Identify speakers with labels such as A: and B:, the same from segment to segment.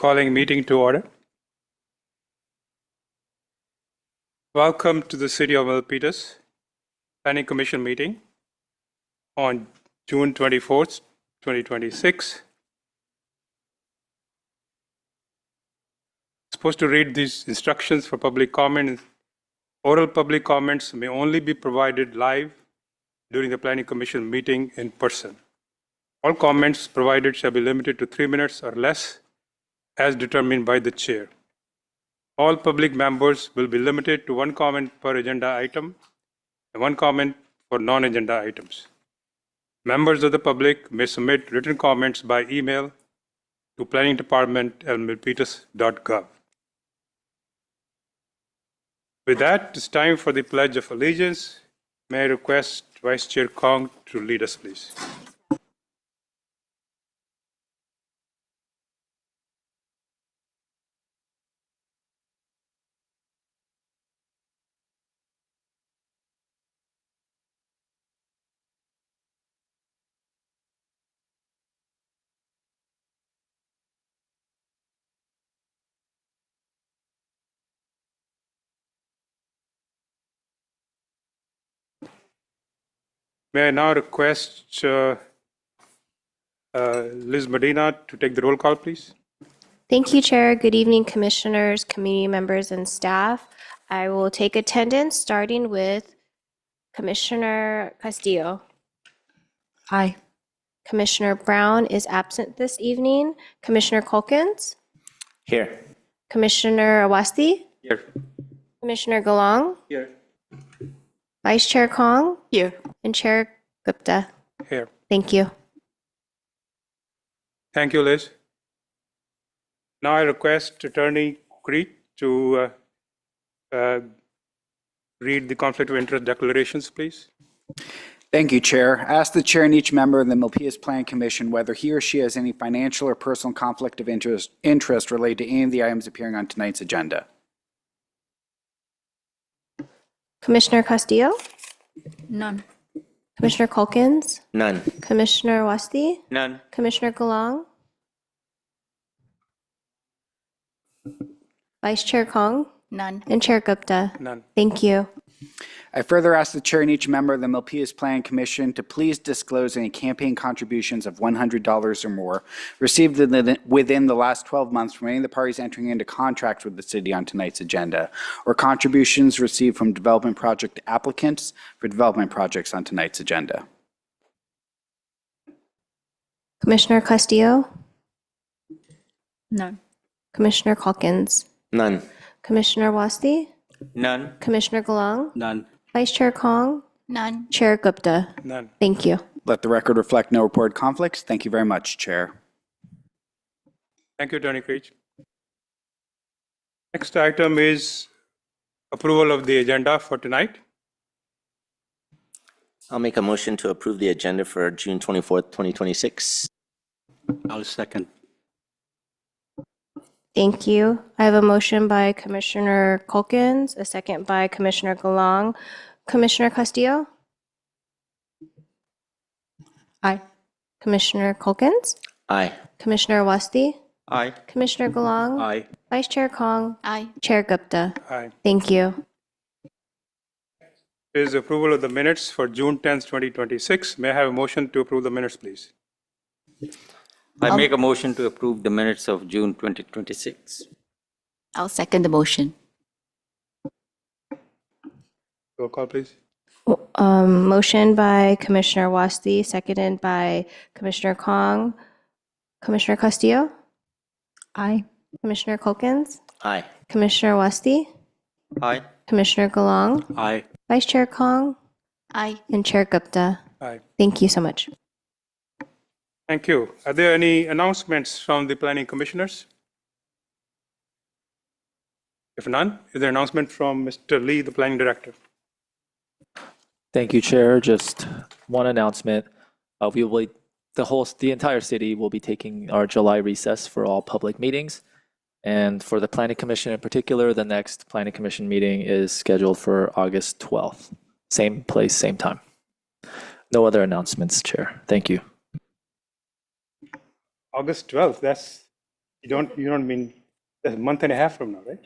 A: Calling meeting to order. Welcome to the City of Milpitas Planning Commission meeting on June 24th, 2026. Supposed to read these instructions for public comment. Oral public comments may only be provided live during the Planning Commission meeting in person. All comments provided shall be limited to 3 minutes or less as determined by the chair. All public members will be limited to 1 comment per agenda item and 1 comment for non-agenda items. Members of the public may submit written comments by email to planningdepartment@milpitas.gov. With that, it's time for the Pledge of Allegiance. May I request Vice Chair Kong to lead us, please. May I now request Liz Medina to take the roll call, please?
B: Thank you, Chair. Good evening, commissioners, community members, and staff. I will take attendance, starting with Commissioner Castillo.
C: Aye.
B: Commissioner Brown is absent this evening. Commissioner Culkins?
D: Here.
B: Commissioner Awasti?
D: Here.
B: Commissioner Galang?
D: Here.
B: Vice Chair Kong?
C: Here.
B: And Chair Gupta.
A: Here.
B: Thank you.
A: Thank you, Liz. Now I request Attorney Creed to read the conflict of interest declarations, please.
E: Thank you, Chair. I ask the Chair and each member of the Milpitas Plan Commission whether he or she has any financial or personal conflict of interest related to any of the items appearing on tonight's agenda.
B: Commissioner Castillo?
C: None.
B: Commissioner Culkins?
D: None.
B: Commissioner Awasti?
D: None.
B: Commissioner Galang? Vice Chair Kong?
C: None.
B: And Chair Gupta.
A: None.
B: Thank you.
E: I further ask the Chair and each member of the Milpitas Plan Commission to please disclose any campaign contributions of $100 or more received within the last 12 months from any of the parties entering into contracts with the city on tonight's agenda, or contributions received from development project applicants for development projects on tonight's agenda.
B: Commissioner Castillo?
C: None.
B: Commissioner Calkins?
D: None.
B: Commissioner Wasti?
D: None.
B: Commissioner Galang?
D: None.
B: Vice Chair Kong?
C: None.
B: Chair Gupta?
A: None.
B: Thank you.
E: Let the record reflect no reported conflicts. Thank you very much, Chair.
A: Thank you, Attorney Creed. Next item is approval of the agenda for tonight.
D: I'll make a motion to approve the agenda for June 24th, 2026.
F: I'll second.
B: Thank you. I have a motion by Commissioner Culkins, a second by Commissioner Galang. Commissioner Castillo?
C: Aye.
B: Commissioner Culkins?
D: Aye.
B: Commissioner Wasti?
D: Aye.
B: Commissioner Galang?
F: Aye.
B: Vice Chair Kong?
C: Aye.
B: Chair Gupta?
A: Aye.
B: Thank you.
A: Is approval of the minutes for June 10th, 2026. May I have a motion to approve the minutes, please?
G: I make a motion to approve the minutes of June 2026.
C: I'll second the motion.
A: Roll call, please.
B: Motion by Commissioner Wasti, seconded by Commissioner Kong. Commissioner Castillo?
C: Aye.
B: Commissioner Culkins?
D: Aye.
B: Commissioner Wasti?
G: Aye.
B: Commissioner Galang?
F: Aye.
B: Vice Chair Kong?
C: Aye.
B: And Chair Gupta?
A: Aye.
B: Thank you so much.
A: Thank you. Are there any announcements from the planning commissioners? If none, is there an announcement from Mr. Lee, the planning director?
H: Thank you, Chair. Just one announcement. The entire city will be taking our July recess for all public meetings. And for the Planning Commission in particular, the next Planning Commission meeting is scheduled for August 12th. Same place, same time. No other announcements, Chair. Thank you.
A: August 12th, that's You don't mean a month and a half from now, right?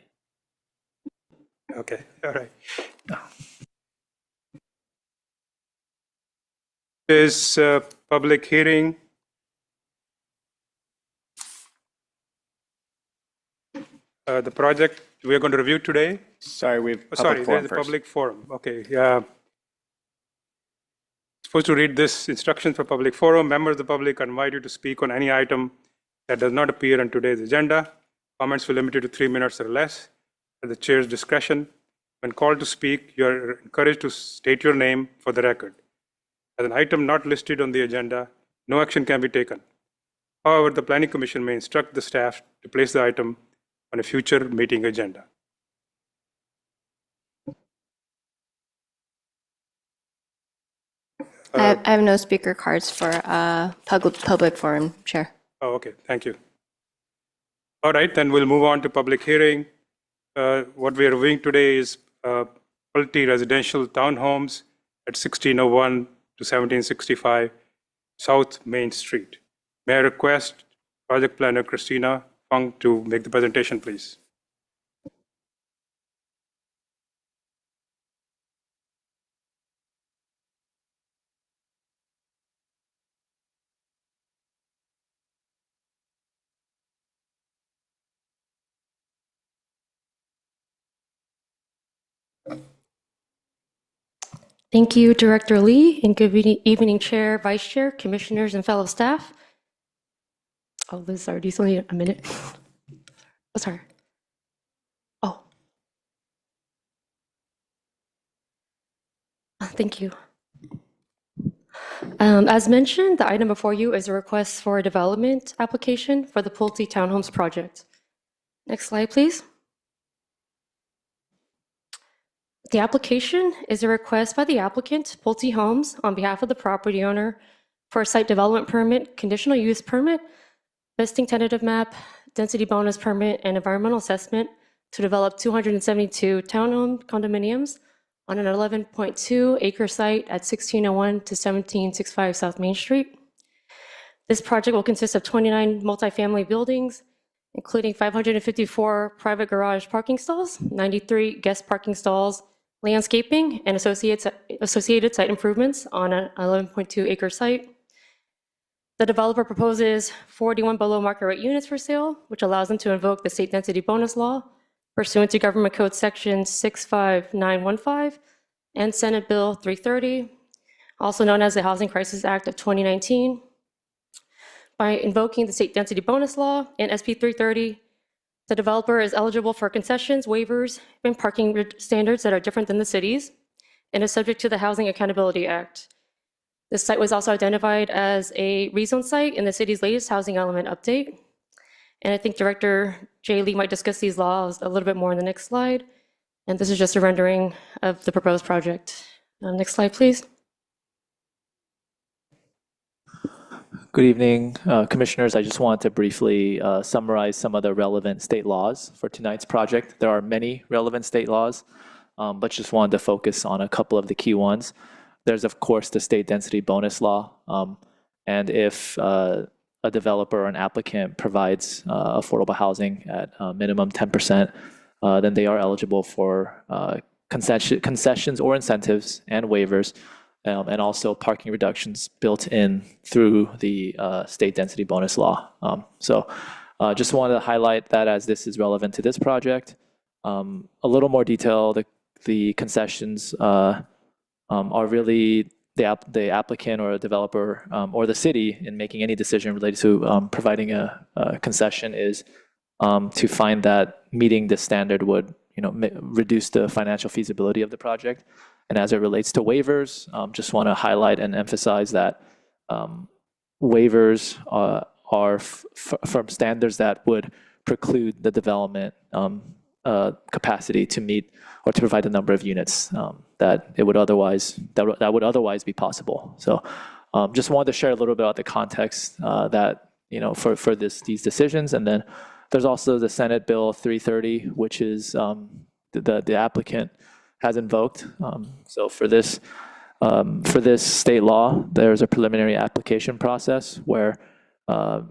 A: Okay, all right. This public hearing. The project we are going to review today.
E: Sorry, we have
A: Sorry,
E: public forum
A: there's a
E: first.
A: public forum. Okay. Supposed to read this instructions for public forum. Members of the public are invited to speak on any item that does not appear on today's agenda. Comments will be limited to 3 minutes or less at the chair's discretion. When called to speak, you are encouraged to state your name for the record. As an item not listed on the agenda, no action can be taken. However, the Planning Commission may instruct the staff to place the item on a future meeting agenda.
B: I have no speaker cards for public forum, Chair.
A: Oh, okay, thank you. All right, then we'll move on to public hearing. What we are reviewing today is multi-residential townhomes at 1601 to 1765 South Main Street. May I request project planner Christina Fung to make the presentation, please.
I: Thank you, Director Lee, and good evening, Chair, Vice Chair, Commissioners, and fellow staff. Oh, Liz, sorry, just only a minute. Oh, sorry. Oh. Thank you. As mentioned, the item before you is a request for a development application for the Pulte Townhomes project. Next slide, please. The application is a request by the applicant, Pulte Homes, on behalf of the property owner for a site development permit, conditional use permit, listing tentative map, density bonus permit, and environmental assessment to develop 272 townhome condominiums on an 11.2 acre site at 1601 to 1765 South Main Street. This project will consist of 29 multifamily buildings, including 554 private garage parking stalls, 93 guest parking stalls, landscaping, and associated site improvements on an 11.2 acre site. The developer proposes 41 below market rate units for sale, which allows them to invoke the state density bonus law pursuant to Government Code Section 65915 and Senate Bill 330, also known as the Housing Crisis Act of 2019. By invoking the state density bonus law and SB 330, the developer is eligible for concessions, waivers, and parking standards that are different than the city's, and is subject to the Housing Accountability Act. This site was also identified as a rezone site in the city's latest housing element update. And I think Director Jay Lee might discuss these laws a little bit more in the next slide. And this is just a rendering of the proposed project. Next slide, please.
H: Good evening, Commissioners. I just wanted to briefly summarize some of the relevant state laws for tonight's project. There are many relevant state laws, but just wanted to focus on a couple of the key ones. There's, of course, the state density bonus law. And if a developer or an applicant provides affordable housing at minimum 10%, then they are eligible for concessions or incentives and waivers, and also parking reductions built in through the state density bonus law. So just wanted to highlight that as this is relevant to this project. A little more detail, the concessions are really the applicant or a developer or the city in making any decision related to providing a concession is to find that meeting this standard would reduce the financial feasibility of the project. And as it relates to waivers, just want to highlight and emphasize that waivers are from standards that would preclude the development capacity to meet or to provide the number of units that would otherwise be possible. So just wanted to share a little bit about the context that for these decisions. And then there's also the Senate Bill 330, which is the applicant has invoked. So for this state law, there's a preliminary application process where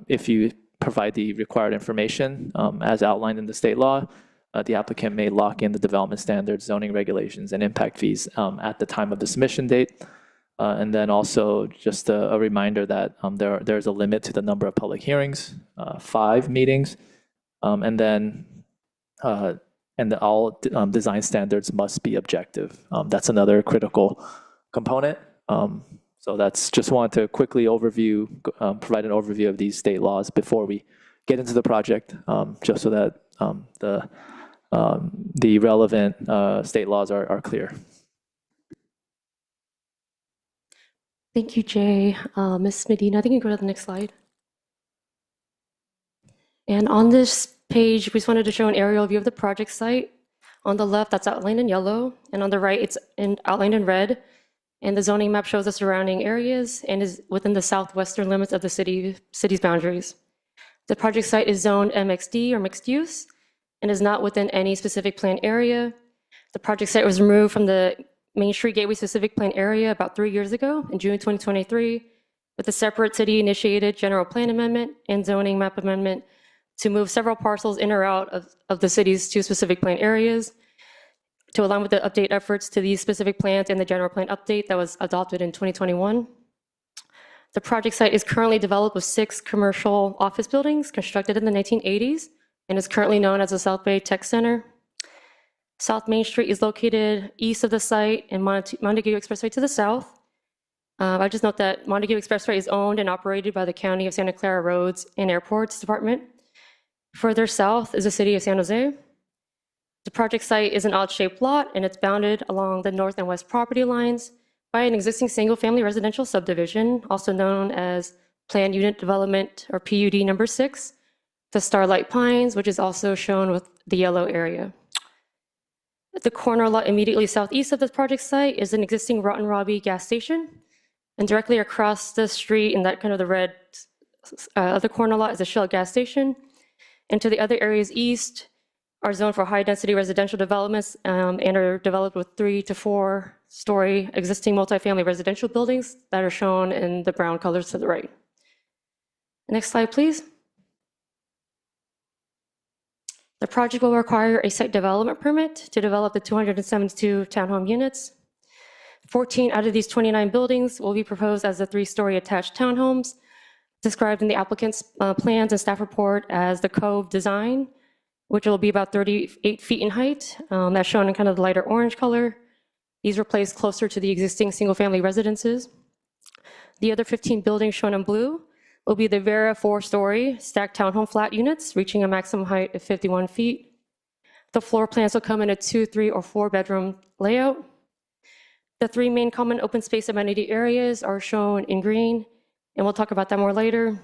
H: if you provide the required information as outlined in the state law, the applicant may lock in the development standards, zoning regulations, and impact fees at the time of the submission date. And then also just a reminder that there's a limit to the number of public hearings, 5 meetings, and then all design standards must be objective. That's another critical component. So that's just wanted to quickly provide an overview of these state laws before we get into the project, just so that the relevant state laws are clear.
I: Thank you, Jay. Ms. Medina, I think you can go to the next slide. And on this page, we just wanted to show an aerial view of the project site. On the left, that's outlined in yellow, and on the right, it's outlined in red. And the zoning map shows the surrounding areas and is within the southwestern limits of the city's boundaries. The project site is zoned MXD, or mixed use, and is not within any specific planned area. The project site was removed from the Main Street Gateway specific plan area about 3 years ago, in June 2023, with a separate city-initiated general plan amendment and zoning map amendment to move several parcels in or out of the city's 2 specific plan areas, to align with the update efforts to these specific plans and the general plan update that was adopted in 2021. The project site is currently developed with 6 commercial office buildings constructed in the 1980s and is currently known as the South Bay Tech Center. South Main Street is located east of the site and Montague Expressway to the south. I just note that Montague Expressway is owned and operated by the County of Santa Clara Roads and Airports Department. Further south is the city of San Jose. The project site is an odd-shaped lot, and it's bounded along the north and west property lines by an existing single-family residential subdivision, also known as Planned Unit Development, or PUD number 6, the Starlight Pines, which is also shown with the yellow area. The corner lot immediately southeast of the project site is an existing Rotten Robbie gas station, and directly across the street in that kind of the red other corner lot is a Shell gas station. And to the other areas east are zoned for high-density residential developments and are developed with 3 to 4 story existing multifamily residential buildings that are shown in the brown colors to the right. Next slide, please. The project will require a site development permit to develop the 272 townhome units. 14 out of these 29 buildings will be proposed as the 3-story attached townhomes, described in the applicant's plans and staff report as the Cove design, which will be about 38 feet in height. That's shown in kind of the lighter orange color. These were placed closer to the existing single-family residences. The other 15 buildings shown in blue will be the Vera 4-story stacked townhome flat units, reaching a maximum height of 51 feet. The floor plans will come in a 2, 3, or 4-bedroom layout. The 3 main common open space amenity areas are shown in green, and we'll talk about that more later.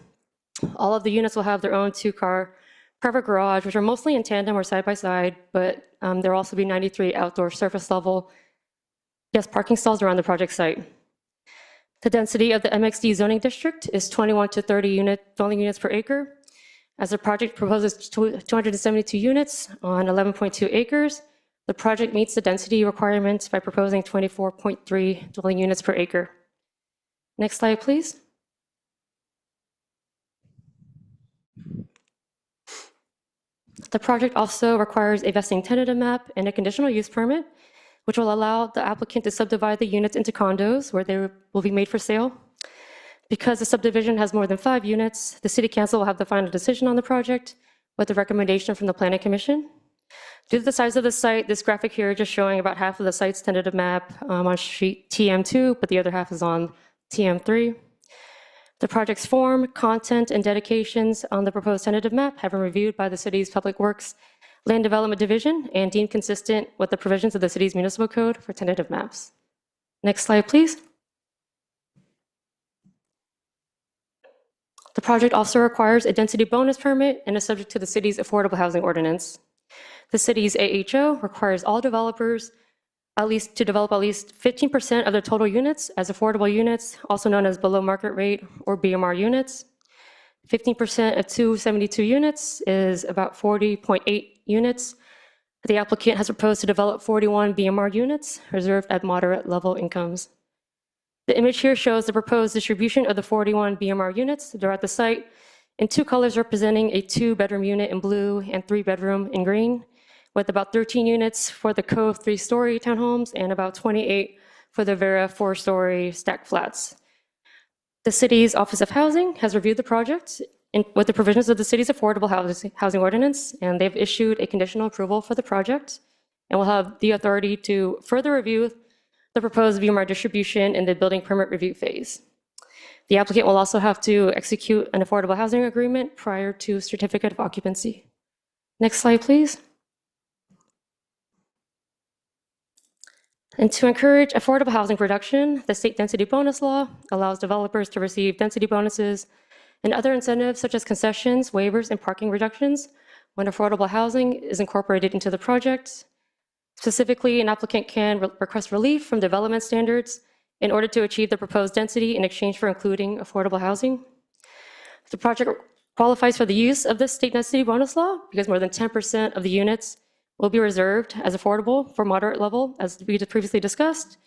I: All of the units will have their own 2-car private garage, which are mostly in tandem or side by side, but there will also be 93 outdoor surface level guest parking stalls around the project site. The density of the MXD zoning district is 21 to 30 dwelling units per acre. As the project proposes 272 units on 11.2 acres, the project meets the density requirements by proposing 24.3 dwelling units per acre. Next slide, please. The project also requires a vesting tentative map and a conditional use permit, which will allow the applicant to subdivide the units into condos where they will be made for sale. Because the subdivision has more than 5 units, the City Council will have the final decision on the project with a recommendation from the Planning Commission. Due to the size of the site, this graphic here is just showing about half of the site's tentative map on sheet TM2, but the other half is on TM3. The project's form, content, and dedications on the proposed tentative map have been reviewed by the city's Public Works Land Development Division and deemed consistent with the provisions of the city's municipal code for tentative maps. Next slide, please. The project also requires a density bonus permit and is subject to the city's affordable housing ordinance. The city's AHO requires all developers to develop at least 15% of their total units as affordable units, also known as below market rate or BMR units. 15% of 272 units is about 40.8 units. The applicant has proposed to develop 41 BMR units reserved at moderate level incomes. The image here shows the proposed distribution of the 41 BMR units throughout the site in two colors representing a 2-bedroom unit in blue and 3-bedroom in green, with about 13 units for the Cove 3-story townhomes and about 28 for the Vera 4-story stacked flats. The city's Office of Housing has reviewed the project with the provisions of the city's affordable housing ordinance, and they've issued a conditional approval for the project and will have the authority to further review the proposed VMAR distribution in the building permit review phase. The applicant will also have to execute an affordable housing agreement prior to certificate of occupancy. Next slide, please. And to encourage affordable housing production, the state density bonus law allows developers to receive density bonuses and other incentives such as concessions, waivers, and parking reductions when affordable housing is incorporated into the project. Specifically, an applicant can request relief from development standards in order to achieve the proposed density in exchange for including affordable housing. The project qualifies for the use of this state density bonus law because more than 10% of the units will be reserved as affordable for moderate level, as we previously discussed.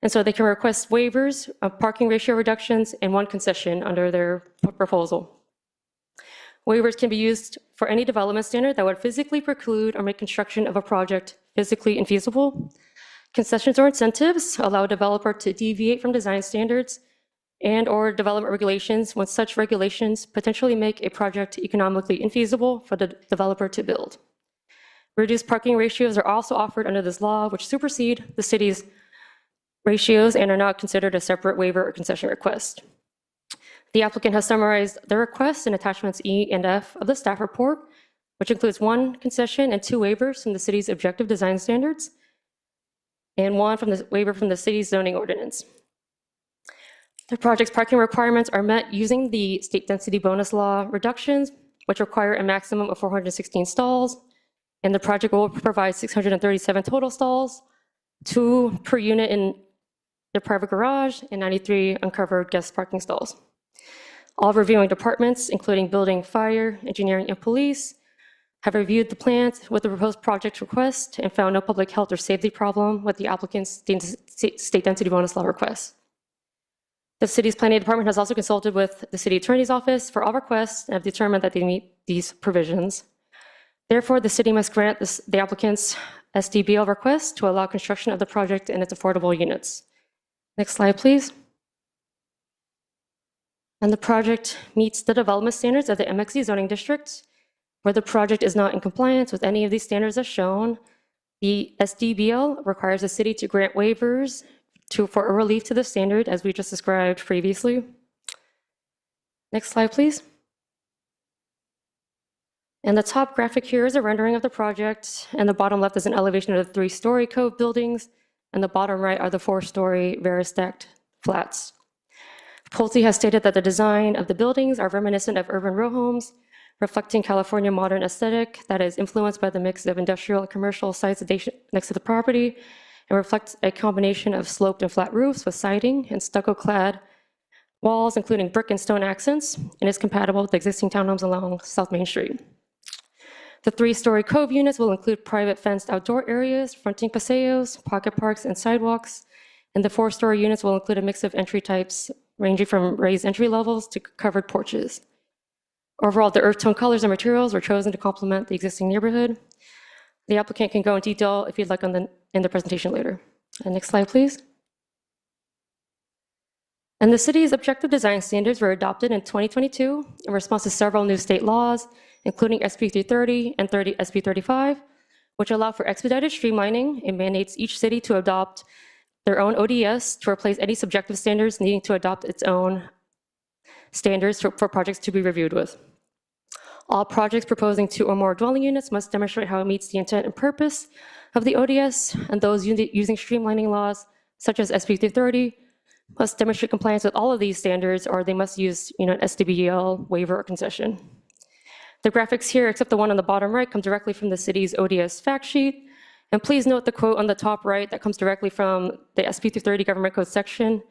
I: And so they can request waivers of parking ratio reductions and one concession under their proposal. Waivers can be used for any development standard that would physically preclude or make construction of a project physically infeasible. Concessions or incentives allow a developer to deviate from design standards and/or development regulations when such regulations potentially make a project economically infeasible for the developer to build. Reduced parking ratios are also offered under this law, which supersede the city's ratios and are not considered a separate waiver or concession request. The applicant has summarized the requests in attachments E and F of the staff report, which includes one concession and two waivers from the city's objective design standards, and one from the waiver from the city's zoning ordinance. The project's parking requirements are met using the state density bonus law reductions, which require a maximum of 416 stalls, and the project will provide 637 total stalls, 2 per unit in the private garage, and 93 uncovered guest parking stalls. All reviewing departments, including building, fire, engineering, and police, have reviewed the plans with the proposed project request and found no public health or safety problem with the applicant's state density bonus law request. The city's planning department has also consulted with the city attorney's office for all requests and have determined that they meet these provisions. Therefore, the city must grant the applicant's SDBL request to allow construction of the project and its affordable units. Next slide, please. And the project meets the development standards of the MXD zoning district. Where the project is not in compliance with any of these standards as shown, the SDBL requires the city to grant waivers for a relief to the standard as we just described previously. Next slide, please. And the top graphic here is a rendering of the project, and the bottom left is an elevation of the 3-story Cove buildings, and the bottom right are the 4-story Vera stacked flats. Pulte has stated that the design of the buildings are reminiscent of urban row homes, reflecting California modern aesthetic that is influenced by the mix of industrial and commercial sites next to the property, and reflects a combination of sloped and flat roofs with siding and stucco-clad walls, including brick and stone accents, and is compatible with existing townhomes along South Main Street. The 3-story Cove units will include private fenced outdoor areas, fronting paseos, pocket parks, and sidewalks, and the 4-story units will include a mix of entry types ranging from raised entry levels to covered porches. Overall, the earth tone colors and materials were chosen to complement the existing neighborhood. The applicant can go in detail if you'd like in the presentation later. And next slide, please. And the city's objective design standards were adopted in 2022 in response to several new state laws, including SB 330 and SB 35, which allow for expedited streamlining and mandates each city to adopt their own ODS to replace any subjective standards needing to adopt its own standards for projects to be reviewed with. All projects proposing 2 or more dwelling units must demonstrate how it meets the intent and purpose of the ODS, and those using streamlining laws, such as SB 330, must demonstrate compliance with all of these standards, or they must use an SDBL waiver or concession. The graphics here, except the one on the bottom right, come directly from the city's ODS fact sheet. And please note the quote on the top right that comes directly from the SB 330 Government Code section,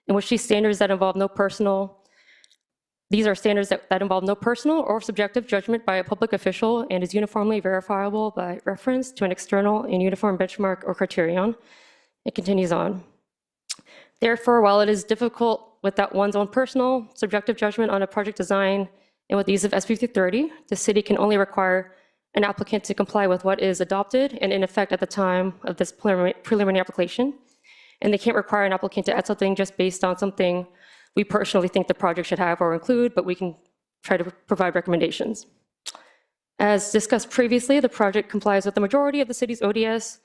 I: in which these standards that involve no personal These are standards that involve no personal or subjective judgment by a public official and is uniformly verifiable by reference to an external and uniform benchmark or criterion. It continues on. Therefore, while it is difficult without one's own personal subjective judgment on a project design And with the use of SB 230, the city can only require an applicant to comply with what is adopted and in effect at the time of this preliminary application. And they can't require an applicant to add something just based on something we personally think the project should have or include, but we can try to provide recommendations. As discussed previously, the project complies with the majority of the city's ODS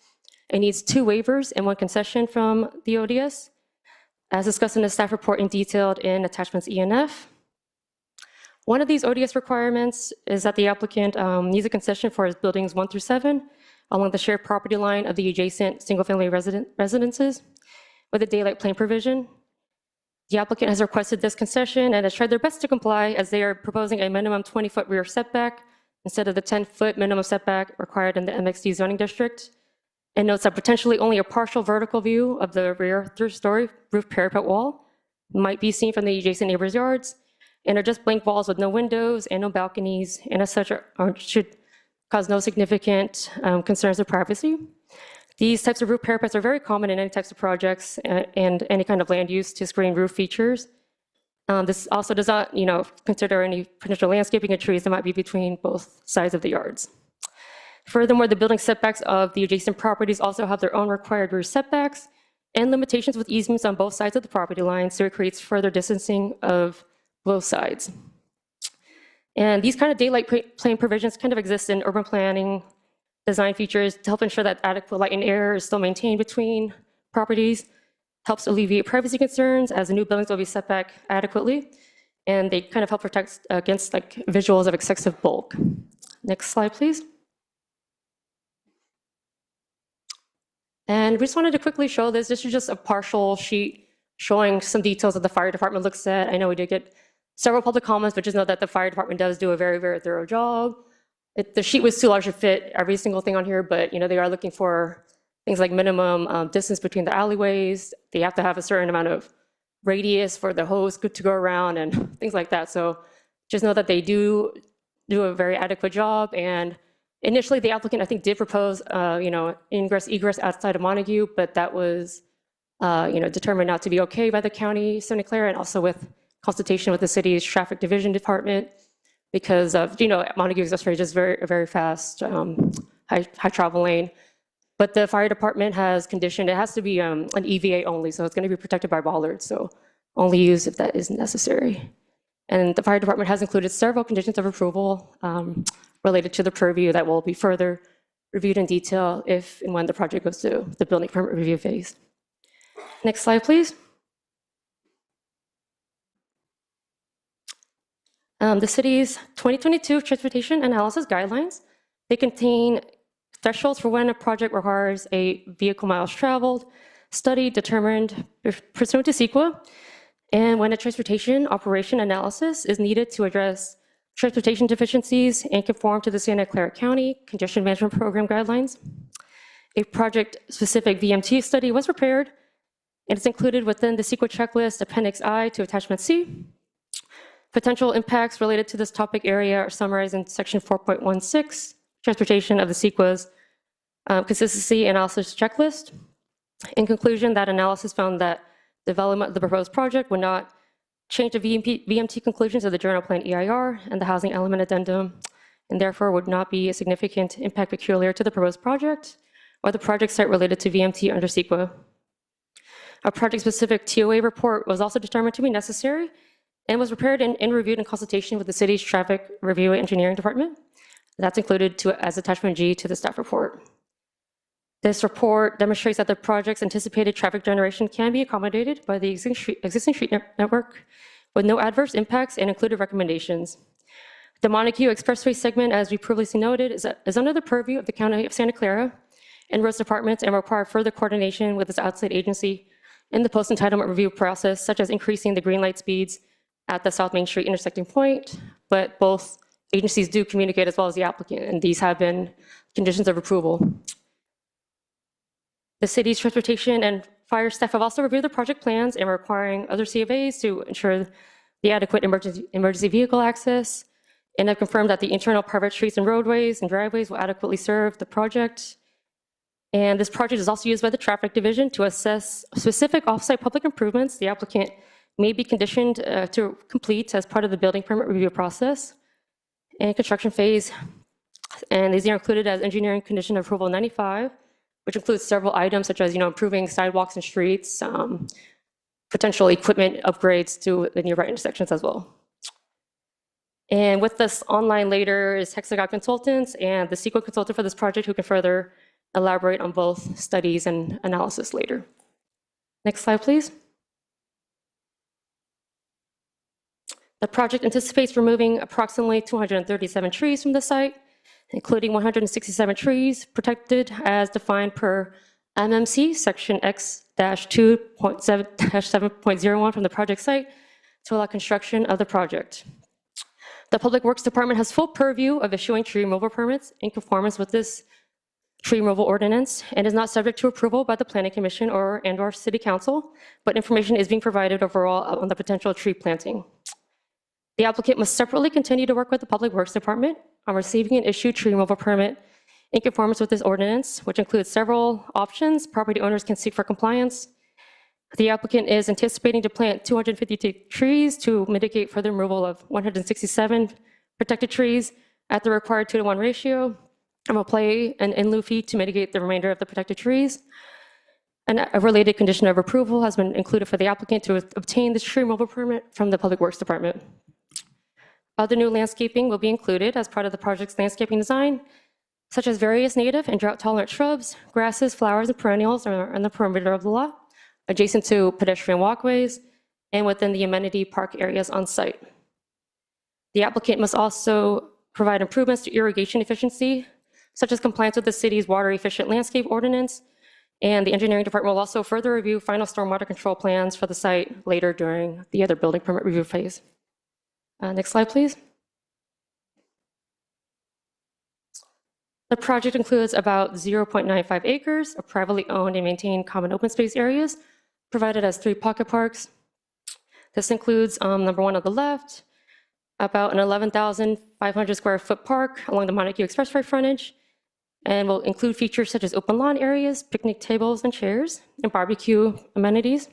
I: and needs 2 waivers and 1 concession from the ODS, as discussed in the staff report and detailed in attachments E and F. One of these ODS requirements is that the applicant needs a concession for his buildings 1 through 7 along the shared property line of the adjacent single-family residences with a daylight plane provision. The applicant has requested this concession and has tried their best to comply as they are proposing a minimum 20-foot rear setback instead of the 10-foot minimum setback required in the MXD zoning district, and notes that potentially only a partial vertical view of the rear 3-story roof parapet wall might be seen from the adjacent neighbors' yards, and are just blank walls with no windows and no balconies, and as such should cause no significant concerns of privacy. These types of roof parapets are very common in any types of projects and any kind of land use to screen roof features. This also does not, consider any potential landscaping and trees that might be between both sides of the yards. Furthermore, the building setbacks of the adjacent properties also have their own required rear setbacks and limitations with easements on both sides of the property line, so it creates further distancing of both sides. And these kind of daylight plane provisions kind of exist in urban planning design features to help ensure that adequate light and air is still maintained between properties, helps alleviate privacy concerns as the new buildings will be set back adequately, and they kind of help protect against visuals of excessive bulk. Next slide, please. And we just wanted to quickly show this. This is just a partial sheet showing some details that the fire department looks at. I know we did get several public comments, but just know that the fire department does do a very, very thorough job. The sheet was too large to fit every single thing on here, but they are looking for things like minimum distance between the alleyways. They have to have a certain amount of radius for the hose to go around and things like that. So just know that they do a very adequate job. And initially, the applicant, I think, did propose, ingress, egress outside of Montague, but that was, determined not to be okay by the county, Santa Clara, and also with consultation with the city's traffic division department, because of, Montague Expressway is just very, very fast, high travel lane. But the fire department has conditioned, it has to be an EVA only, so it's going to be protected by bollards, so only use if that is necessary. And the fire department has included several conditions of approval related to the purview that will be further reviewed in detail if and when the project goes to the building permit review phase. Next slide, please. The city's 2022 transportation analysis guidelines, they contain thresholds for when a project requires a vehicle miles traveled study determined pursuant to CEQA, and when a transportation operation analysis is needed to address transportation deficiencies and conform to the Santa Clara County Congestion Management Program guidelines. A project-specific VMT study was prepared, and it's included within the CEQA checklist Appendix I to Attachment C. Potential impacts related to this topic area are summarized in Section 4.16, Transportation of the CEQA's Consistency Analysis Checklist. In conclusion, that analysis found that development of the proposed project would not change the VMT conclusions of the General Plan EIR and the Housing Element Addendum, and therefore would not be a significant impact peculiar to the proposed project or the project site related to VMT under CEQA. A project-specific TOA report was also determined to be necessary and was prepared and reviewed in consultation with the city's Traffic Review Engineering Department. That's included as Attachment G to the staff report. This report demonstrates that the project's anticipated traffic generation can be accommodated by the existing street network with no adverse impacts and included recommendations. The Montague Expressway segment, as we previously noted, is under the purview of the County of Santa Clara and roads departments and require further coordination with its outside agency in the post-entitlement review process, such as increasing the green light speeds at the South Main Street intersecting point, but both agencies do communicate as well as the applicant, and these have been conditions of approval. The city's transportation and fire staff have also reviewed the project plans and are requiring other CFAs to ensure the adequate emergency vehicle access, and have confirmed that the internal private streets and roadways and driveways will adequately serve the project. And this project is also used by the traffic division to assess specific offsite public improvements the applicant may be conditioned to complete as part of the building permit review process and construction phase. And these are included as engineering condition approval 95, which includes several items such as, improving sidewalks and streets, potential equipment upgrades to the nearby intersections as well. And with this online later is Hexagon Consultants and the SEQA consultant for this project who can further elaborate on both studies and analysis later. Next slide, please. The project anticipates removing approximately 237 trees from the site, including 167 trees protected as defined per MMC section X-2.7-7.01 from the project site to allow construction of the project. The Public Works Department has full purview of issuing tree removal permits in conformance with this tree removal ordinance and is not subject to approval by the Planning Commission and/or City Council, but information is being provided overall on the potential tree planting. The applicant must separately continue to work with the Public Works Department on receiving an issued tree removal permit in conformance with this ordinance, which includes several options property owners can seek for compliance. The applicant is anticipating to plant 252 trees to mitigate further removal of 167 protected trees at the required 2-to-1 ratio, and will pay an in lieu fee to mitigate the remainder of the protected trees. And a related condition of approval has been included for the applicant to obtain this tree removal permit from the Public Works Department. Other new landscaping will be included as part of the project's landscaping design, such as various native and drought-tolerant shrubs, grasses, flowers, and perennials on the perimeter of the lot, adjacent to pedestrian walkways, and within the amenity park areas on site. The applicant must also provide improvements to irrigation efficiency, such as compliance with the city's water efficient landscape ordinance, and the engineering department will also further review final stormwater control plans for the site later during the other building permit review phase. Next slide, please. The project includes about 0.95 acres of privately owned and maintained common open space areas, provided as 3 pocket parks. This includes, number 1 on the left, about an 11,500 square foot park along the Montague Expressway frontage, and will include features such as open lawn areas, picnic tables and chairs, and barbecue amenities.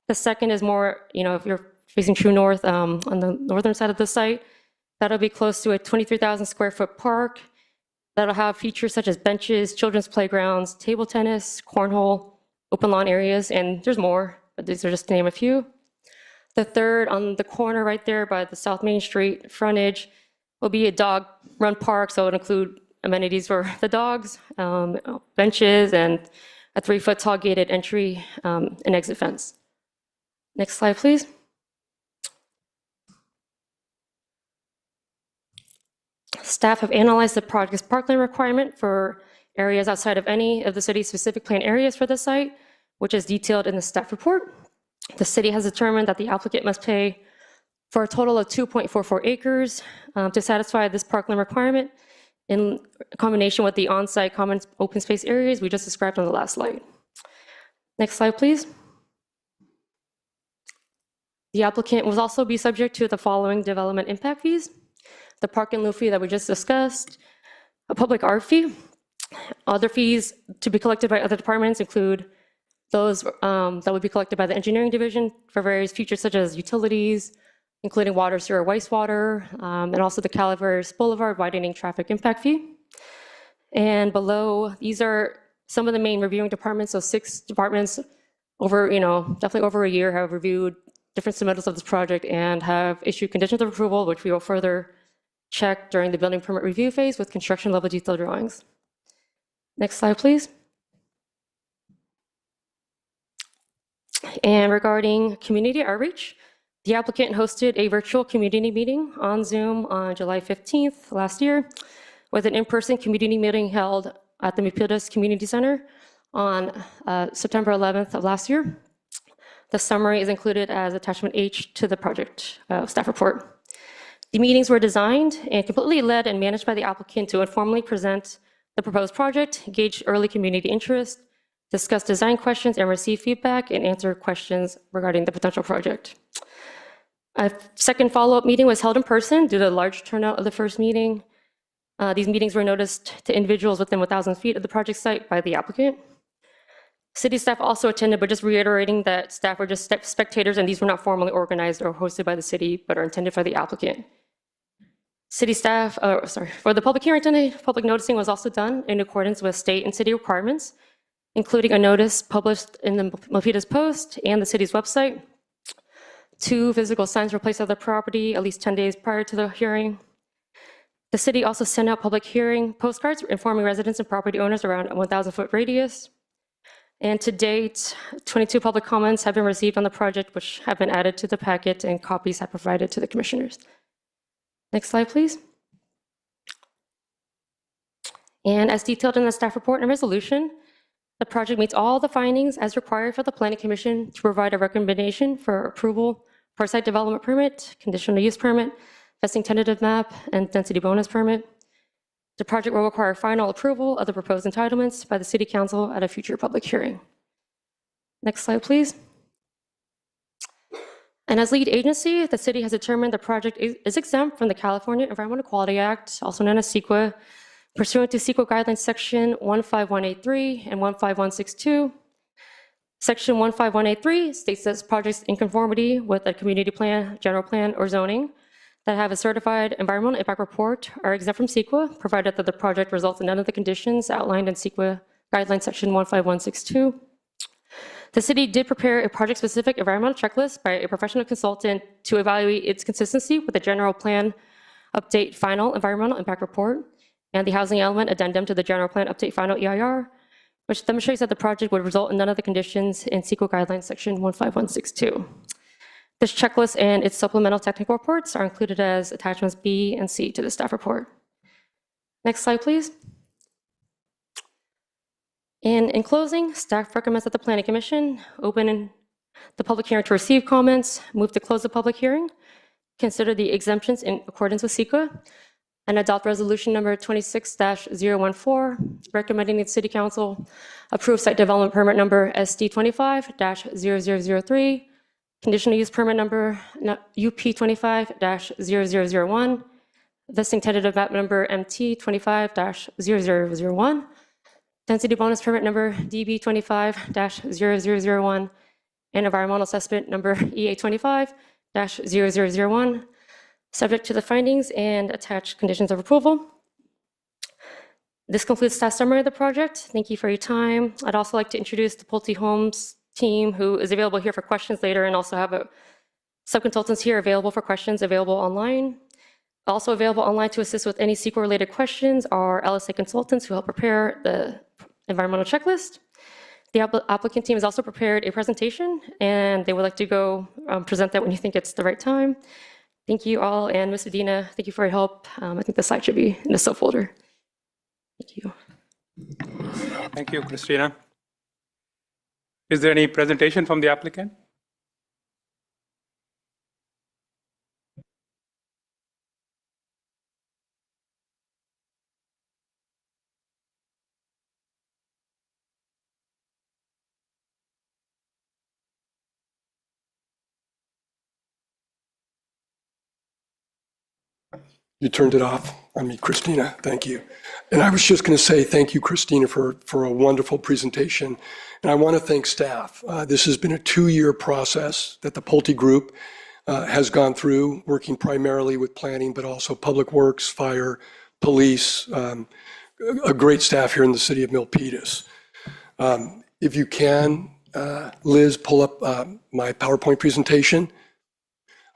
I: The second is more, if you're facing true north on the northern side of the site, that'll be close to a 23,000 square foot park that'll have features such as benches, children's playgrounds, table tennis, cornhole, open lawn areas, and there's more, but these are just to name a few. The third on the corner right there by the South Main Street frontage will be a dog run park, so it'll include amenities for the dogs, benches, and a 3-foot tall gated entry and exit fence. Next slide, please. Staff have analyzed the project's parkland requirement for areas outside of any of the city's specific plan areas for the site, which is detailed in the staff report. The city has determined that the applicant must pay for a total of 2.44 acres to satisfy this parkland requirement in combination with the on-site common open space areas we just described on the last slide. Next slide, please. The applicant will also be subject to the following development impact fees: the park and lieu fee that we just discussed, a public art fee. Other fees to be collected by other departments include those that would be collected by the engineering division for various features such as utilities, including water, sewer, wastewater, and also the Calaveras Boulevard widening traffic impact fee. And below, these are some of the main reviewing departments. So 6 departments over, definitely over a year have reviewed different submittals of this project and have issued conditions of approval, which we will further check during the building permit review phase with construction level detail drawings. Next slide, please. And regarding community outreach, the applicant hosted a virtual community meeting on Zoom on July 15th last year, with an in-person community meeting held at the Milpitas Community Center on September 11th of last year. The summary is included as attachment H to the project staff report. The meetings were designed and completely led and managed by the applicant to informally present the proposed project, gauge early community interest, discuss design questions and receive feedback, and answer questions regarding the potential project. A second follow-up meeting was held in person due to the large turnout of the first meeting. These meetings were noticed to individuals within 1,000 feet of the project site by the applicant. City staff also attended, but just reiterating that staff were just spectators and these were not formally organized or hosted by the city, but are intended for the applicant. City staff, for the public hearing tonight, public noticing was also done in accordance with state and city requirements, including a notice published in the Milpitas Post and the city's website. 2 physical signs were placed on the property at least 10 days prior to the hearing. The city also sent out public hearing postcards informing residents and property owners around a 1,000-foot radius. And to date, 22 public comments have been received on the project, which have been added to the packet, and copies have provided to the commissioners. Next slide, please. And as detailed in the staff report and resolution, the project meets all the findings as required for the Planning Commission to provide a recommendation for approval for site development permit, conditional use permit, vesting tentative map, and density bonus permit. The project will require final approval of the proposed entitlements by the City Council at a future public hearing. Next slide, please. And as lead agency, the city has determined the project is exempt from the California Environmental Quality Act, also known as CEQA, pursuant to CEQA Guidelines Section 15183 and 15162. Section 15183 states that projects in conformity with a community plan, general plan, or zoning that have a certified environmental impact report are exempt from CEQA, provided that the project results in none of the conditions outlined in CEQA Guidelines Section 15162. The city did prepare a project-specific environmental checklist by a professional consultant to evaluate its consistency with the general plan update final environmental impact report and the housing element addendum to the general plan update final EIR, which demonstrates that the project would result in none of the conditions in CEQA Guidelines Section 15162. This checklist and its supplemental technical reports are included as attachments B and C to the staff report. Next slide, please. And in closing, staff recommends that the Planning Commission open the public hearing to receive comments, move to close the public hearing, consider the exemptions in accordance with CEQA, and adopt resolution number 26-014, recommending the City Council approve site development permit number SD25-0003, conditional use permit number UP25-0001, vesting tentative map number MT25-0001, density bonus permit number DB25-0001, and environmental assessment number EA25-0001, subject to the findings and attached conditions of approval. This concludes staff summary of the project. Thank you for your time. I'd also like to introduce the Pulte Homes team, who is available here for questions later, and also have sub-consultants here available for questions available online. Also available online to assist with any CEQA-related questions are LSA consultants who help prepare the environmental checklist. The applicant team has also prepared a presentation, and they would like to go present that when you think it's the right time. Thank you all, and Ms. Medina, thank you for your help. I think the slide should be in the subfolder. Thank you.
A: Thank you, Christina. Is there any presentation from the applicant?
J: You turned it off on me, Christina. Thank you. And I was just going to say thank you, Christina, for a wonderful presentation. And I want to thank staff. This has been a 2-year process that the Pulte Group has gone through, working primarily with planning, but also public works, fire, police, a great staff here in the city of Milpitas. If you can, Liz, pull up my PowerPoint presentation.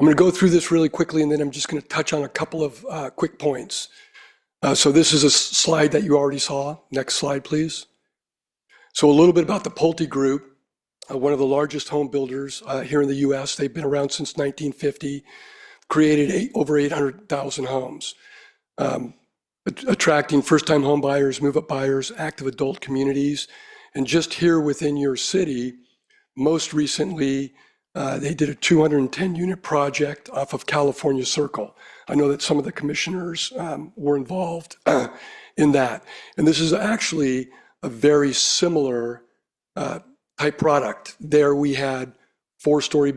J: I'm going to go through this really quickly, and then I'm just going to touch on a couple of quick points. So this is a slide that you already saw. Next slide, please. So a little bit about the Pulte Group, one of the largest home builders here in the U.S. They've been around since 1950, created over 800,000 homes, attracting first-time home buyers, move-up buyers, active adult communities. And just here within your city, most recently, they did a 210-unit project off of California Circle. I know that some of the commissioners were involved in that. And this is actually a very similar type product. There we had four-story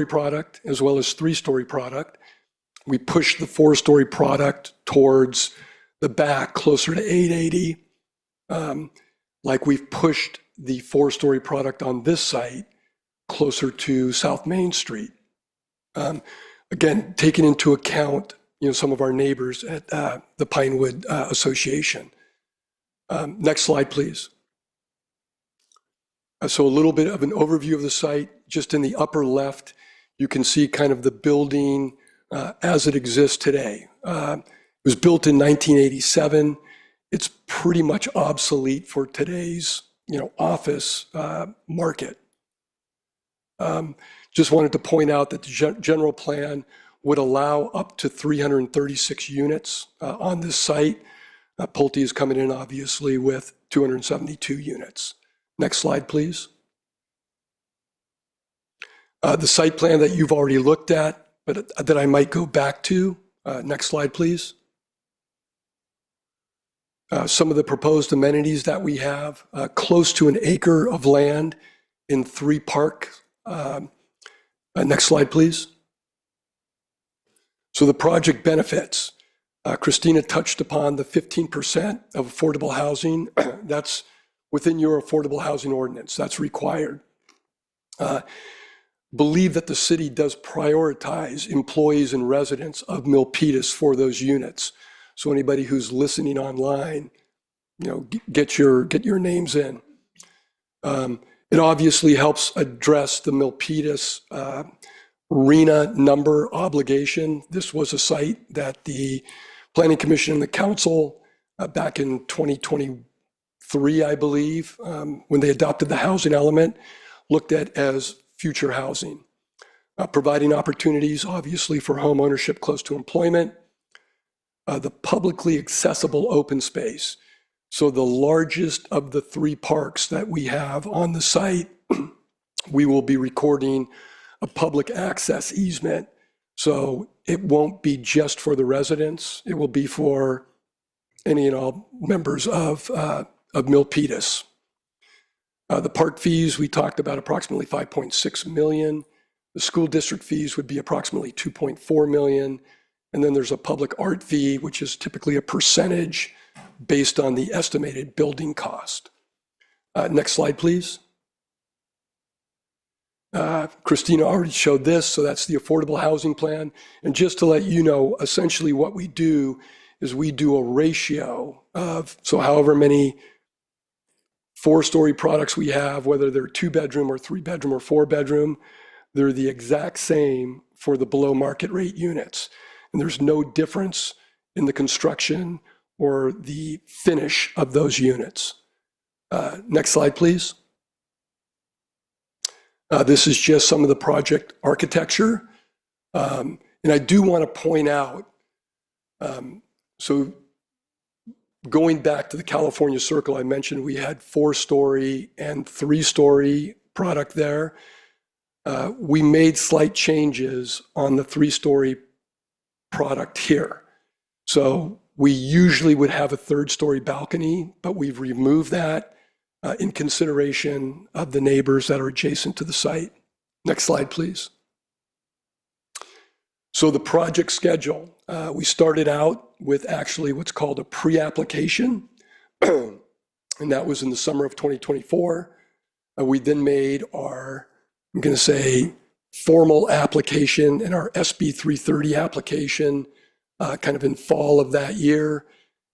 J: product as well as 3-story product. We pushed the 4-story product towards the back, closer to 880. Like we've pushed the four-story product on this site closer to South Main Street. Again, taking into account, some of our neighbors at the Pinewood Association. Next slide, please. So a little bit of an overview of the site. Just in the upper left, you can see kind of the building as it exists today. It was built in 1987. It's pretty much obsolete for today's, office market. Just wanted to point out that the general plan would allow up to 336 units on this site. Pulte is coming in, obviously, with 272 units. Next slide, please. The site plan that you've already looked at, but that I might go back to. Next slide, please. Some of the proposed amenities that we have, close to an acre of land in 3 parks. Next slide, please. So the project benefits. Christina touched upon the 15% of affordable housing. That's within your affordable housing ordinance. That's required. Believe that the city does prioritize employees and residents of Milpitas for those units. So anybody who's listening online, get your names in. It obviously helps address the Milpitas RENA number obligation. This was a site that the Planning Commission and the Council back in 2023, I believe, when they adopted the housing element, looked at as future housing, providing opportunities, obviously, for home ownership close to employment, the publicly accessible open space. So the largest of the 3 parks that we have on the site, we will be recording a public access easement. So it won't be just for the residents. It will be for any and all members of Milpitas. The park fees, we talked about approximately $5.6 million. The school district fees would be approximately $2.4 million. And then there's a public art fee, which is typically a percentage based on the estimated building cost. Next slide, please. Christina already showed this, so that's the affordable housing plan. And just to let you know, essentially what we do is we do a ratio of, so however many 4-story products we have, whether they're 2-bedroom or 3-bedroom or 4-bedroom, they're the exact same for the below market rate units. And there's no difference in the construction or the finish of those units. Next slide, please. This is just some of the project architecture. And I do want to point out, so going back to the California Circle, I mentioned we had 4-story and 3-story product there. We made slight changes on the 3-story product here. So we usually would have a 3rd-story balcony, but we've removed that in consideration of the neighbors that are adjacent to the site. Next slide, please. So the project schedule, we started out with actually what's called a pre-application, and that was in the summer of 2024. We then made our, I'm going to say, formal application and our SB 330 application kind of in fall of that year.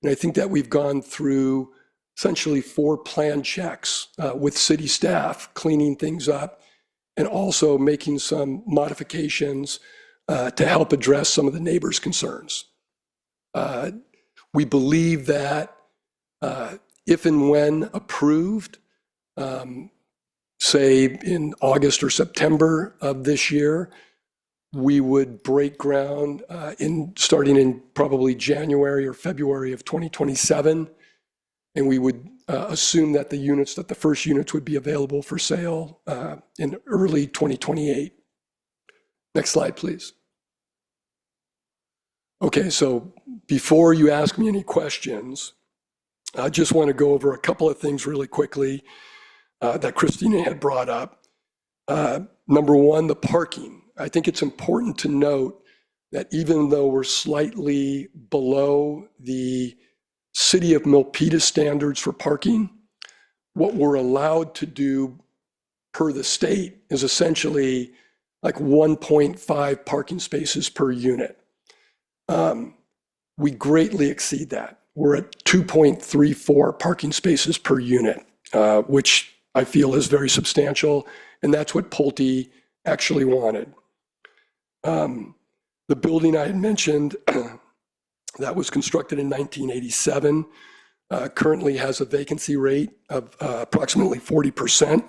J: And I think that we've gone through essentially 4 plan checks with city staff, cleaning things up, and also making some modifications to help address some of the neighbors' concerns. We believe that if and when approved, say in August or September of this year, we would break ground starting in probably January or February of 2027. And we would assume that the first units would be available for sale in early 2028. Next slide, please. Okay, so before you ask me any questions, I just want to go over a couple of things really quickly that Christina had brought up. Number one, the parking. I think it's important to note that even though we're slightly below the City of Milpitas standards for parking, what we're allowed to do per the state is essentially like 1.5 parking spaces per unit. We greatly exceed that. We're at 2.34 parking spaces per unit, which I feel is very substantial, and that's what Pulte actually wanted. The building I had mentioned that was constructed in 1987 currently has a vacancy rate of approximately 40%.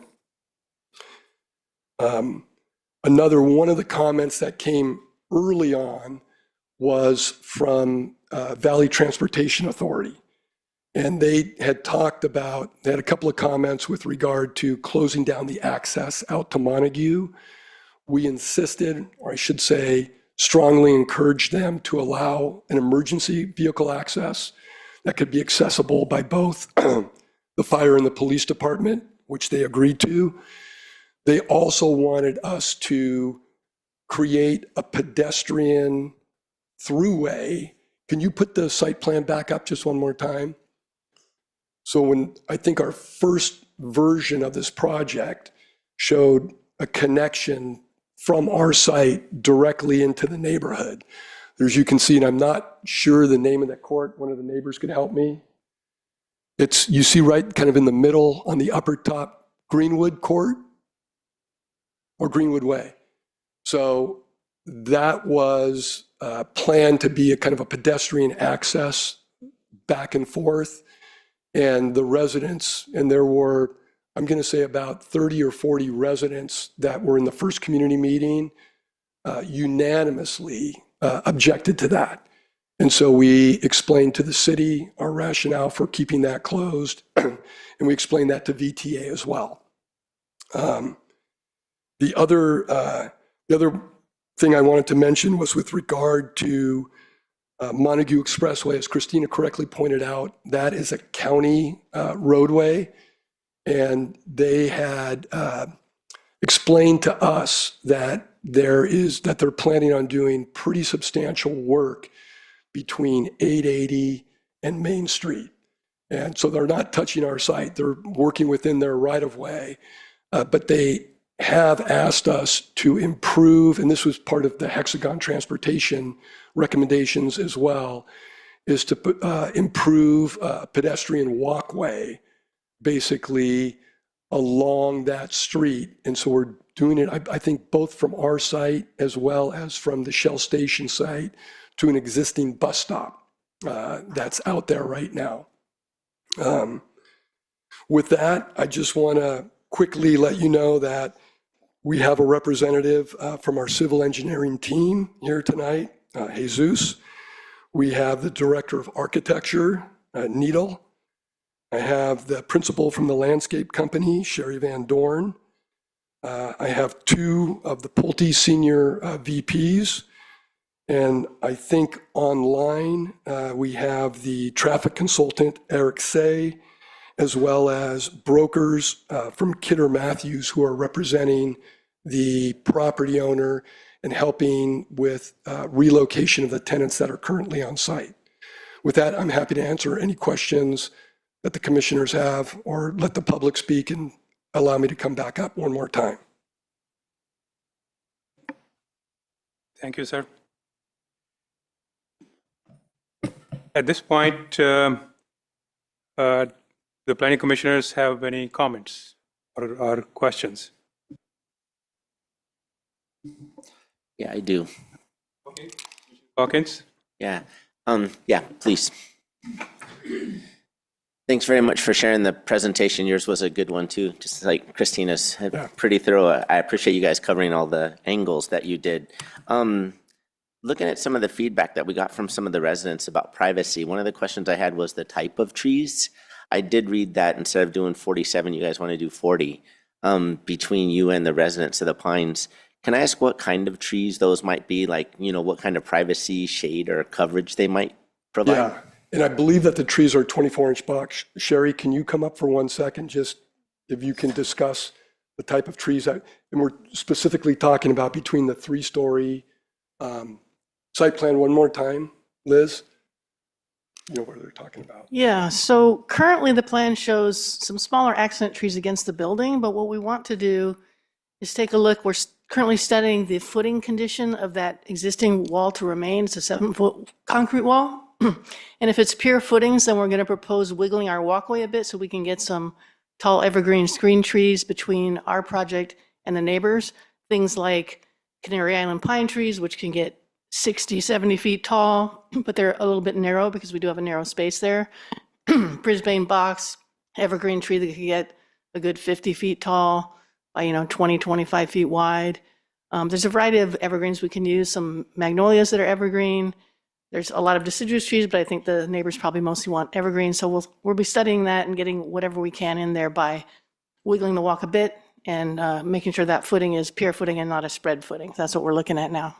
J: Another one of the comments that came early on was from Valley Transportation Authority. And they had they had a couple of comments with regard to closing down the access out to Montague. We insisted, or I should say, strongly encouraged them to allow an emergency vehicle access that could be accessible by both the fire and the police department, which they agreed to. They also wanted us to create a pedestrian throughway. Can you put the site plan back up just one more time? So when I think our first version of this project showed a connection from our site directly into the neighborhood. As you can see, and I'm not sure the name of that court, one of the neighbors could help me. You see right kind of in the middle on the upper top, Greenwood Court or Greenwood Way. So that was planned to be a kind of a pedestrian access back and forth. And the residents, and there were, I'm going to say about 30 or 40 residents that were in the first community meeting, unanimously objected to that. And so we explained to the city our rationale for keeping that closed, and we explained that to VTA as well. The other thing I wanted to mention was with regard to Montague Expressway. As Christina correctly pointed out, that is a county roadway, and they had explained to us that they're planning on doing pretty substantial work between 880 and Main Street. And so they're not touching our site. They're working within their right of way, but they have asked us to improve, and this was part of the Hexagon Transportation recommendations as well, is to improve a pedestrian walkway basically along that street. And so we're doing it, I think, both from our site as well as from the Shell Station site to an existing bus stop that's out there right now. With that, I just want to quickly let you know that we have a representative from our civil engineering team here tonight, Jesus. We have the director of architecture, Needle. I have the principal from the landscape company, Sherry Van Dorn. I have two of the Pulte senior VPs. And I think online we have the traffic consultant, Eric Say, as well as brokers from Kidder Matthews who are representing the property owner and helping with relocation of the tenants that are currently on site. With that, I'm happy to answer any questions that the commissioners have, or let the public speak and allow me to come back up one more time.
A: Thank you, sir. At this point, the planning commissioners have any comments or questions?
D: Yeah, I do.
A: Okay. Hawkins?
D: Yeah. Yeah, please. Thanks very much for sharing the presentation. Yours was a good one too, just like Christina's. Pretty thorough. I appreciate you guys covering all the angles that you did. Looking at some of the feedback that we got from some of the residents about privacy, one of the questions I had was the type of trees. I did read that instead of doing 47, you guys want to do 40 between you and the residents of the Pines. Can I ask what kind of trees those might be? Like, you know, what kind of privacy, shade, or coverage they might provide?
J: Yeah, and I believe that the trees are 24-inch box. Sherry, can you come up for 1 second? Just if you can discuss the type of trees. And we're specifically talking about between the 3-story site plan one more time, Liz. you know what they're talking about.
K: Yeah, so currently the plan shows some smaller accent trees against the building, but what we want to do is take a look. We're currently studying the footing condition of that existing wall to remain. It's a 7-foot concrete wall. And if it's pure footings, then we're going to propose wiggling our walkway a bit so we can get some tall evergreen screen trees between our project and the neighbors. Things like Canary Island pine trees, which can get 60, 70 feet tall, but they're a little bit narrow because we do have a narrow space there. Brisbane box, evergreen tree that could get a good 50 feet tall by, 20, 25 feet wide. There's a variety of evergreens we can use, some magnolias that are evergreen. There's a lot of deciduous trees, but I think the neighbors probably mostly want evergreen. So we'll be studying that and getting whatever we can in there by wiggling the walk a bit and making sure that footing is pure footing and not a spread footing. That's what we're looking at now.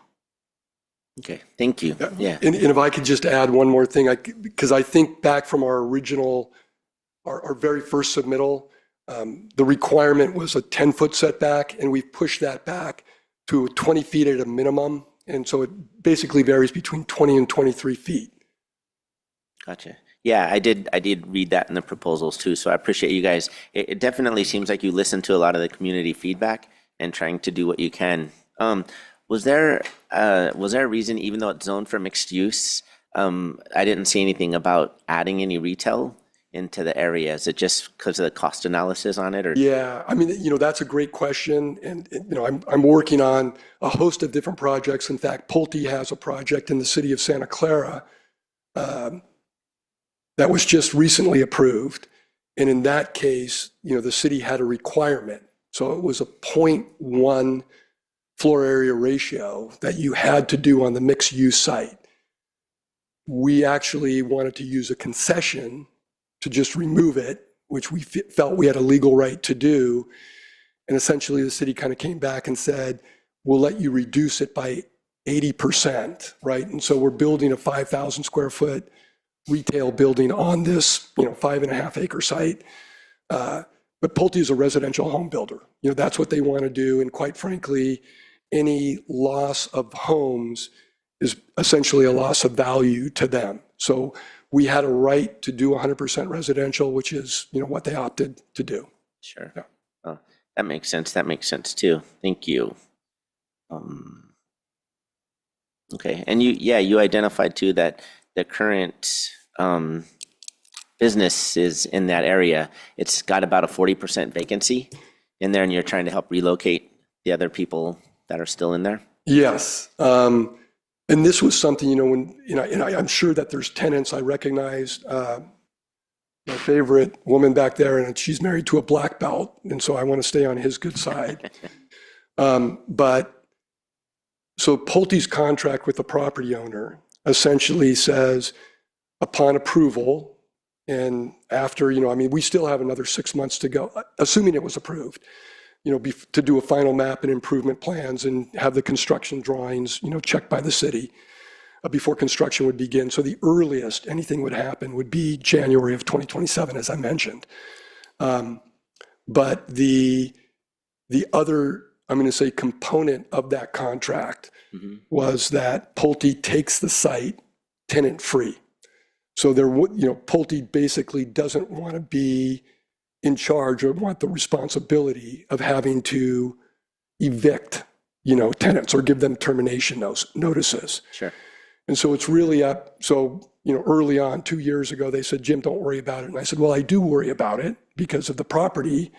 D: Okay, thank you. Yeah.
J: And if I could just add one more thing, because I think back from our original, our very first submittal, the requirement was a 10-foot setback, and we've pushed that back to 20 feet at a minimum. And so it basically varies between 20 and 23 feet.
D: Gotcha. Yeah, I did read that in the proposals too, so I appreciate you guys. It definitely seems like you listen to a lot of the community feedback and trying to do what you can. Was there a reason, even though it's zoned for mixed use, I didn't see anything about adding any retail into the area? Is it just because of the cost analysis on it, or?
J: Yeah, I mean, that's a great question. And, I'm working on a host of different projects. In fact, Pulte has a project in the city of Santa Clara that was just recently approved. And in that case, the city had a requirement. So it was a 0.1 floor area ratio that you had to do on the mixed use site. We actually wanted to use a concession to just remove it, which we felt we had a legal right to do. And essentially the city kind of came back and said, we'll let you reduce it by 80%, right? And so we're building a 5,000 square foot retail building on this, 5.5 acre site. But Pulte is a residential home builder. That's what they want to do. And quite frankly, any loss of homes is essentially a loss of value to them. So we had a right to do 100% residential, which is, what they opted to do.
D: Sure.
J: Yeah.
D: Oh, that makes sense. That makes sense too. Thank you. Okay, and you identified too that the current business is in that area. It's got about a 40% vacancy in there, and you're trying to help relocate the other people that are still in there?
J: Yes. And this was something, I'm sure that there's tenants I recognized. My favorite woman back there, and she's married to a black belt, and so I want to stay on his good side. But so Pulte's contract with the property owner essentially says, upon approval, and after, we still have another 6 months to go, assuming it was approved, to do a final map and improvement plans and have the construction drawings, checked by the city before construction would begin. So the earliest anything would happen would be January of 2027, as I mentioned. But the other, I'm going to say, component of that contract was that Pulte takes the site tenant-free. So Pulte basically doesn't want to be in charge or want the responsibility of having to evict, tenants or give them termination notices.
D: Sure.
J: And so it's really up. So, early on, 2 years ago, they said, Jim, don't worry about it. And I said, well, I do worry about it because if the property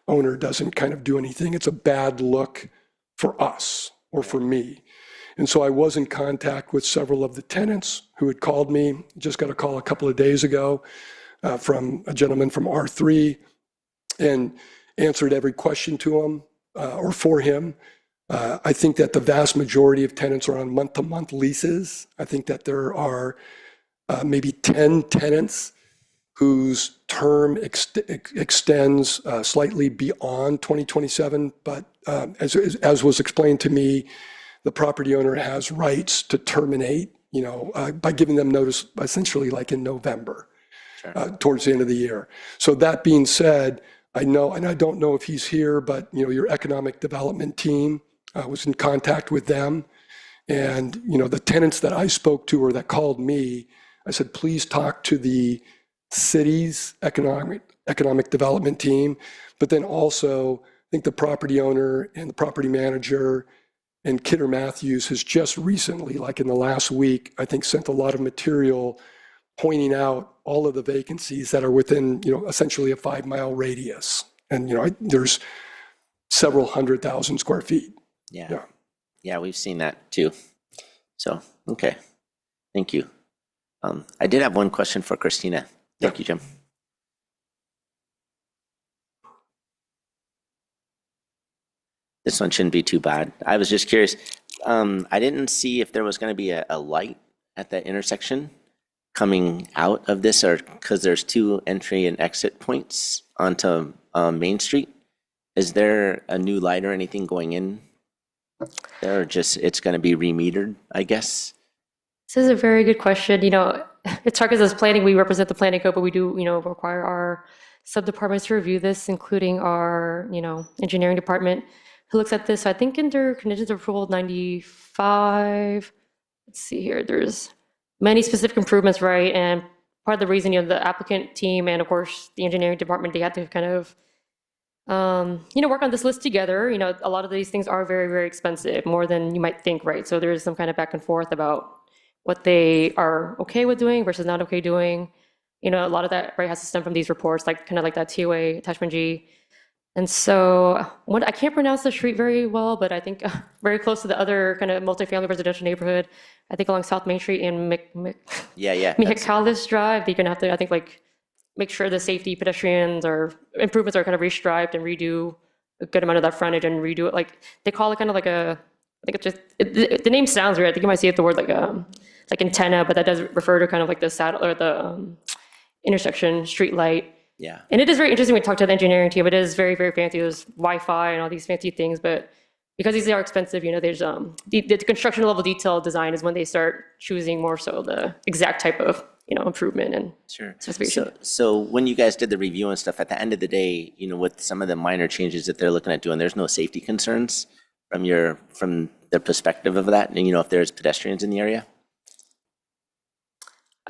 J: owner doesn't kind of do anything, it's a bad look for us or for me. And so I was in contact with several of the tenants who had called me. Just got a call a couple of days ago from a gentleman from R3 and answered every question to him or for him. I think that the vast majority of tenants are on month-to-month leases. I think that there are maybe 10 tenants whose term extends slightly beyond 2027. But as was explained to me, the property owner has rights to terminate, by giving them notice essentially like in November, towards the end of the year. So that being said, I know, and I don't know if he's here, but your economic development team was in contact with them. And, the tenants that I spoke to or that called me I said, please talk to the city's economic development team, but then also I think the property owner and the property manager and Kidder Matthews has just recently, like in the last week, I think sent a lot of material pointing out all of the vacancies that are within, essentially a 5-mile radius. And, there's several 100,000 square feet.
D: Yeah. Yeah, we've seen that too. So, okay. Thank you. I did have one question for Christina. Thank you, Jim. This one shouldn't be too bad. I was just curious. I didn't see if there was going to be a light at that intersection coming out of this, or because there's 2 entry and exit points onto Main Street. Is there a new light or anything going in there, or just it's going to be remetered, I guess?
I: This is a very good question. It's hard because as planning, we represent the planning code, but we do, require our sub-departments to review this, including our, engineering department who looks at this. So I think under conditions of approval 95, let's see here, there's many specific improvements, right? And part of the reason, the applicant team and of course the engineering department, they had to kind of, work on this list together. A lot of these things are very, very expensive, more than you might think, right? So there's some kind of back and forth about what they are okay with doing versus not okay doing. A lot of that, right, has to stem from these reports, like kind of like that TOA attachment G. And so I can't pronounce the street very well, but I think very close to the other kind of multifamily residential neighborhood, I think along South Main Street and Michaelis Drive, they're gonna have to, I think, like make sure the safety pedestrians or improvements are kind of restriped and redo a good amount of that frontage and redo it. Like they call it kind of like I think it's just, the name sounds weird. I think you might see it the word like antenna, but that does refer to kind of like the saddle or the intersection street light.
D: Yeah.
I: And it is very interesting when we talk to the engineering team. It is very, very fancy. There's Wi-Fi and all these fancy things, but because these are expensive, there's the construction level detail design is when they start choosing more so the exact type of improvement and specification.
D: So when you guys did the review and stuff, at the end of the day, with some of the minor changes that they're looking at doing, there's no safety concerns from the perspective of that, and if there's pedestrians in the area?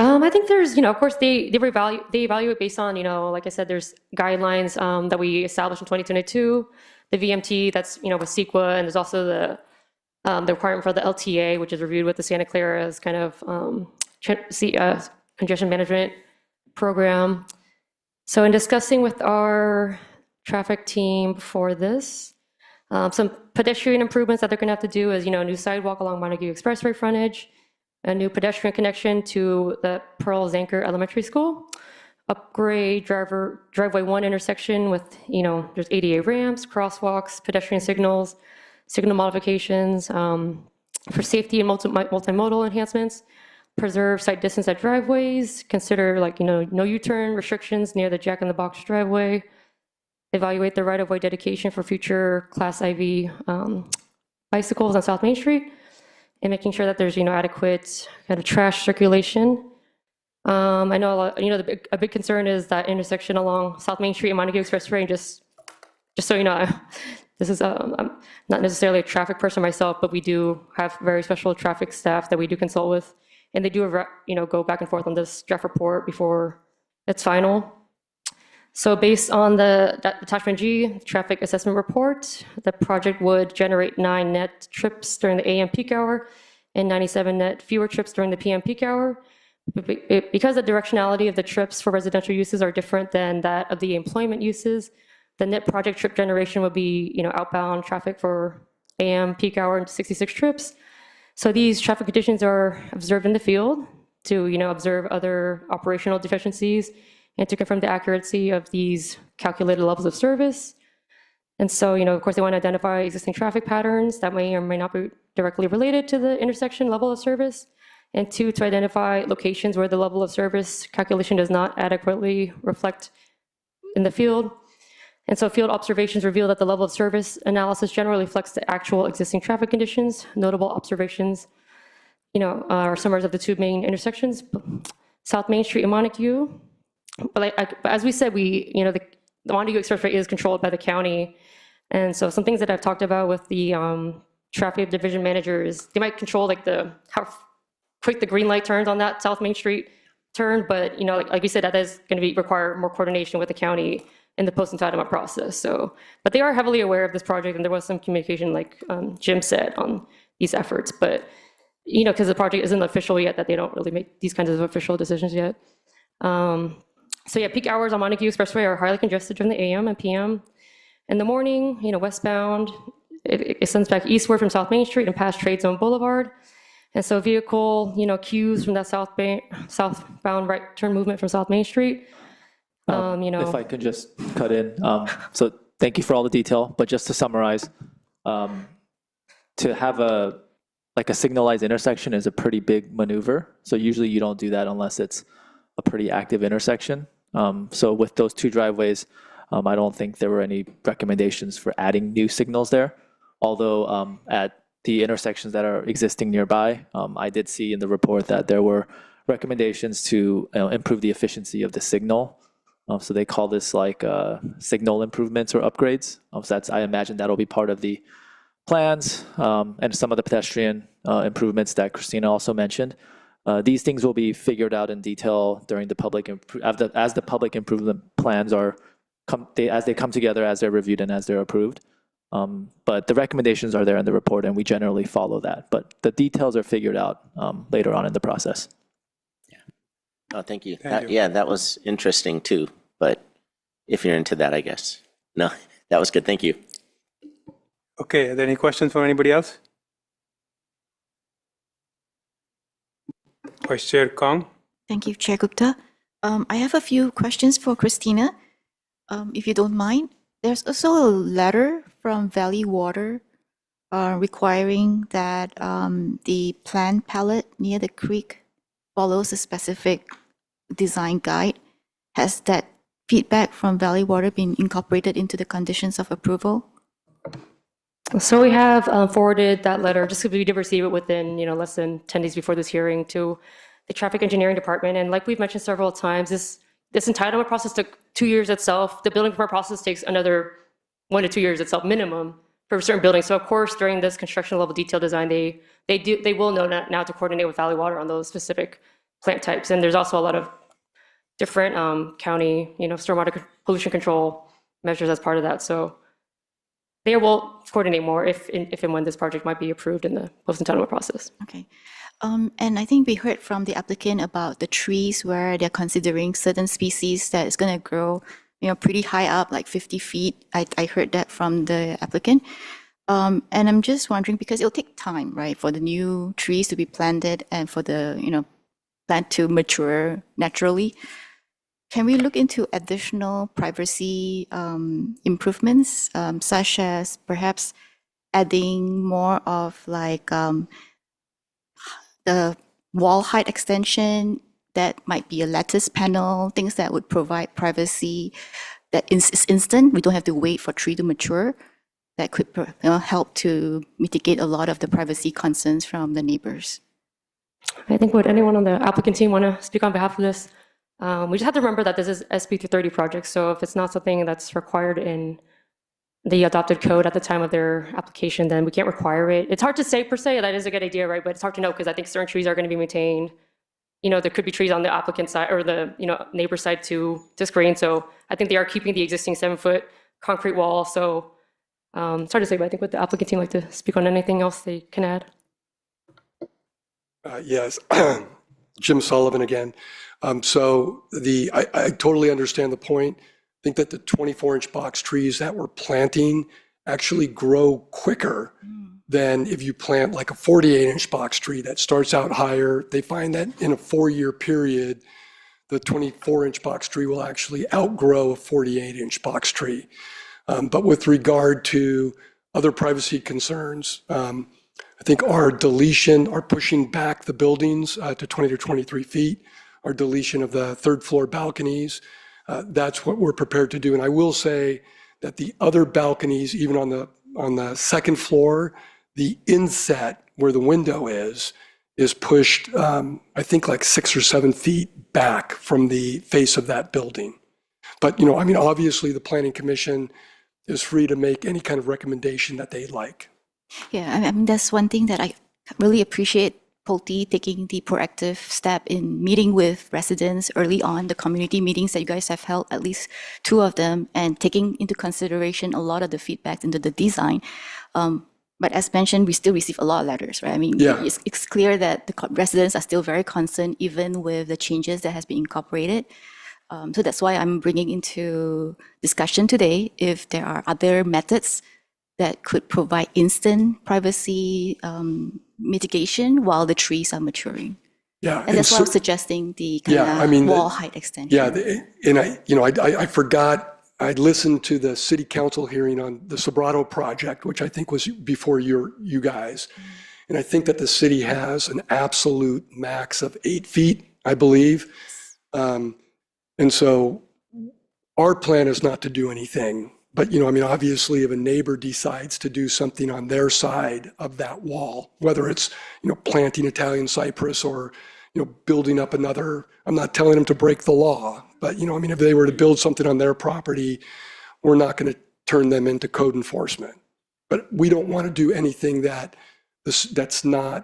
I: I think there's, of course, they evaluate based on, like I said, there's guidelines that we established in 2022, the VMT that's, with CEQA, and there's also the requirement for the LTA, which is reviewed with the Santa Clara's kind of congestion management program. So in discussing with our traffic team before this, some pedestrian improvements that they're going to have to do is, a new sidewalk along Montague Expressway frontage, a new pedestrian connection to the Pearl Zanker Elementary School, upgrade driveway 1 intersection with, there's ADA ramps, crosswalks, pedestrian signals, signal modifications for safety and multimodal enhancements, preserve site distance at driveways, consider no U-turn restrictions near the Jack in the Box driveway, evaluate the right-of-way dedication for future Class IV bicycles on South Main Street, and making sure that there's adequate kind of trash circulation. I know a lot, a big concern is that intersection along South Main Street and Montague Expressway. And just so you know, this is I'm not necessarily a traffic person myself, but we do have very special traffic staff that we do consult with, and they do go back and forth on this draft report before it's final. So based on that attachment G, traffic assessment report, the project would generate 9 net trips during the AM peak hour and 97 net fewer trips during the PM peak hour. Because the directionality of the trips for residential uses are different than that of the employment uses, the net project trip generation would be outbound traffic for AM peak hour and 66 trips. So these traffic conditions are observed in the field to observe other operational deficiencies and to confirm the accuracy of these calculated levels of service. And so, of course, they want to identify existing traffic patterns that may or may not be directly related to the intersection level of service. And 2, to identify locations where the level of service calculation does not adequately reflect in the field. And so field observations reveal that the level of service analysis generally reflects the actual existing traffic conditions. Notable observations, are summaries of the 2 main intersections, South Main Street and Montague. But as we said, the Montague Expressway is controlled by the county. And so some things that I've talked about with the traffic division managers, they might control how quick the green light turns on that South Main Street turn, but, like we said, that is going to require more coordination with the county in the post-entitlement process. So, but they are heavily aware of this project, and there was some communication, like Jim said, on these efforts. But, because the project isn't official yet, that they don't really make these kinds of official decisions yet. So yeah, peak hours on Montague Expressway are highly congested during the AM and PM. In the morning, westbound, it sends back eastward from South Main Street and past Trade Zone Boulevard. And so vehicle, queues from that southbound right turn movement from South Main Street.
H: If I could just cut in. So thank you for all the detail, but just to summarize, to have a signalized intersection is a pretty big maneuver. So usually you don't do that unless it's a pretty active intersection. So with those two driveways, I don't think there were any recommendations for adding new signals there. Although at the intersections that are existing nearby, I did see in the report that there were recommendations to improve the efficiency of the signal. So they call this signal improvements or upgrades. So I imagine that'll be part of the plans and some of the pedestrian improvements that Christina also mentioned. These things will be figured out in detail during the as the public improvement plans as they come together, as they're reviewed and as they're approved. But the recommendations are there in the report, and we generally follow that. But the details are figured out later on in the process.
D: Oh, thank you.
A: Thank you.
D: Yeah, that was interesting too. But if you're into that, I guess. No, that was good. Thank you.
A: Okay, are there any questions from anybody else? Vice Chair Kong?
C: Thank you, Chair Gupta. I have a few questions for Christina, if you don't mind. There's also a letter from Valley Water requiring that the plant palette near the creek follows a specific design guide. Has that feedback from Valley Water been incorporated into the conditions of approval?
I: So we have forwarded that letter, just because we did receive it within, less than 10 days before this hearing, to the traffic engineering department. And like we've mentioned several times, this entitlement process took 2 years itself. The building permit process takes another 1 to 2 years itself minimum for certain buildings. So of course, during this construction level detail design, they will know now to coordinate with Valley Water on those specific plant types. And there's also a lot of different county, stormwater pollution control measures as part of that. So they will coordinate more if and when this project might be approved in the post-entitlement process.
C: Okay. And I think we heard from the applicant about the trees where they're considering certain species that is going to grow, pretty high up, like 50 feet. I heard that from the applicant. And I'm just wondering, because it'll take time, right, for the new trees to be planted and for the, plant to mature naturally. Can we look into additional privacy improvements, such as perhaps adding more of the wall height extension that might be a lattice panel, things that would provide privacy that is instant. We don't have to wait for tree to mature. That could help to mitigate a lot of the privacy concerns from the neighbors.
I: I think, would anyone on the applicant team want to speak on behalf of this? We just have to remember that this is SB 230 project, so if it's not something that's required in the adopted code at the time of their application, then we can't require it. It's hard to say per se, that is a good idea, right? But it's hard to know because I think certain trees are going to be maintained. There could be trees on the applicant side or the neighbor side to screen. So I think they are keeping the existing 7-foot concrete wall. So it's hard to say, but I think would the applicant team like to speak on anything else they can add?
J: Yes, Jim Sullivan again. So I totally understand the point. I think that the 24-inch box trees that we're planting actually grow quicker than if you plant like a 48-inch box tree that starts out higher. They find that in a 4-year period, the 24-inch box tree will actually outgrow a 48-inch box tree. But with regard to other privacy concerns, I think our pushing back the buildings to 20 to 23 feet, our deletion of the third floor balconies, that's what we're prepared to do. And I will say that the other balconies, even on the second floor, the inset where the window is pushed, I think like 6 or 7 feet back from the face of that building. But, obviously the Planning Commission is free to make any kind of recommendation that they like.
C: Yeah, I mean, that's one thing that I really appreciate Pulte taking the proactive step in meeting with residents early on, the community meetings that you guys have held, at least 2 of them, and taking into consideration a lot of the feedback into the design. But as mentioned, we still receive a lot of letters, right? I mean,
J: Yeah.
C: it's clear that the residents are still very concerned, even with the changes that has been incorporated. So that's why I'm bringing into discussion today if there are other methods that could provide instant privacy mitigation while the trees are maturing.
J: Yeah.
C: And that's why I was
J: so-
C: suggesting the
J: Yeah, I mean,
C: kind of wall height extension.
J: Yeah, and I forgot, I listened to the city council hearing on the Sobrato project, which I think was before you guys. And I think that the city has an absolute max of 8 feet, I believe. And so our plan is not to do anything. But, I mean, obviously, if a neighbor decides to do something on their side of that wall, whether it's, planting Italian cypress or, building up another, I'm not telling them to break the law, but, I mean, if they were to build something on their property, we're not going to turn them into code enforcement. But we don't want to do anything that's not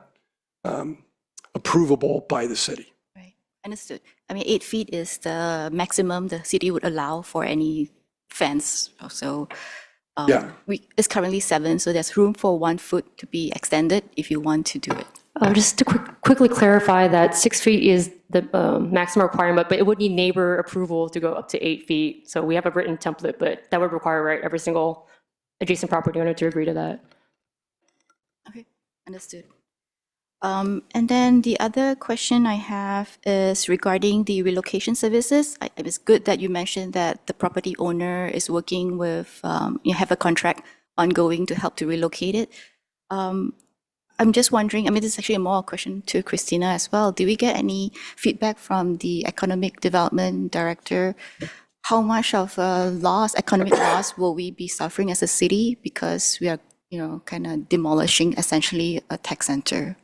J: approvable by the city.
C: Right, understood. I mean, 8 feet is the maximum the city would allow for any fence. So
J: Yeah.
C: it's currently 7, so there's room for 1 foot to be extended if you want to do it.
I: Just to quickly clarify that 6 feet is the maximum requirement, but it would need neighbor approval to go up to 8 feet. So we have a written template, but that would require, right, every single adjacent property owner to agree to that.
C: Okay, understood. And then the other question I have is regarding the relocation services. It's good that you mentioned that the property owner is working with, you have a contract ongoing to help to relocate it. I'm just wondering, I mean, this is actually more a question to Christina as well. Do we get any feedback from the Economic Development Director? How much of a loss, economic loss, will we be suffering as a city because we are, kind of demolishing essentially a tech center?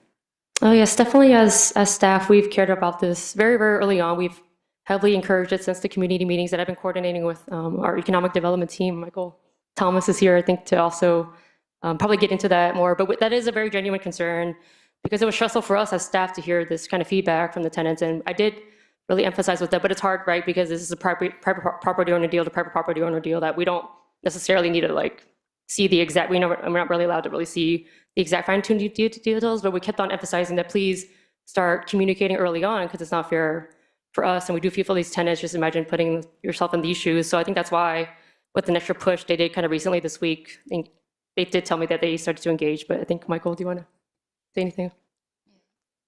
I: Oh yes, definitely as staff, we've cared about this very, very early on. We've heavily encouraged it since the community meetings that I've been coordinating with our economic development team. Michael Thomas is here, I think, to also probably get into that more. But that is a very genuine concern because it was stressful for us as staff to hear this kind of feedback from the tenants. And I did really emphasize with that, but it's hard, right? Because this is a private property owner deal, the private property owner deal that we don't necessarily need to see the exact, we're not really allowed to really see the exact fine-tuned details, but we kept on emphasizing that please start communicating early on because it's not fair for us. And we do feel for these tenants, just imagine putting yourself in these shoes. So I think that's why with an extra push they did kind of recently this week, I think they did tell me that they started to engage, but I think, Michael, do you want to say anything?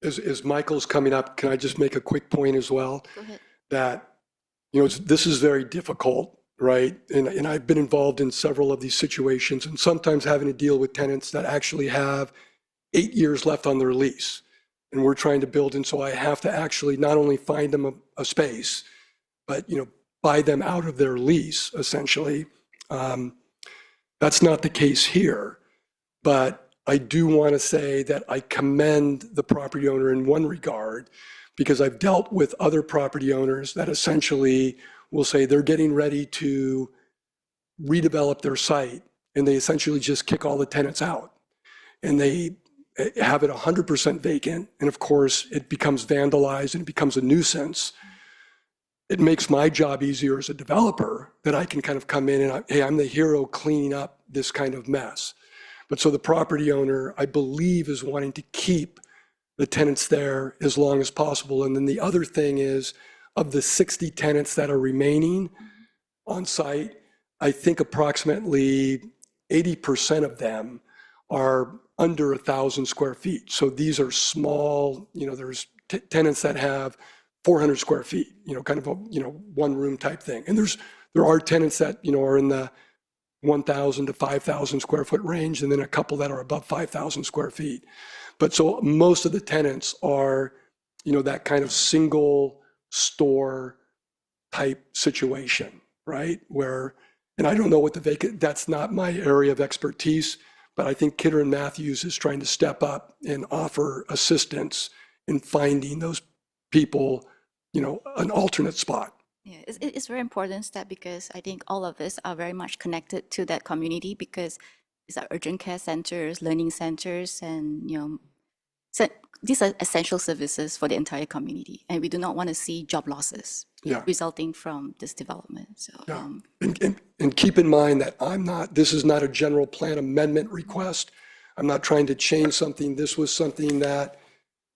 J: As Michael's coming up, can I just make a quick point as well?
C: Go ahead.
J: That, this is very difficult, right? And I've been involved in several of these situations and sometimes having to deal with tenants that actually have 8 years left on their lease. And we're trying to build, and so I have to actually not only find them a space, but, buy them out of their lease, essentially. That's not the case here. But I do want to say that I commend the property owner in one regard, because I've dealt with other property owners that essentially will say they're getting ready to redevelop their site, and they essentially just kick all the tenants out. And they have it 100% vacant, and of course, it becomes vandalized and it becomes a nuisance. It makes my job easier as a developer that I can kind of come in and, hey, I'm the hero cleaning up this kind of mess. But so the property owner, I believe, is wanting to keep the tenants there as long as possible. And then the other thing is, of the 60 tenants that are remaining on site, I think approximately 80% of them are under 1,000 square feet. So these are small, there's tenants that have 400 square feet, kind of a, one room type thing. And there are tenants that, are in the 1,000 to 5,000 square foot range, and then a couple that are above 5,000 square feet. But so most of the tenants are, that kind of single store type situation, right? Where, and I don't know what that's not my area of expertise, but I think Kidder and Matthews is trying to step up and offer assistance in finding those people, an alternate spot.
C: Yeah, it's very important step because I think all of us are very much connected to that community because it's our urgent care centers, learning centers, and these are essential services for the entire community, and we do not want to see job losses
J: Yeah.
C: resulting from this development. So,
J: Yeah. And keep in mind that this is not a general plan amendment request. I'm not trying to change something. This was something that,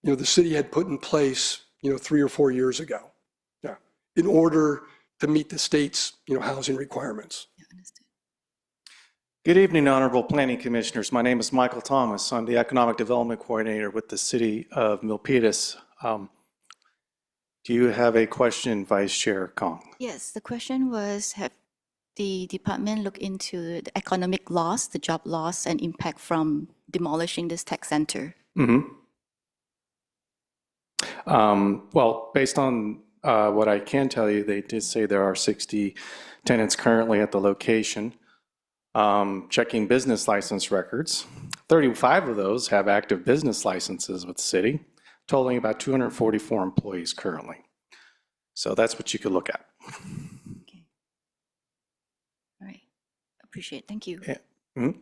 J: the city had put in place, 3 or 4 years ago. Yeah. In order to meet the state's, housing requirements.
C: yeah, understood.
L: Good evening, Honorable Planning Commissioners. My name is Michael Thomas. I'm the Economic Development Coordinator with the City of Milpitas. Do you have a question, Vice Chair Kong?
C: Yes, the question was, have the department looked into the economic loss, the job loss and impact from demolishing this tech center?
L: Well, based on what I can tell you, they did say there are 60 tenants currently at the location. Checking business license records, 35 of those have active business licenses with the city, totaling about 244 employees currently. So that's what you could look at.
C: Okay. All right. Appreciate it. Thank you.
L: Yeah. Mhm.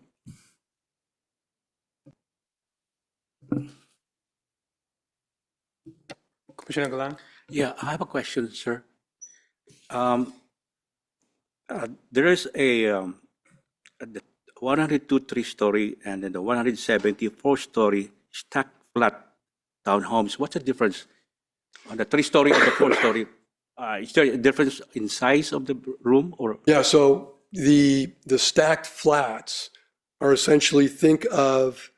A: Commissioner Galan?
F: Yeah, I have a question, sir. There is the 102 three-story and then the 174 story stacked flat townhomes. What's the difference on the three-story and the four-story? Is there a difference in size of the room or?
J: Yeah, so the stacked flats are essentially, think of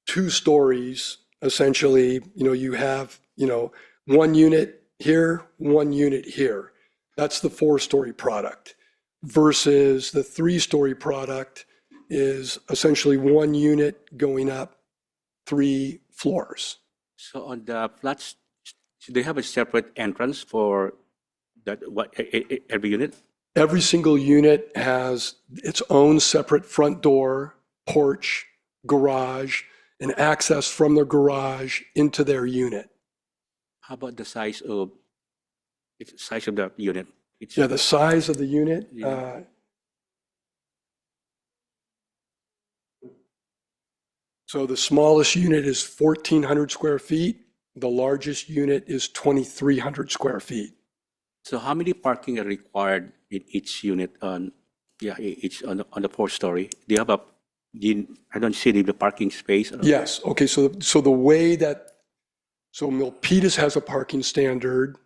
J: 2 stories, essentially, you have, 1 unit here, 1 unit here. That's the 4-story product versus the 3-story product is essentially 1 unit going up 3 floors.
F: So on the flats, do they have a separate entrance for that, every unit?
J: Every single unit has its own separate front door, porch, garage, and access from their garage into their unit.
F: How about the size of the unit?
J: Yeah, the size of the unit,
F: Yeah.
J: So the smallest unit is 1,400 square feet. The largest unit is 2,300 square feet.
F: So how many parking are required in each unit each on the 4-story? Do you have I don't see the parking space.
J: Yes, okay, so the way that, Milpitas has a parking standard,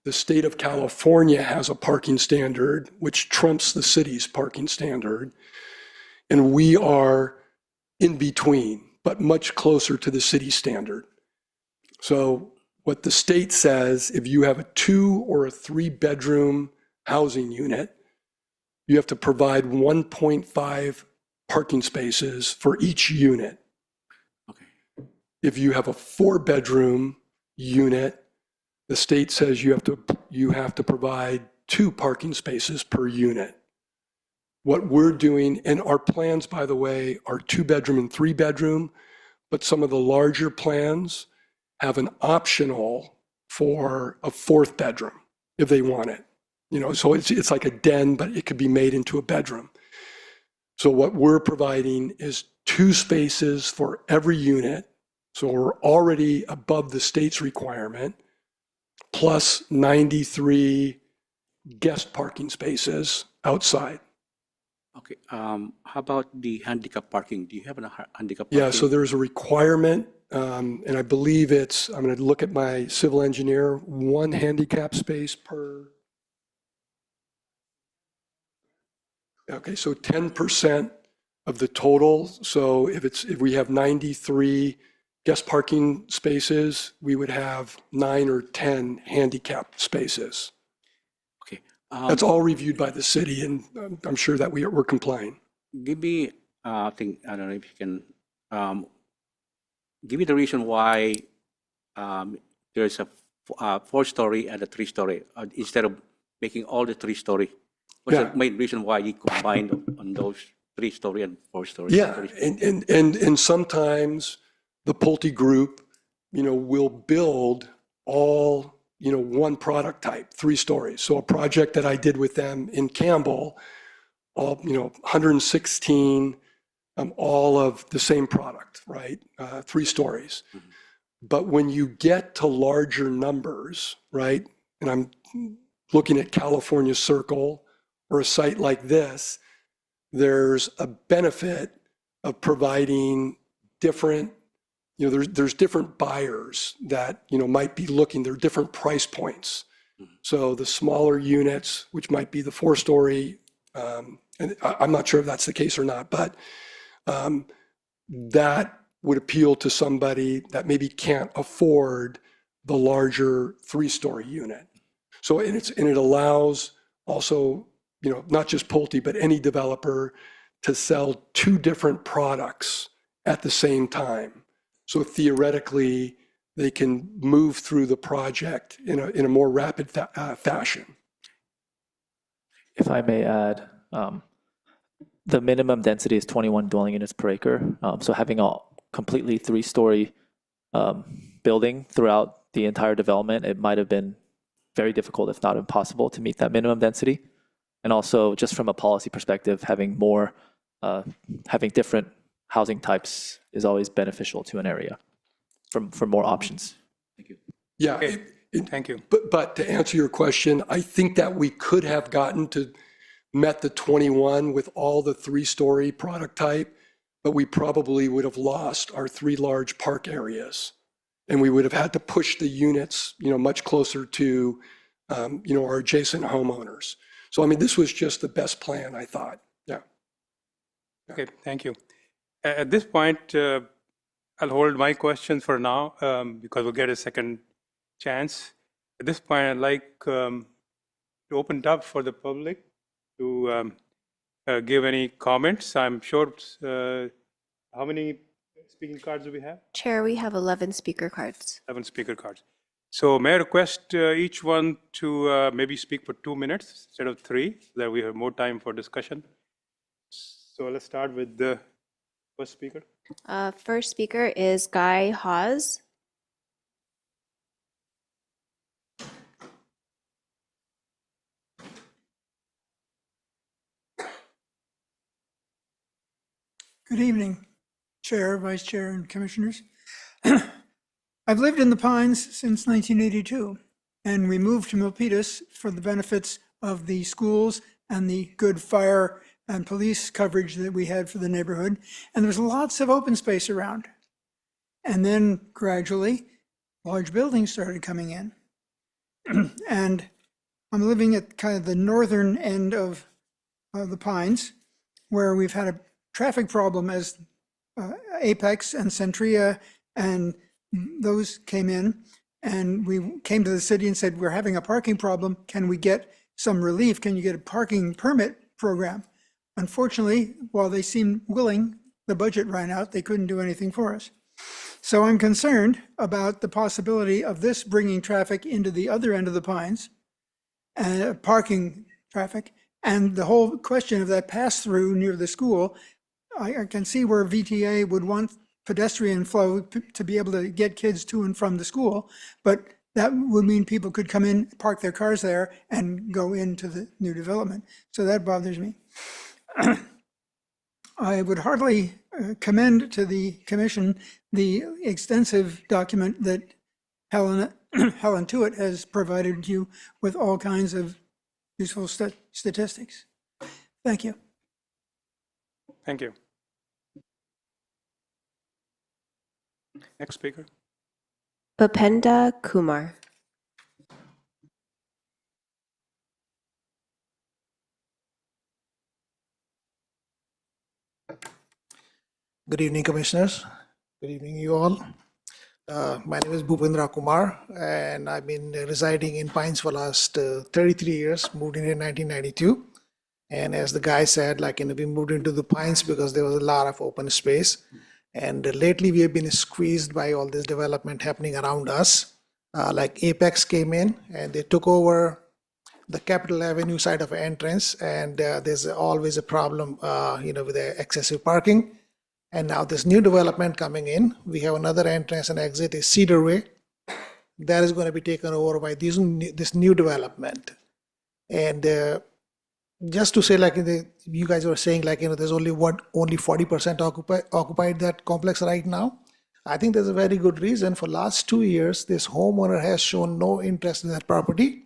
J: the state of California has a parking standard, which trumps the city's parking standard, and we are in between, but much closer to the city standard. So what the state says, if you have a 2 or a 3 bedroom housing unit, you have to provide 1.5 parking spaces for each unit.
F: Okay.
J: If you have a 4 bedroom unit, the state says you have to provide 2 parking spaces per unit. What we're doing, and our plans, by the way, are 2 bedroom and 3 bedroom, but some of the larger plans have an optional for a 4th bedroom if they want it. So it's like a den, but it could be made into a bedroom. So what we're providing is 2 spaces for every unit. So we're already above the state's requirement, plus 93 guest parking spaces outside.
F: Okay. How about the handicap parking? Do you have a handicap parking?
J: Yeah, so there's a requirement, and I believe I'm going to look at my civil engineer, 1 handicap space per. Okay, so 10% of the total. So if we have 93 guest parking spaces, we would have 9 or 10 handicap spaces.
F: Okay.
J: That's all reviewed by the city, and I'm sure that we're complying.
F: Give me, I don't know if you can, give me the reason why there's a 4-story and a 3-story instead of making all the 3-story. What's the main reason why you combined on those 3-story and 4-story?
J: Yeah, and sometimes the Pulte Group, will build all, 1 product type, 3 stories. So a project that I did with them in Campbell, all, 116, all of the same product, right? 3 stories. But when you get to larger numbers, right? And I'm looking at California Circle or a site like this, there's a benefit of providing different, there's different buyers that, might be looking, there are different price points. So the smaller units, which might be the 4-story, and I'm not sure if that's the case or not, but that would appeal to somebody that maybe can't afford the larger 3-story unit. So, and it allows also, not just Pulte, but any developer to sell 2 different products at the same time. So theoretically, they can move through the project in a more rapid fashion.
H: If I may add, the minimum density is 21 dwelling units per acre. So having a completely 3-story building throughout the entire development, it might have been very difficult, if not impossible, to meet that minimum density. And also, just from a policy perspective, having different housing types is always beneficial to an area for more options.
F: Thank you.
J: Yeah.
A: Okay, thank you.
J: But to answer your question, I think that we could have met the 21 with all the 3-story product type, but we probably would have lost our 3 large park areas. And we would have had to push the units, much closer to, our adjacent homeowners. So, I mean, this was just the best plan, I thought. Yeah.
A: Okay, thank you. At this point, I'll hold my questions for now because we'll get a second chance. At this point, I'd like to open it up for the public to give any comments. I'm sure, how many speaking cards do we have?
B: Chair, we have 11 speaker cards.
A: 11 speaker cards. So may I request each one to maybe speak for 2 minutes instead of 3, so that we have more time for discussion. So let's start with the first speaker.
B: First speaker is Guy Hawes.
M: Good evening, Chair, Vice Chair, and Commissioners. I've lived in the Pines since 1982, and we moved to Milpitas for the benefits of the schools and the good fire and police coverage that we had for the neighborhood. And there was lots of open space around. And then gradually, large buildings started coming in. And I'm living at kind of the northern end of the Pines, where we've had a traffic problem as Apex and Centria and those came in, and we came to the city and said, we're having a parking problem. Can we get some relief? Can you get a parking permit program? Unfortunately, while they seemed willing, the budget ran out. They couldn't do anything for us. So I'm concerned about the possibility of this bringing traffic into the other end of the Pines, parking traffic, and the whole question of that pass-through near the school. I can see where VTA would want pedestrian flow to be able to get kids to and from the school, but that would mean people could come in, park their cars there, and go into the new development. So that bothers me. I would heartily commend to the Commission the extensive document that Helen Tuitt has provided you with all kinds of useful statistics. Thank you.
A: Thank you. Next speaker.
B: Bapenda Kumar.
N: Good evening, Commissioners. Good evening, you all. My name is Bhupendra Kumar, and I've been residing in Pines for the last 33 years, moved in 1992. And as the guy said, we moved into the Pines because there was a lot of open space. And lately we have been squeezed by all this development happening around us. Like Apex came in and they took over the Capitol Avenue side of entrance, and there's always a problem, with the excessive parking. And now this new development coming in, we have another entrance and exit is Cedar Way. That is going to be taken over by this new development. And just to say, you guys were saying, there's only 40% occupied that complex right now. I think there's a very good reason. For last 2 years, this homeowner has shown no interest in that property.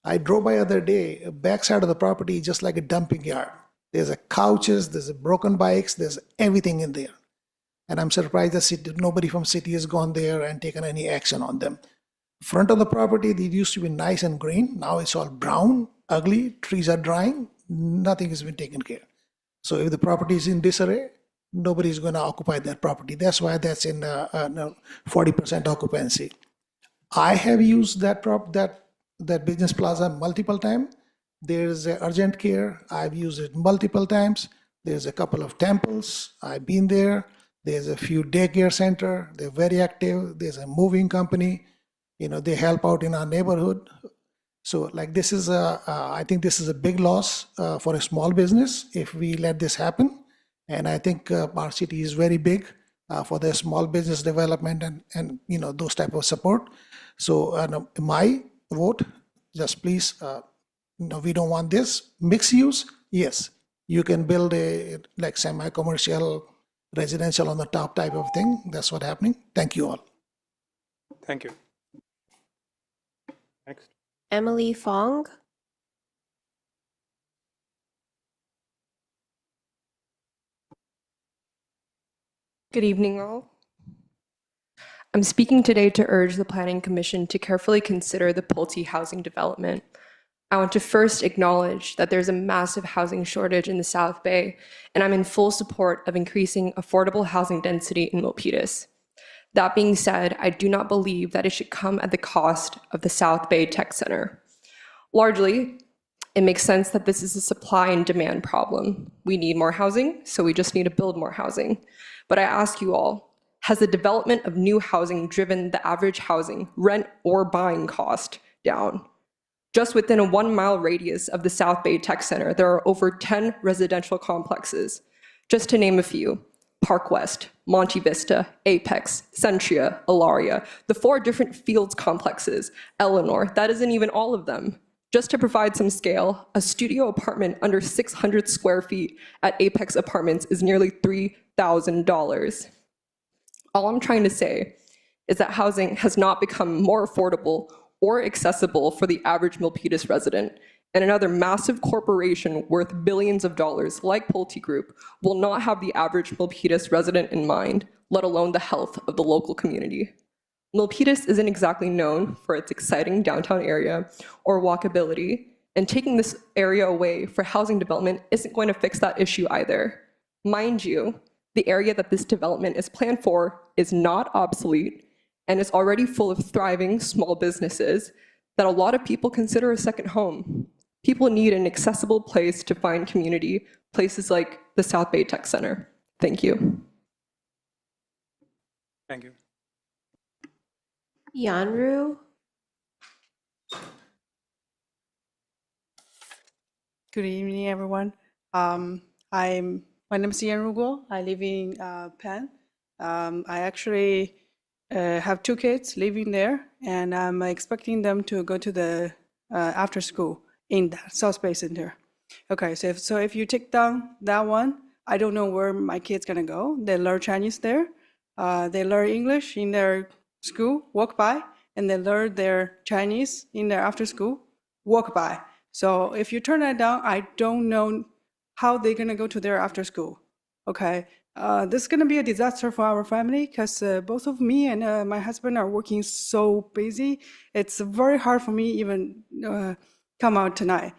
N: I drove by other day, backside of the property is just like a dumping yard. There's a couches, there's a broken bikes, there's everything in there. And I'm surprised that nobody from city has gone there and taken any action on them. Front of the property, it used to be nice and green. Now it's all brown, ugly, trees are dying, nothing has been taken care. So if the property is in disarray, nobody is going to occupy that property. That's why that's in 40% occupancy. I have used that business plaza multiple times. There's urgent care. I've used it multiple times. There's a couple of temples. I've been there. There's a few daycare center. They're very active. There's a moving company. They help out in our neighborhood. So like this is I think this is a big loss for a small business if we let this happen. And I think our city is very big for the small business development and those type of support. So my vote, just please, we don't want this. Mixed use, yes. You can build a like semi-commercial, residential on the top type of thing. That's what's happening. Thank you all.
A: Thank you. Next.
B: Emily Fong.
O: Good evening, all. I'm speaking today to urge the Planning Commission to carefully consider the Pulte housing development. I want to first acknowledge that there's a massive housing shortage in the South Bay, and I'm in full support of increasing affordable housing density in Milpitas. That being said, I do not believe that it should come at the cost of the South Bay Tech Center. Largely, it makes sense that this is a supply and demand problem. We need more housing, so we just need to build more housing. But I ask you all, has the development of new housing driven the average housing, rent, or buying cost down? Just within a 1-mile radius of the South Bay Tech Center, there are over 10 residential complexes. Just to name a few: Park West, Monte Vista, Apex, Centria, Ilaria, the 4 different Fields complexes, Eleanor, that isn't even all of them. Just to provide some scale, a studio apartment under 600 square feet at Apex Apartments is nearly $3,000. All I'm trying to say is that housing has not become more affordable or accessible for the average Milpitas resident, and another massive corporation worth billions of dollars, like Pulte Group, will not have the average Milpitas resident in mind, let alone the health of the local community. Milpitas isn't exactly known for its exciting downtown area or walkability, and taking this area away for housing development isn't going to fix that issue either. Mind you, the area that this development is planned for is not obsolete and is already full of thriving small businesses that a lot of people consider a second home. People need an accessible place to find community, places like the South Bay Tech Center. Thank you.
A: Thank you.
B: Yanru.
P: Good evening, everyone. My name is Yan Ruguo. I live in Penn. I actually have 2 kids living there, and I'm expecting them to go to the after school in the South Bay Center. Okay, so if you take down that one, I don't know where my kids gonna go. They learn Chinese there. They learn English in their school, walk by, and they learn their Chinese in their after school, walk by. So if you turn that down, I don't know how they're gonna go to their after school. Okay, this is gonna be a disaster for our family because both of me and my husband are working so busy. It's very hard for me even come out tonight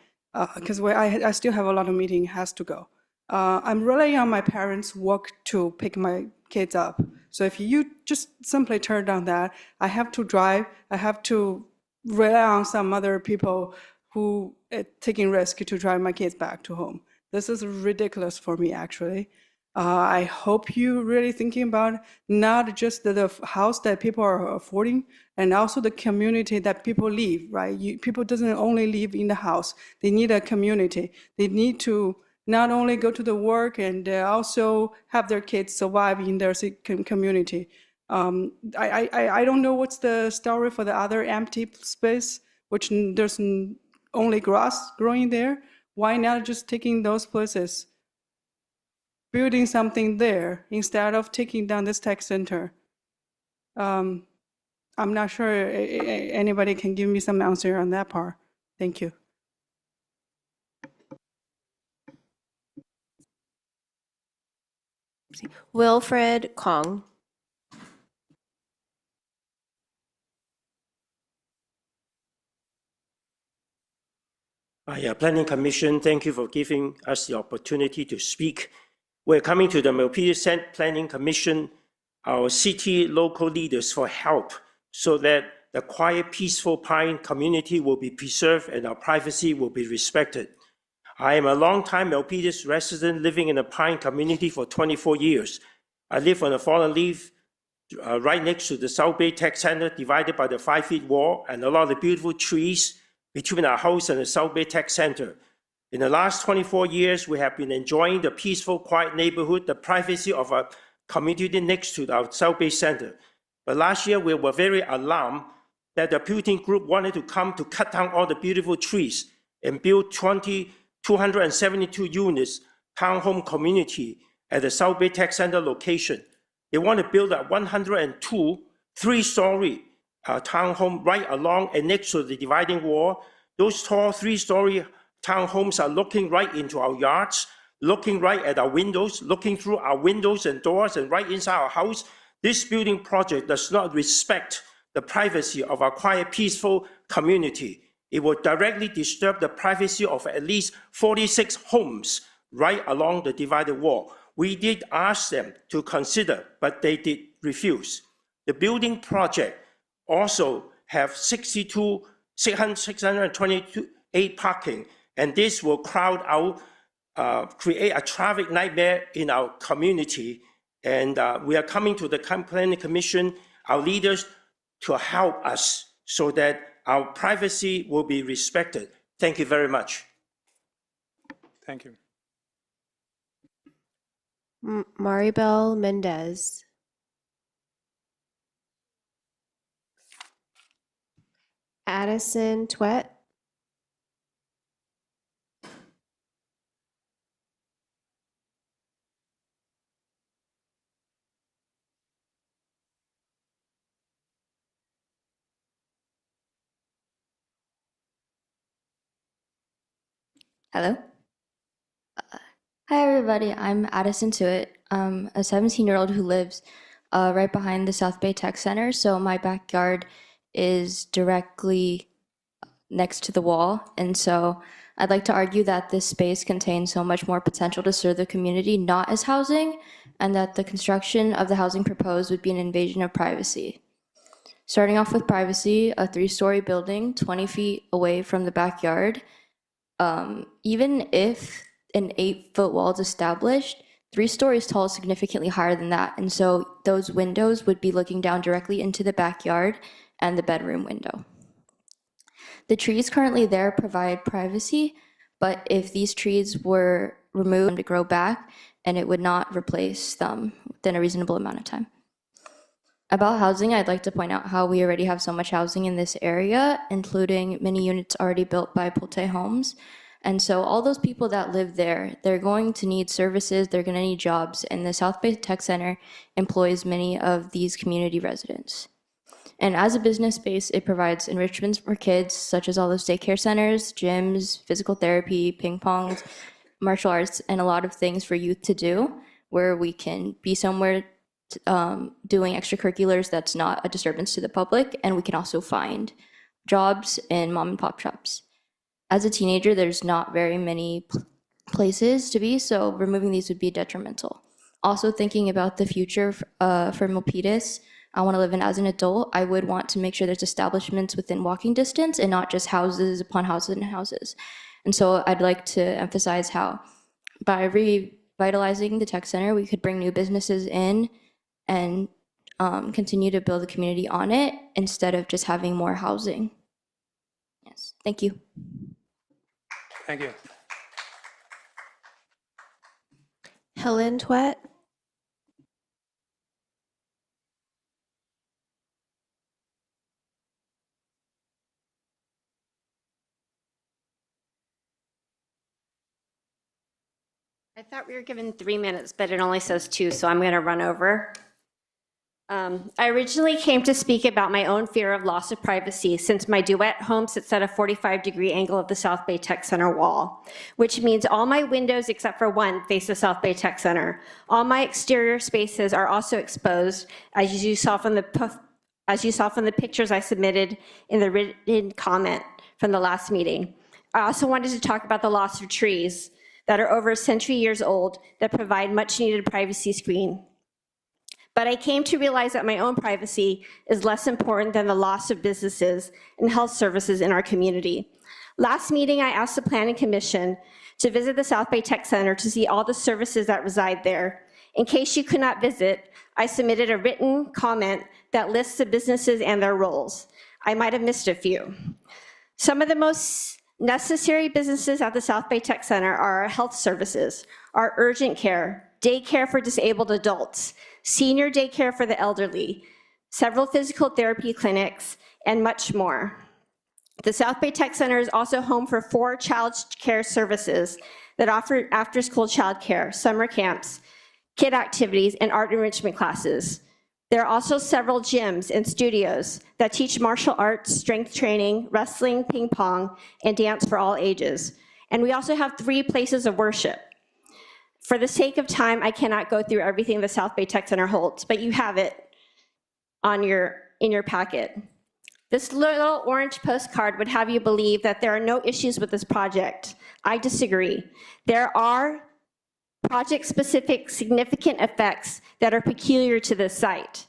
P: because I still have a lot of meeting has to go. I'm relying on my parents' work to pick my kids up. So if you just simply turn down that, I have to drive. I have to rely on some other people who are taking risk to drive my kids back to home. This is ridiculous for me, actually. I hope you really thinking about not just the house that people are affording, and also the community that people live, right? People doesn't only live in the house. They need a community. They need to not only go to the work and also have their kids survive in their community. I don't know what's the story for the other empty space, which there's only grass growing there. Why not just taking those places, building something there instead of taking down this tech center? I'm not sure anybody can give me some answer on that part. Thank you.
B: Wilfred Kong.
Q: Planning Commission, thank you for giving us the opportunity to speak. We're coming to the Milpitas Planning Commission, our city local leaders for help so that the quiet, peaceful Pine community will be preserved and our privacy will be respected. I am a longtime Milpitas resident living in a Pine community for 24 years. I live on a fallen leaf right next to the South Bay Tech Center, divided by the 5-foot wall and a lot of beautiful trees between our house and the South Bay Tech Center. In the last 24 years, we have been enjoying the peaceful, quiet neighborhood, the privacy of our community next to our South Bay Center. But last year, we were very alarmed that the building group wanted to come to cut down all the beautiful trees and build 272 units townhome community at the South Bay Tech Center location. They want to build a 102 three-story townhome right along and next to the dividing wall. Those tall three-story townhomes are looking right into our yards, looking right at our windows, looking through our windows and doors and right inside our house. This building project does not respect the privacy of our quiet, peaceful community. It will directly disturb the privacy of at least 46 homes right along the divided wall. We did ask them to consider, but they did refuse. The building project also have 628 parking, and this will crowd out, create a traffic nightmare in our community. And we are coming to the Planning Commission, our leaders, to help us so that our privacy will be respected. Thank you very much.
A: Thank you.
B: Maribel Mendez. Addison Twet.
R: Hello. Hi, everybody. I'm Addison Tuitt. I'm a 17-year-old who lives right behind the South Bay Tech Center. So my backyard is directly next to the wall. And so I'd like to argue that this space contains so much more potential to serve the community, not as housing, and that the construction of the housing proposed would be an invasion of privacy. Starting off with privacy, a 3-story building 20 feet away from the backyard. Even if an 8-foot wall is established, 3 stories tall is significantly higher than that. And so those windows would be looking down directly into the backyard and the bedroom window. The trees currently there provide privacy, but if these trees were removed to grow back, and it would not replace them within a reasonable amount of time. About housing, I'd like to point out how we already have so much housing in this area, including many units already built by Pulte Homes. And so all those people that live there, they're going to need services, they're going to need jobs, and the South Bay Tech Center employs many of these community residents. And as a business space, it provides enrichments for kids, such as all those daycare centers, gyms, physical therapy, ping pongs, martial arts, and a lot of things for youth to do, where we can be somewhere doing extracurriculars that's not a disturbance to the public, and we can also find jobs in mom and pop shops. As a teenager, there's not very many places to be, so removing these would be detrimental. Also thinking about the future for Milpitas, I want to live in as an adult. I would want to make sure there's establishments within walking distance and not just houses upon houses and houses. And so I'd like to emphasize how by revitalizing the tech center, we could bring new businesses in and continue to build a community on it instead of just having more housing. Yes, thank you.
A: Thank you.
B: Helen Twet.
S: I thought we were given 3 minutes, but it only says 2, so I'm going to run over. I originally came to speak about my own fear of loss of privacy since my duet home sits at a 45-degree angle of the South Bay Tech Center wall, which means all my windows except for one face the South Bay Tech Center. All my exterior spaces are also exposed, as you saw from the pictures I submitted in the written comment from the last meeting. I also wanted to talk about the loss of trees that are over a century years old that provide much needed privacy screen. But I came to realize that my own privacy is less important than the loss of businesses and health services in our community. Last meeting, I asked the Planning Commission to visit the South Bay Tech Center to see all the services that reside there. In case you could not visit, I submitted a written comment that lists the businesses and their roles. I might have missed a few. Some of the most necessary businesses at the South Bay Tech Center are our health services, our urgent care, daycare for disabled adults, senior daycare for the elderly, several physical therapy clinics, and much more. The South Bay Tech Center is also home for 4 child care services that offer after-school child care, summer camps, kid activities, and art enrichment classes. There are also several gyms and studios that teach martial arts, strength training, wrestling, ping pong, and dance for all ages. And we also have 3 places of worship. For the sake of time, I cannot go through everything the South Bay Tech Center holds, but you have it in your packet. This little orange postcard would have you believe that there are no issues with this project. I disagree. There are project-specific significant effects that are peculiar to this site.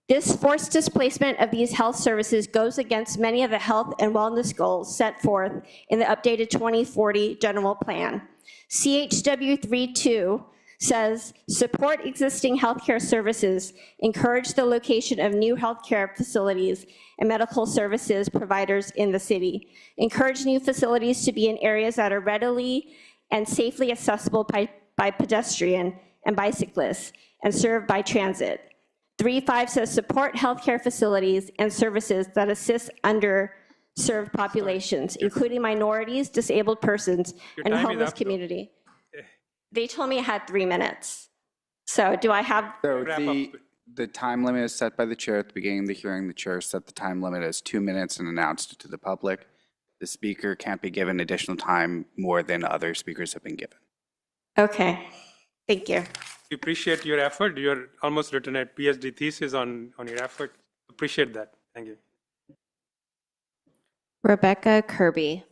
S: This forced displacement of these health services goes against many of the health and wellness goals set forth in the updated 2040 general plan. CHW 3.2 says, support existing healthcare services, encourage the location of new healthcare facilities and medical services providers in the city, encourage new facilities to be in areas that are readily and safely accessible by pedestrian and bicyclists and served by transit. 3.5 says, support healthcare facilities and services that assist underserved populations, including minorities, disabled persons, and homeless community. They told me I had 3 minutes. So do I have?
E: So the time limit is set by the chair at the beginning of the hearing. The chair set the time limit as 2 minutes and announced it to the public. The speaker can't be given additional time more than other speakers have been given.
S: Okay, thank you.
A: We appreciate your effort. You're almost written a PhD thesis on your effort. Appreciate that. Thank you.
B: Rebecca Kirby.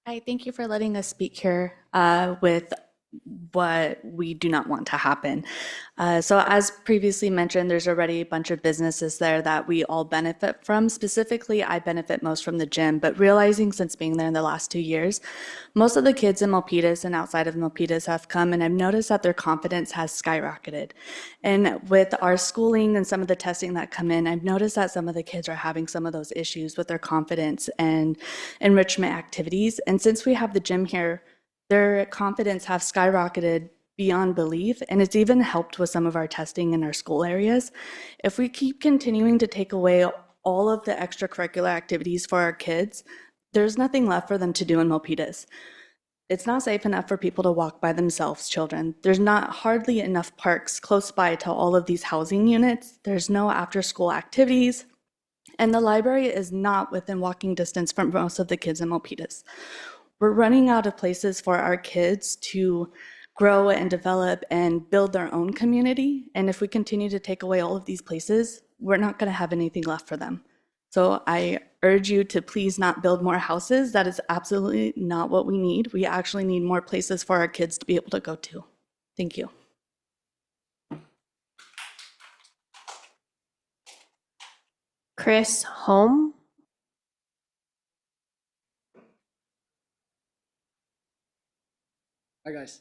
T: Hi, thank you for letting us speak here with what we do not want to happen. So as previously mentioned, there's already a bunch of businesses there that we all benefit from. Specifically, I benefit most from the gym, but realizing since being there in the last 2 years, most of the kids in Milpitas and outside of Milpitas have come, and I've noticed that their confidence has skyrocketed. And with our schooling and some of the testing that come in, I've noticed that some of the kids are having some of those issues with their confidence and enrichment activities. And since we have the gym here, their confidence have skyrocketed beyond belief, and it's even helped with some of our testing in our school areas. If we keep continuing to take away all of the extracurricular activities for our kids, there's nothing left for them to do in Milpitas. It's not safe enough for people to walk by themselves, children. There's not hardly enough parks close by to all of these housing units. There's no after-school activities, and the library is not within walking distance from most of the kids in Milpitas. We're running out of places for our kids to grow and develop and build their own community. And if we continue to take away all of these places, we're not going to have anything left for them. So I urge you to please not build more houses. That is absolutely not what we need. We actually need more places for our kids to be able to go to. Thank you.
B: Chris Holm.
U: Hi guys,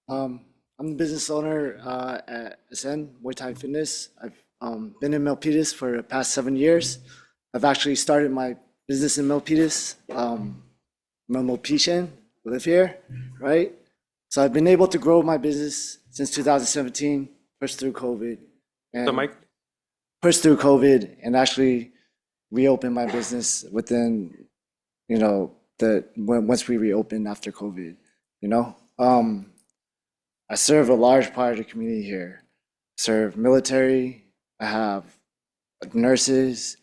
U: I'm the business owner at SN Muay Thai Fitness. I've been in Milpitas for the past 7 years. I've actually started my business in Milpitas. I'm a Milpitian, live here, right? So I've been able to grow my business since 2017, pushed through COVID, and pushed through COVID, and actually reopened my business within you know, once we reopen after COVID, you know. I serve a large part of the community here. Serve military, I have nurses,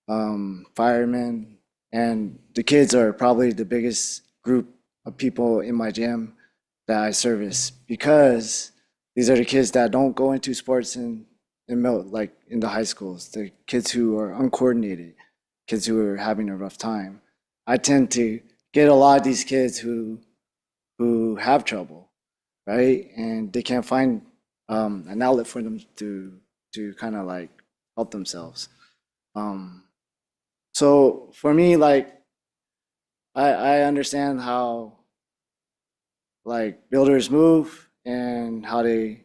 U: firemen, and the kids are probably the biggest group of people in my gym that I service because these are the kids that don't go into sports like in the high schools, the kids who are uncoordinated, kids who are having a rough time. I tend to get a lot of these kids who have trouble, right? And they can't find an outlet for them to kind of like help themselves. So for me, like, I understand how like builders move and how they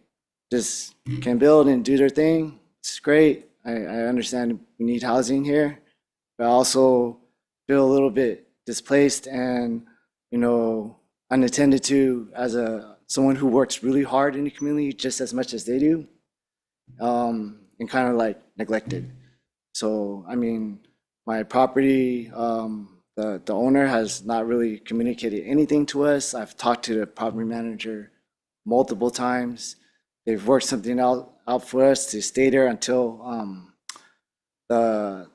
U: just can build and do their thing. It's great. I understand we need housing here, but I also feel a little bit displaced and, you know, unattended to as someone who works really hard in the community just as much as they do, and kind of like neglected. So, I mean, my property, the owner has not really communicated anything to us. I've talked to the property manager multiple times. They've worked something out for us to stay there until the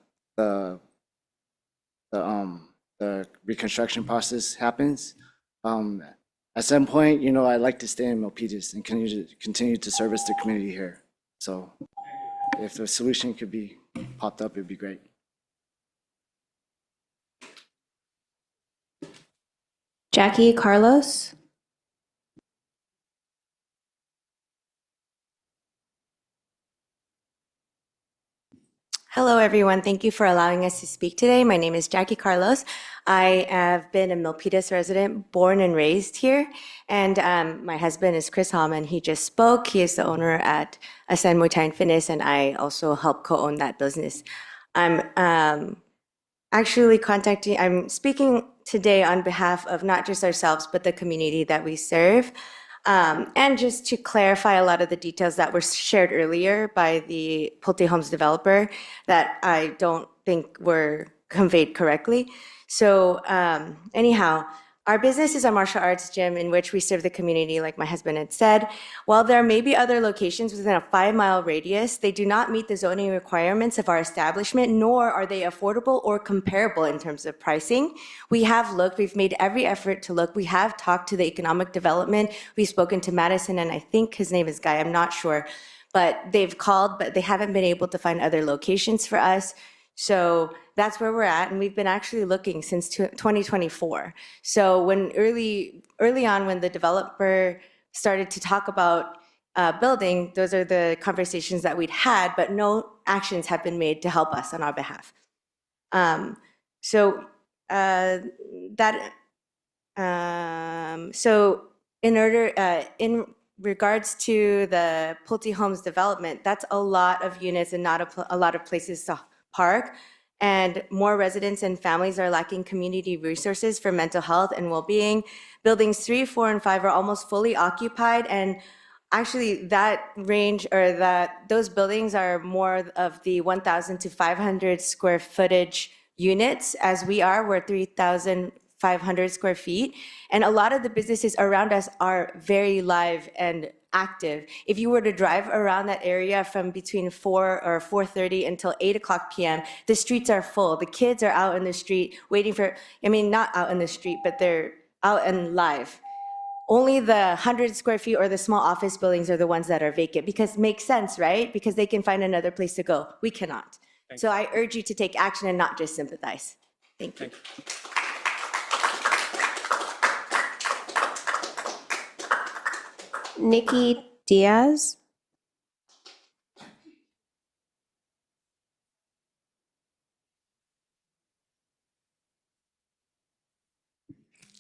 U: reconstruction process happens. At some point, you know, I'd like to stay in Milpitas and continue to service the community here. So if a solution could be popped up, it'd be great.
B: Jackie Carlos.
G: Hello, everyone. Thank you for allowing us to speak today. My name is Jackie Carlos. I have been a Milpitas resident, born and raised here. And my husband is Chris Hallman. He just spoke. He is the owner at Ascend Muay Thai and Fitness, and I also help co-own that business. I'm I'm speaking today on behalf of not just ourselves, but the community that we serve. And just to clarify a lot of the details that were shared earlier by the Pulte Homes developer that I don't think were conveyed correctly. So anyhow, our business is a martial arts gym in which we serve the community, like my husband had said. While there may be other locations within a 5-mile radius, they do not meet the zoning requirements of our establishment, nor are they affordable or comparable in terms of pricing. We have looked, we've made every effort to look. We have talked to the economic development. We've spoken to Madison, and I think his name is Guy, I'm not sure. But they've called, but they haven't been able to find other locations for us. So that's where we're at, and we've been actually looking since 2024. So when early on, when the developer started to talk about building, those are the conversations that we'd had, but no actions have been made to help us on our behalf. So in regards to the Pulte Homes development, that's a lot of units and not a lot of places to park, and more residents and families are lacking community resources for mental health and well-being. Buildings 3, 4, and 5 are almost fully occupied, and actually that range or those buildings are more of the 1,000 to 500 square footage units, as we're 3,500 square feet. And a lot of the businesses around us are very live and active. If you were to drive around that area from between 4 or 4:30 until 8 o'clock p.m., the streets are full. The kids are out in the street waiting for, not out in the street, but they're out and live. Only the 100 square feet or the small office buildings are the ones that are vacant, because it makes sense, right? Because they can find another place to go. We cannot. So I urge you to take action and not just sympathize. Thank you.
B: Nikki Diaz.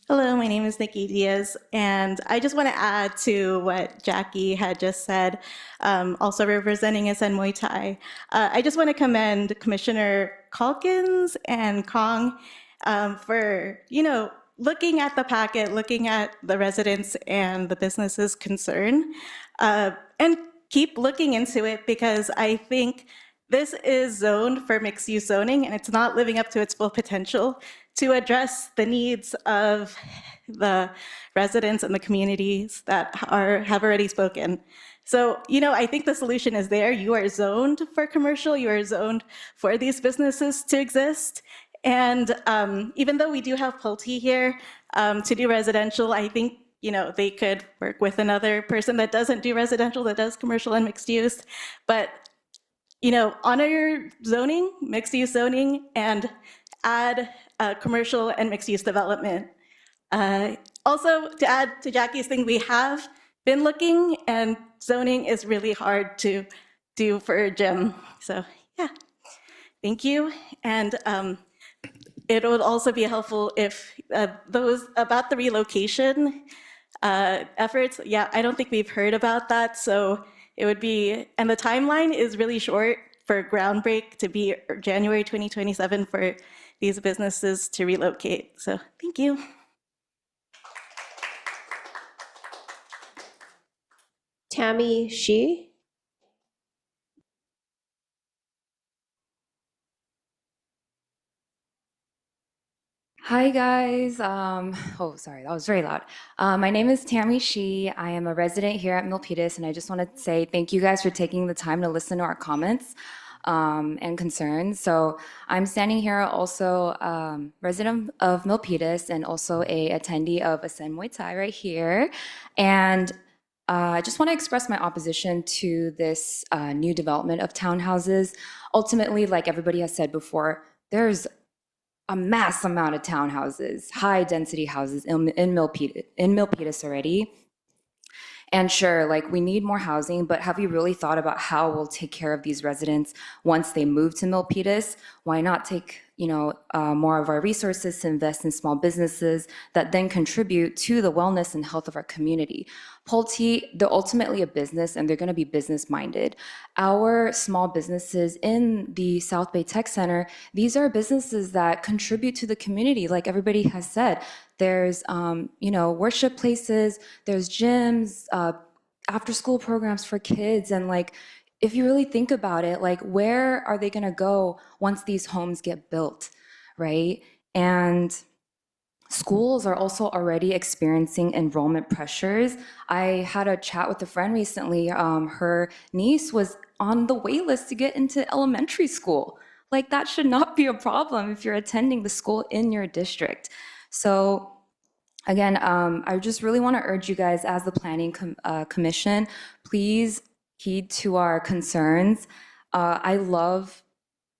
V: Hello, my name is Nikki Diaz, and I just want to add to what Jackie had just said, also representing Ascend Muay Thai. I just want to commend Commissioner Calkins and Kong for, looking at the packet, looking at the residents and the businesses' concern, and keep looking into it, because I think this is zoned for mixed-use zoning, and it's not living up to its full potential. to address the needs of the residents and the communities that have already spoken. So, I think the solution is there. You are zoned for commercial, you are zoned for these businesses to exist. And even though we do have Pulte here to do residential, I think they could work with another person that doesn't do residential, that does commercial and mixed use. But honor your zoning, mixed use zoning, and add commercial and mixed use development. Also, to add to Jackie's thing, we have been looking, and zoning is really hard to do for a gym. So yeah, thank you. And it would also be helpful if those about the relocation efforts, yeah, I don't think we've heard about that. So it would be, and the timeline is really short for groundbreak to be January 2027 for these businesses to relocate. So thank you.
B: Tammy Shi.
D: Hi guys. Oh, sorry, that was very loud. My name is Tammy Shi. I am a resident here at Milpitas, and I just want to say thank you guys for taking the time to listen to our comments and concerns. So I'm standing here also resident of Milpitas and also a attendee of Ascend Muay Thai right here. And I just want to express my opposition to this new development of townhouses. Ultimately, like everybody has said before, there's a mass amount of townhouses, high density houses in Milpitas already. And sure, like we need more housing, but have you really thought about how we'll take care of these residents once they move to Milpitas? Why not take, more of our resources to invest in small businesses that then contribute to the wellness and health of our community? Pulte, they're ultimately a business and they're going to be business minded. Our small businesses in the South Bay Tech Center, these are businesses that contribute to the community, like everybody has said. There's, worship places, there's gyms, after school programs for kids. And like, if you really think about it, like where are they going to go once these homes get built, right? And schools are also already experiencing enrollment pressures. I had a chat with a friend recently. Her niece was on the wait list to get into elementary school. Like that should not be a problem if you're attending the school in your district. So again, I just really want to urge you guys as the Planning Commission, please heed to our concerns. I love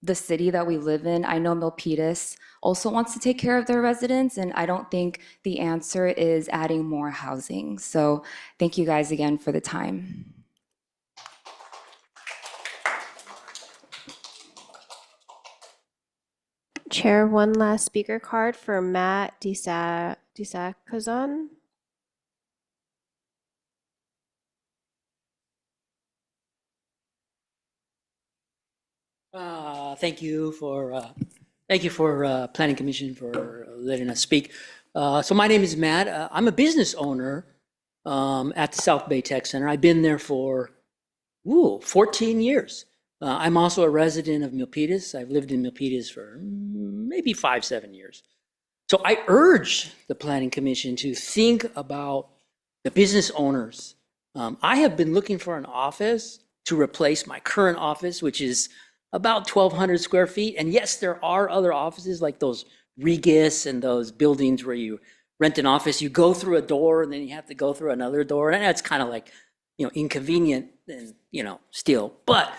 D: the city that we live in. I know Milpitas also wants to take care of their residents, and I don't think the answer is adding more housing. So thank you guys again for the time.
B: Chair, one last speaker card for Matt Disakazan.
K: Thank you for Planning Commission for letting us speak. So my name is Matt. I'm a business owner at the South Bay Tech Center. I've been there for 14 years. I'm also a resident of Milpitas. I've lived in Milpitas for maybe 5-7 years. So I urge the Planning Commission to think about the business owners. I have been looking for an office to replace my current office, which is about 1,200 square feet. And yes, there are other offices like those Regis and those buildings where you rent an office, you go through a door and then you have to go through another door. And that's kind of like, inconvenient and, still. But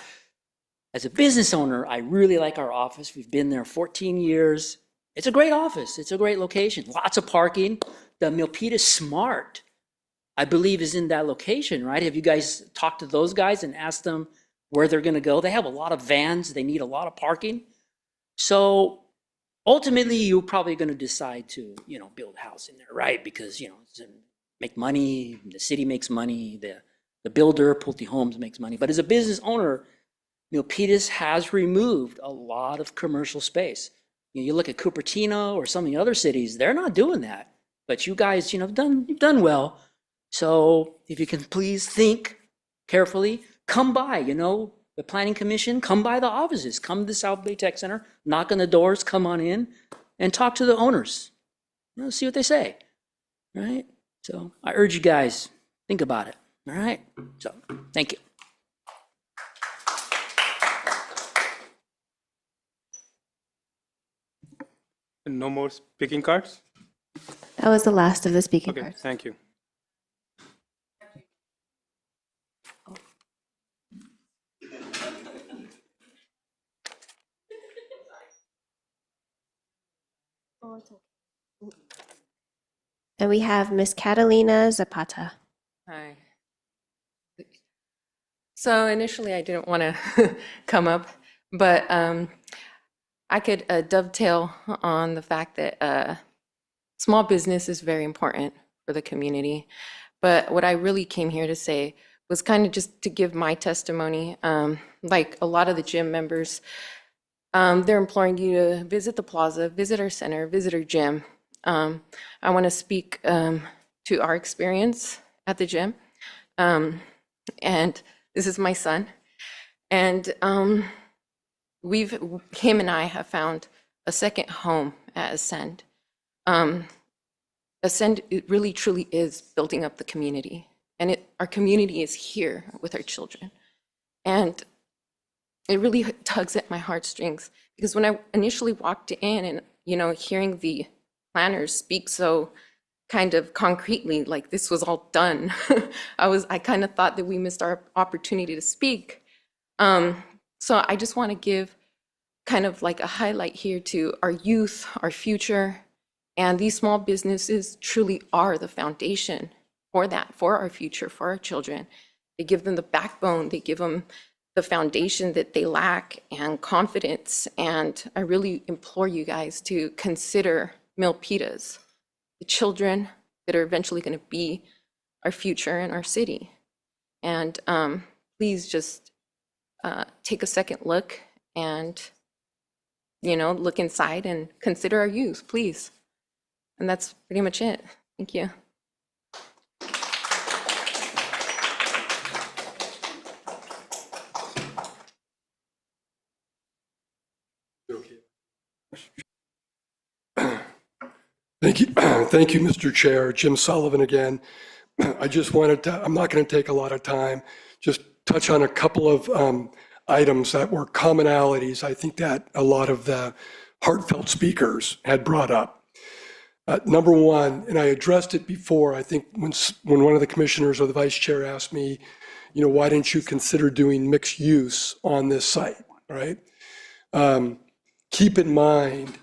K: as a business owner, I really like our office. We've been there 14 years. It's a great office. It's a great location. Lots of parking. The Milpitas Smart, I believe, is in that location, right? Have you guys talked to those guys and asked them where they're going to go? They have a lot of vans. They need a lot of parking. So ultimately, you're probably going to decide to, build a house in there, right? Because, make money. The city makes money. The builder, Pulte Homes, makes money. But as a business owner, Milpitas has removed a lot of commercial space. You look at Cupertino or some of the other cities, they're not doing that. But you guys, you've done well. So if you can please think carefully, come by, the Planning Commission, come by the offices, come to the South Bay Tech Center, knock on the doors, come on in, and talk to the owners. See what they say, right? So I urge you guys, think about it, all right? So, thank you.
A: No more speaking cards?
B: That was the last of the speaking
A: Okay,
B: cards.
A: thank you.
B: And we have Miss Catalina Zapata.
C: Hi. So initially I didn't want to come up, but I could dovetail on the fact that small business is very important for the community. But what I really came here to say was kind of just to give my testimony. Like a lot of the gym members, they're imploring you to visit the plaza, visit our center, visit our gym. I want to speak to our experience at the gym. And this is my son. And him and I have found a second home at Ascend. Ascend, it really truly is building up the community. And our community is here with our children. And it really tugs at my heartstrings because when I initially walked in and, hearing the planners speak so kind of concretely, like this was all done, I kind of thought that we missed our opportunity to speak. So I just want to give kind of like a highlight here to our youth, our future, and these small businesses truly are the foundation for that, for our future, for our children. They give them the backbone, they give them the foundation that they lack and confidence. And I really implore you guys to consider Milpitas, the children that are eventually going to be our future in our city. And please just take a second look and, look inside and consider our youth, please. And that's pretty much it. Thank you.
J: Thank you. Thank you, Mr. Chair. Jim Sullivan again. I just wanted to, I'm not going to take a lot of time, just touch on a couple of items that were commonalities. I think that a lot of the heartfelt speakers had brought up. Number one, and I addressed it before, I think when one of the commissioners or the vice chair asked me, why didn't you consider doing mixed use on this site, right? Keep in mind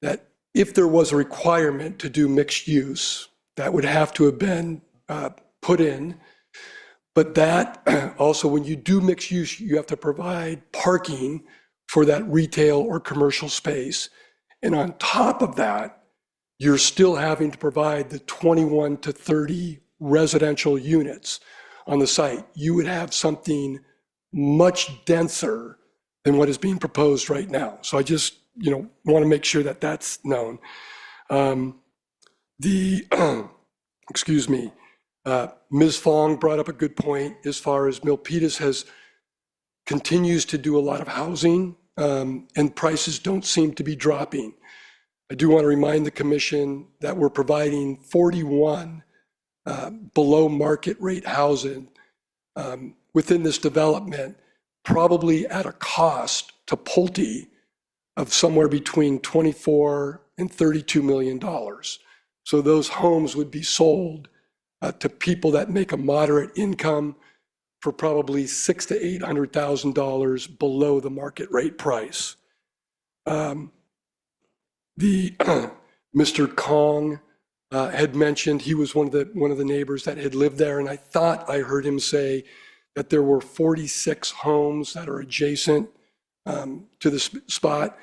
J: that if there was a requirement to do mixed use, that would have to have been put in. But that also, when you do mixed use, you have to provide parking for that retail or commercial space. And on top of that, you're still having to provide the 21 to 30 residential units on the site. You would have something much denser than what is being proposed right now. So I just, want to make sure that that's known. Excuse me, Ms. Fong brought up a good point as far as Milpitas continues to do a lot of housing and prices don't seem to be dropping. I do want to remind the commission that we're providing 41 below market rate housing within this development, probably at a cost to Pulte of somewhere between $24 and $32 million. So those homes would be sold to people that make a moderate income for probably $600,000 to $800,000 below the market rate price. Mr. Kong had mentioned he was one of the neighbors that had lived there, and I thought I heard him say that there were 46 homes that are adjacent to the spot.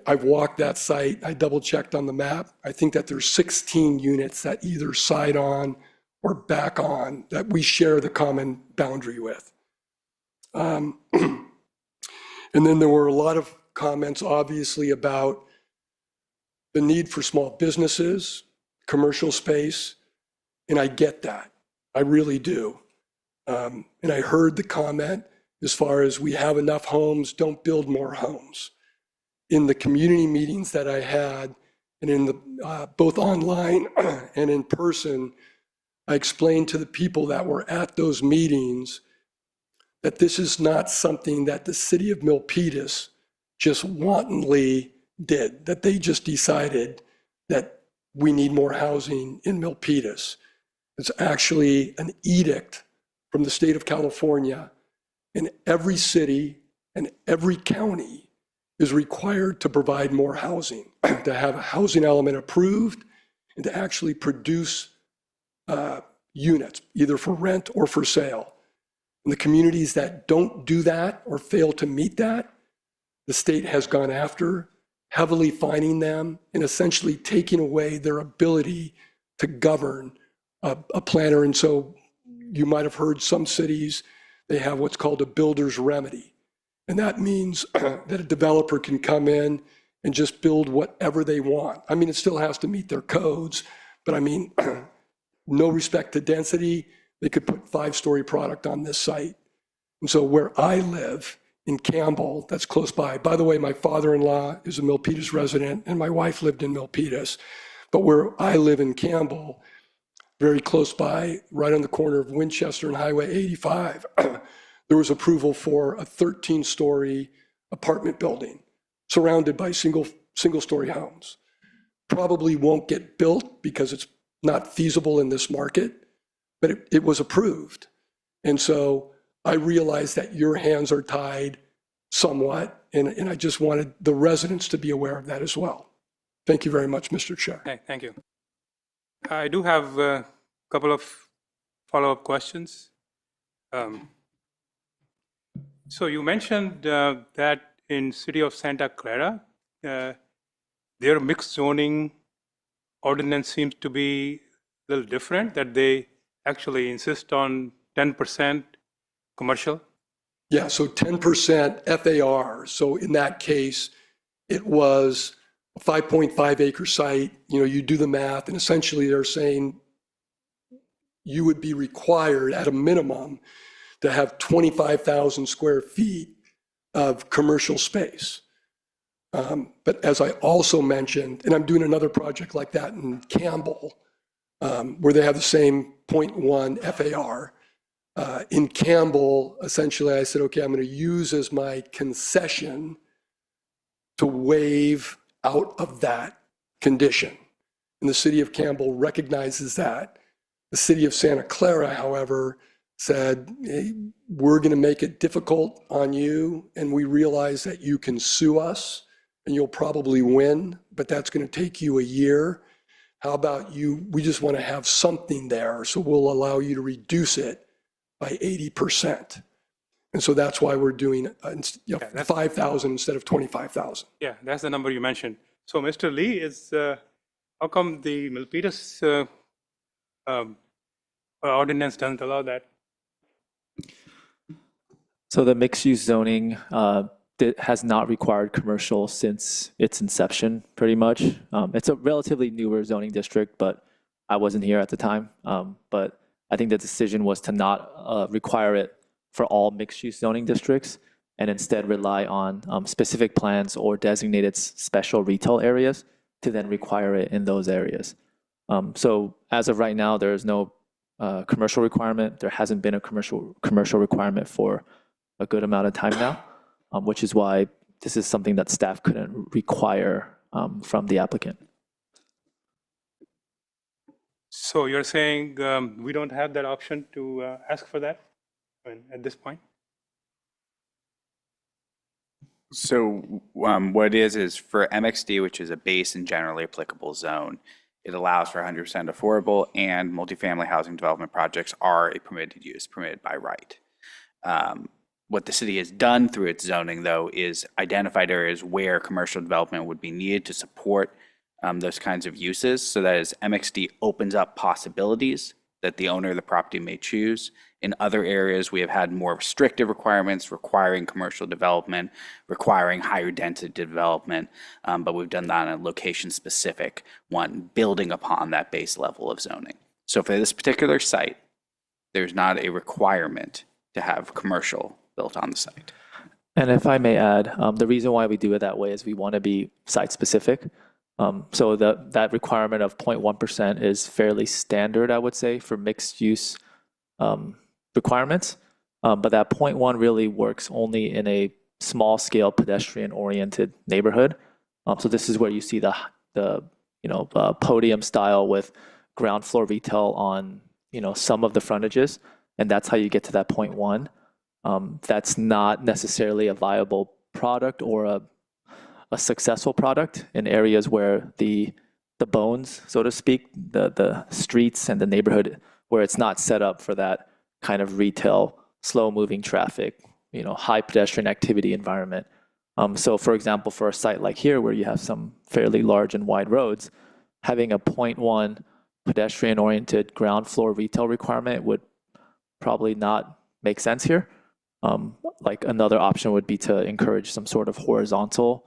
J: I've walked that site. I double checked on the map. I think that there's 16 units that either side on or back on that we share the common boundary with. And then there were a lot of comments, obviously, about the need for small businesses, commercial space, and I get that. I really do. And I heard the comment as far as we have enough homes, don't build more homes. In the community meetings that I had and in the both online and in person, I explained to the people that were at those meetings that this is not something that the city of Milpitas just wantonly did, that they just decided that we need more housing in Milpitas. It's actually an edict from the state of California, and every city and every county is required to provide more housing, to have a housing element approved, and to actually produce units, either for rent or for sale. And the communities that don't do that or fail to meet that, the state has gone after, heavily fining them and essentially taking away their ability to govern a planner. And so you might have heard some cities, they have what's called a builder's remedy. And that means that a developer can come in and just build whatever they want. I mean, it still has to meet their codes, but I mean, no respect to density, they could put 5-story product on this site. And so where I live in Campbell, that's close by the way, my father-in-law is a Milpitas resident and my wife lived in Milpitas, but where I live in Campbell, very close by, right on the corner of Winchester and Highway 85, there was approval for a 13-story apartment building surrounded by single-story homes. Probably won't get built because it's not feasible in this market, but it was approved. And so I realized that your hands are tied somewhat, and I just wanted the residents to be aware of that as well. Thank you very much, Mr. Chair.
A: Okay, thank you. I do have a couple of follow-up questions. So you mentioned that in city of Santa Clara, their mixed zoning ordinance seems to be a little different, that they actually insist on 10% commercial?
J: Yeah, so 10% FAR. So in that case, it was a 5.5 acre site. You know, you do the math, and essentially they're saying you would be required at a minimum to have 25,000 square feet of commercial space. But as I also mentioned, and I'm doing another project like that in Campbell, where they have the same 0.1 FAR. In Campbell, essentially I said, okay, I'm going to use as my concession to waive out of that condition. And the city of Campbell recognizes that. The city of Santa Clara, however, said, hey, we're going to make it difficult on you, and we realize that you can sue us and you'll probably win, but that's going to take you a year. How about you, we just want to have something there, so we'll allow you to reduce it by 80%. And so that's why we're doing 5,000 instead of 25,000.
A: Yeah, that's the number you mentioned. So Mr. Lee, how come the Milpitas ordinance doesn't allow that?
H: So the mixed-use zoning has not required commercial since its inception, pretty much. It's a relatively newer zoning district, but I wasn't here at the time. But I think the decision was to not require it for all mixed-use zoning districts and instead rely on specific plans or designated special retail areas to then require it in those areas. So as of right now, there is no commercial requirement. There hasn't been a commercial requirement for a good amount of time now, which is why this is something that staff couldn't require from the applicant.
A: So you're saying we don't have that option to ask for that at this point?
I: So what it is for MXD, which is a base and generally applicable zone, it allows for 100% affordable, and multifamily housing development projects are a permitted use, permitted by right. What the city has done through its zoning, though, is identified areas where commercial development would be needed to support those kinds of uses. So that as MXD opens up possibilities that the owner of the property may choose. In other areas, we have had more restrictive requirements requiring commercial development, requiring higher density development, but we've done that on a location-specific one, building upon that base level of zoning. So for this particular site, there's not a requirement to have commercial built on the site.
H: And if I may add, the reason why we do it that way is we want to be site-specific. So that requirement of 0.1% is fairly standard, I would say, for mixed use requirements. But that 0.1 really works only in a small scale pedestrian oriented neighborhood. So this is where you see the podium style with ground floor retail on some of the frontages, and that's how you get to that 0.1. That's not necessarily a viable product or a successful product in areas where the bones, so to speak, the streets and the neighborhood where it's not set up for that kind of retail, slow moving traffic, high pedestrian activity environment. So for example, for a site like here where you have some fairly large and wide roads, having a 0.1 pedestrian oriented ground floor retail requirement would probably not make sense here. Like another option would be to encourage some sort of horizontal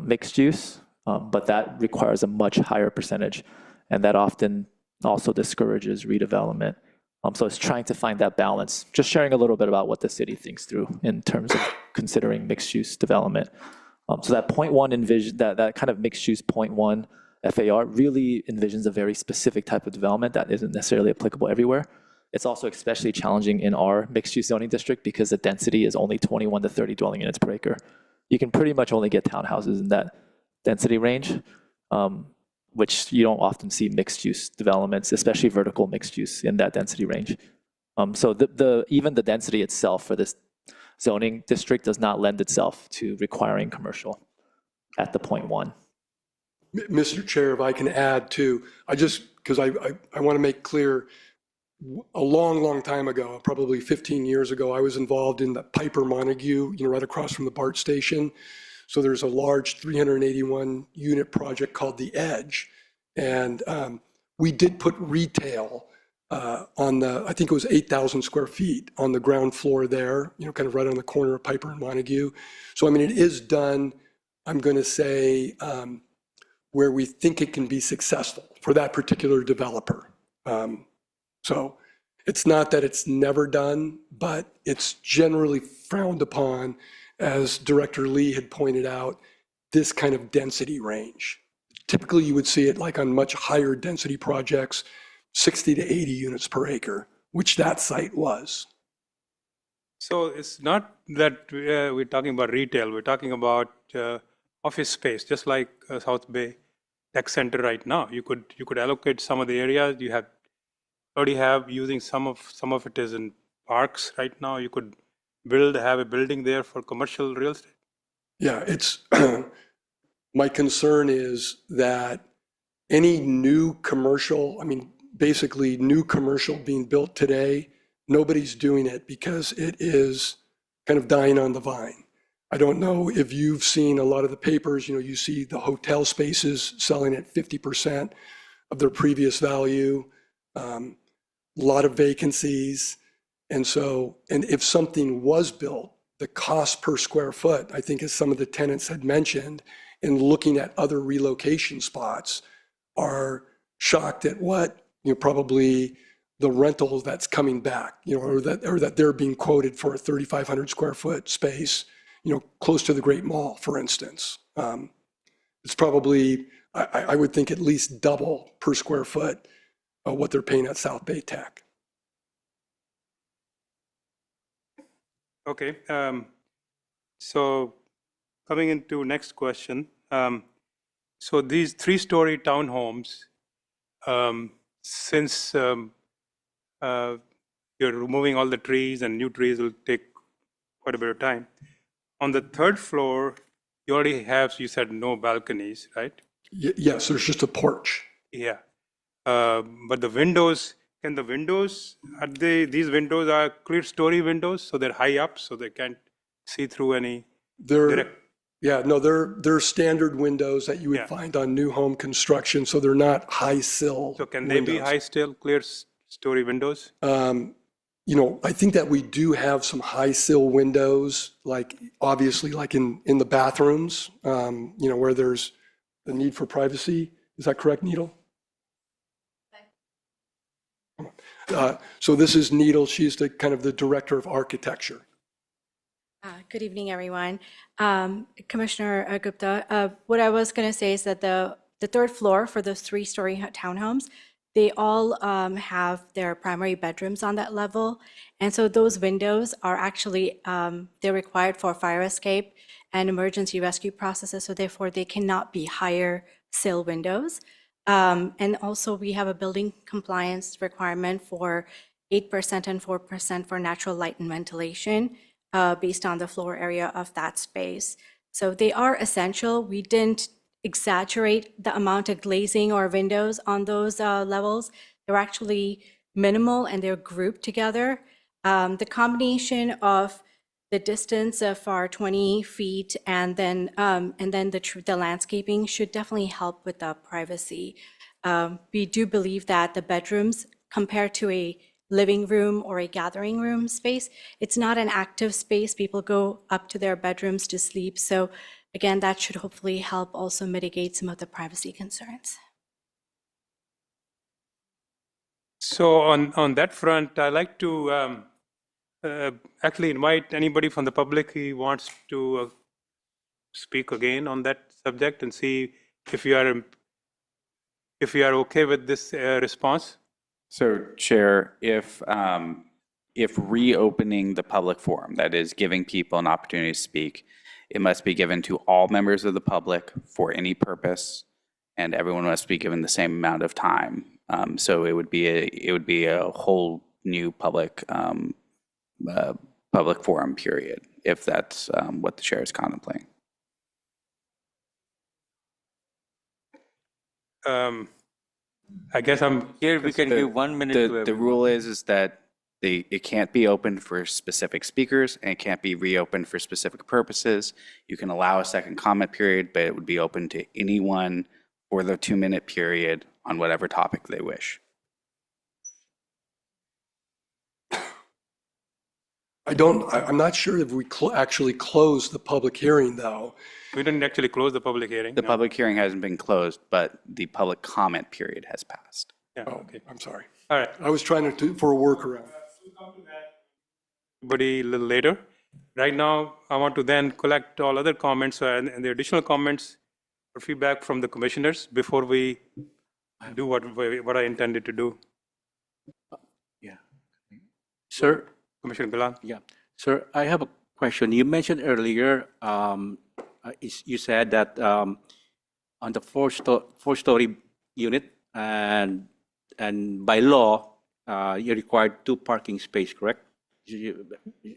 H: mixed use, but that requires a much higher percentage, and that often also discourages redevelopment. So it's trying to find that balance. Just sharing a little bit about what the city thinks through in terms of considering mixed use development. So that 0.1 that kind of mixed use 0.1 FAR really envisions a very specific type of development that isn't necessarily applicable everywhere. It's also especially challenging in our mixed use zoning district because the density is only 21 to 30 dwelling units per acre. You can pretty much only get townhouses in that density range, which you don't often see mixed use developments, especially vertical mixed use in that density range. So even the density itself for this zoning district does not lend itself to requiring commercial at the 0.1.
J: Mr. Chair, if I can add too, because I want to make clear, a long time ago, probably 15 years ago, I was involved in the Piper Montague, right across from the BART station. So there's a large 381 unit project called The Edge. And we did put retail on I think it was 8,000 square feet on the ground floor there, kind of right on the corner of Piper and Montague. So, I mean, it is done, I'm going to say, where we think it can be successful for that particular developer. So it's not that it's never done, but it's generally frowned upon, as Director Lee had pointed out, this kind of density range. Typically, you would see it like on much higher density projects, 60 to 80 units per acre, which that site was.
A: So it's not that we're talking about retail, we're talking about office space, just like South Bay Tech Center right now. You could allocate some of the areas you already have, using some of it is in parks right now. You could have a building there for commercial real estate.
J: Yeah, it's my concern is that any new commercial, basically new commercial being built today, nobody's doing it because it is kind of dying on the vine. I don't know if you've seen a lot of the papers, you see the hotel spaces selling at 50% of their previous value, a lot of vacancies. And if something was built, the cost per square foot, I think as some of the tenants had mentioned, in looking at other relocation spots, are shocked at what, probably the rental that's coming back, or that they're being quoted for a 3,500 square foot space, close to the Great Mall, for instance. It's probably, I would think, at least double per square foot what they're paying at South Bay Tech.
A: Okay, so coming into next question. So these 3-story townhomes, since you're removing all the trees and new trees will take quite a bit of time. On the 3rd floor, you already have, you said no balconies, right?
J: Yes, there's just a porch.
A: Yeah, but the windows, these windows are clear story windows, so they're high up, so they can't see through any direct.
J: Yeah, no, they're standard windows that you would find on new home construction, so they're not high sill.
A: So can they be high sill, clear story windows?
J: I think that we do have some high sill windows, like obviously like in the bathrooms, where there's the need for privacy. Is that correct, Needle? So this is Needle. She's the kind of the director of architecture.
G: Good evening, everyone. Commissioner Gupta, what I was going to say is that the
F: the third floor for those three-story townhomes, they all have their primary bedrooms on that level. And so those windows are actually, they're required for fire escape and emergency rescue processes. So therefore, they cannot be higher sill windows. And also, we have a building compliance requirement for 8% and 4% for natural light and ventilation based on the floor area of that space. So they are essential. We didn't exaggerate the amount of glazing or windows on those levels. They're actually minimal and they're grouped together. The combination of the distance of our 20 feet and then the landscaping should definitely help with the privacy. We do believe that the bedrooms compared to a living room or a gathering room space, it's not an active space. People go up to their bedrooms to sleep. So again, that should hopefully help also mitigate some of the privacy concerns.
A: So on that front, I'd like to actually invite anybody from the public who wants to speak again on that subject and see if you are okay with this response.
I: So, Chair, if reopening the public forum, that is giving people an opportunity to speak, it must be given to all members of the public for any purpose, and everyone must be given the same amount of time. So it would be a whole new public forum period, if that's what the chair is contemplating.
A: I guess I'm
L: here. We can give 1 minute to everyone.
I: The rule is that it can't be opened for specific speakers and it can't be reopened for specific purposes. You can allow a second comment period, but it would be open to anyone for the 2-minute period on whatever topic they wish.
J: I'm not sure if we actually closed the public hearing, though.
A: We didn't actually close the public hearing.
I: The public hearing hasn't been closed, but the public comment period has passed.
A: Yeah.
J: Oh, okay. I'm sorry.
A: All right.
J: I was trying to for a workaround.
A: Everybody a little later. Right now, I want to then collect all other comments and the additional comments or feedback from the commissioners before we do what I intended to do.
L: Yeah. Sir?
A: Commissioner Galan.
L: Yeah. Sir, I have a question. You mentioned earlier, you said that on the four-story unit and by law, you're required 2 parking spaces, correct?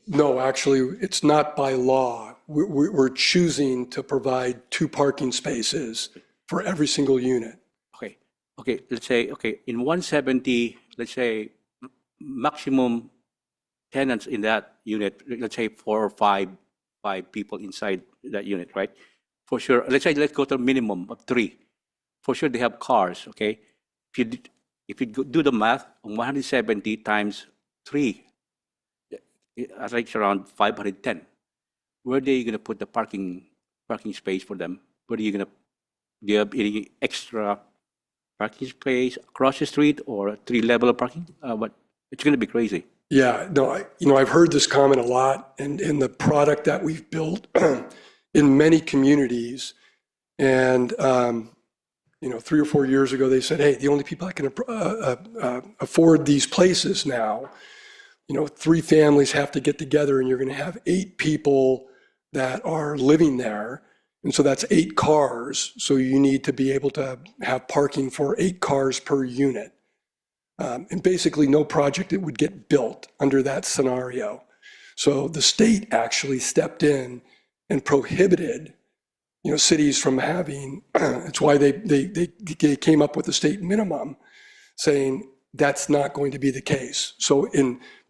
J: No, actually, it's not by law. We're choosing to provide 2 parking spaces for every single unit.
L: Okay. Okay. Let's say, in 170, let's say maximum tenants in that unit, let's say 4 or 5 people inside that unit, right? For sure, let's go to a minimum of 3. For sure, they have cars, okay? If you do the math, 170 times 3, that's like around 510. Where are you going to put the parking space for them? Where are you going to, do you have any extra parking space across the street or 3-level of parking? But it's going to be crazy.
J: Yeah, no, I've heard this comment a lot, and in the product that we've built in many communities, and 3 or 4 years ago, they said, hey, the only people that can afford these places now, 3 families have to get together, and you're going to have 8 people that are living there, and so that's 8 cars, so you need to be able to have parking for 8 cars per unit. And basically no project that would get built under that scenario. So the state actually stepped in and prohibited, cities from having, it's why they came up with the state minimum, saying that's not going to be the case. So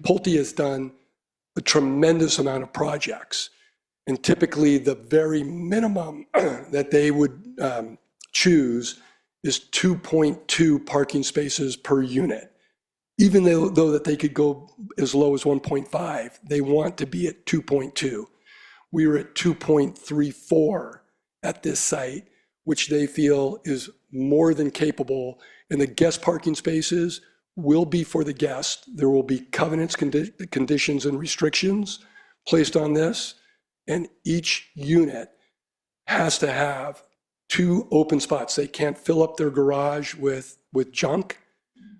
J: Pulte has done a tremendous amount of projects. And typically the very minimum that they would choose is 2.2 parking spaces per unit. Even though that they could go as low as 1.5, they want to be at 2.2. We were at 2.34 at this site, which they feel is more than capable. And the guest parking spaces will be for the guest. There will be covenants, conditions, and restrictions placed on this. And each unit has to have 2 open spots. They can't fill up their garage with junk.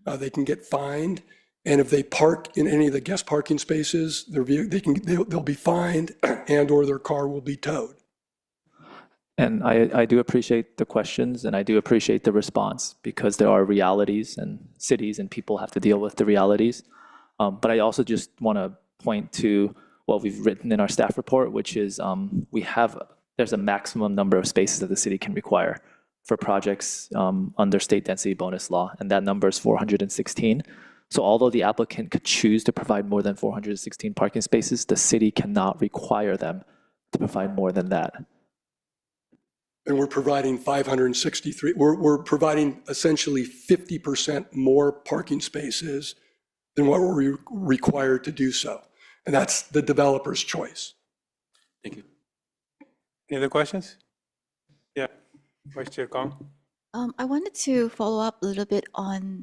J: They can get fined. And if they park in any of the guest parking spaces, they'll be fined and or their car will be towed.
H: And I do appreciate the questions and I do appreciate the response because there are realities and cities and people have to deal with the realities. But I also just want to point to what we've written in our staff report, which is there's a maximum number of spaces that the city can require for projects under state density bonus law, and that number is 416. So although the applicant could choose to provide more than 416 parking spaces, the city cannot require them to provide more than that.
J: And we're providing 563. We're providing essentially 50% more parking spaces than what we're required to do so. And that's the developer's choice.
L: Thank you.
A: Any other questions? Yeah, Vice Chair Kong.
M: I wanted to follow up a little bit on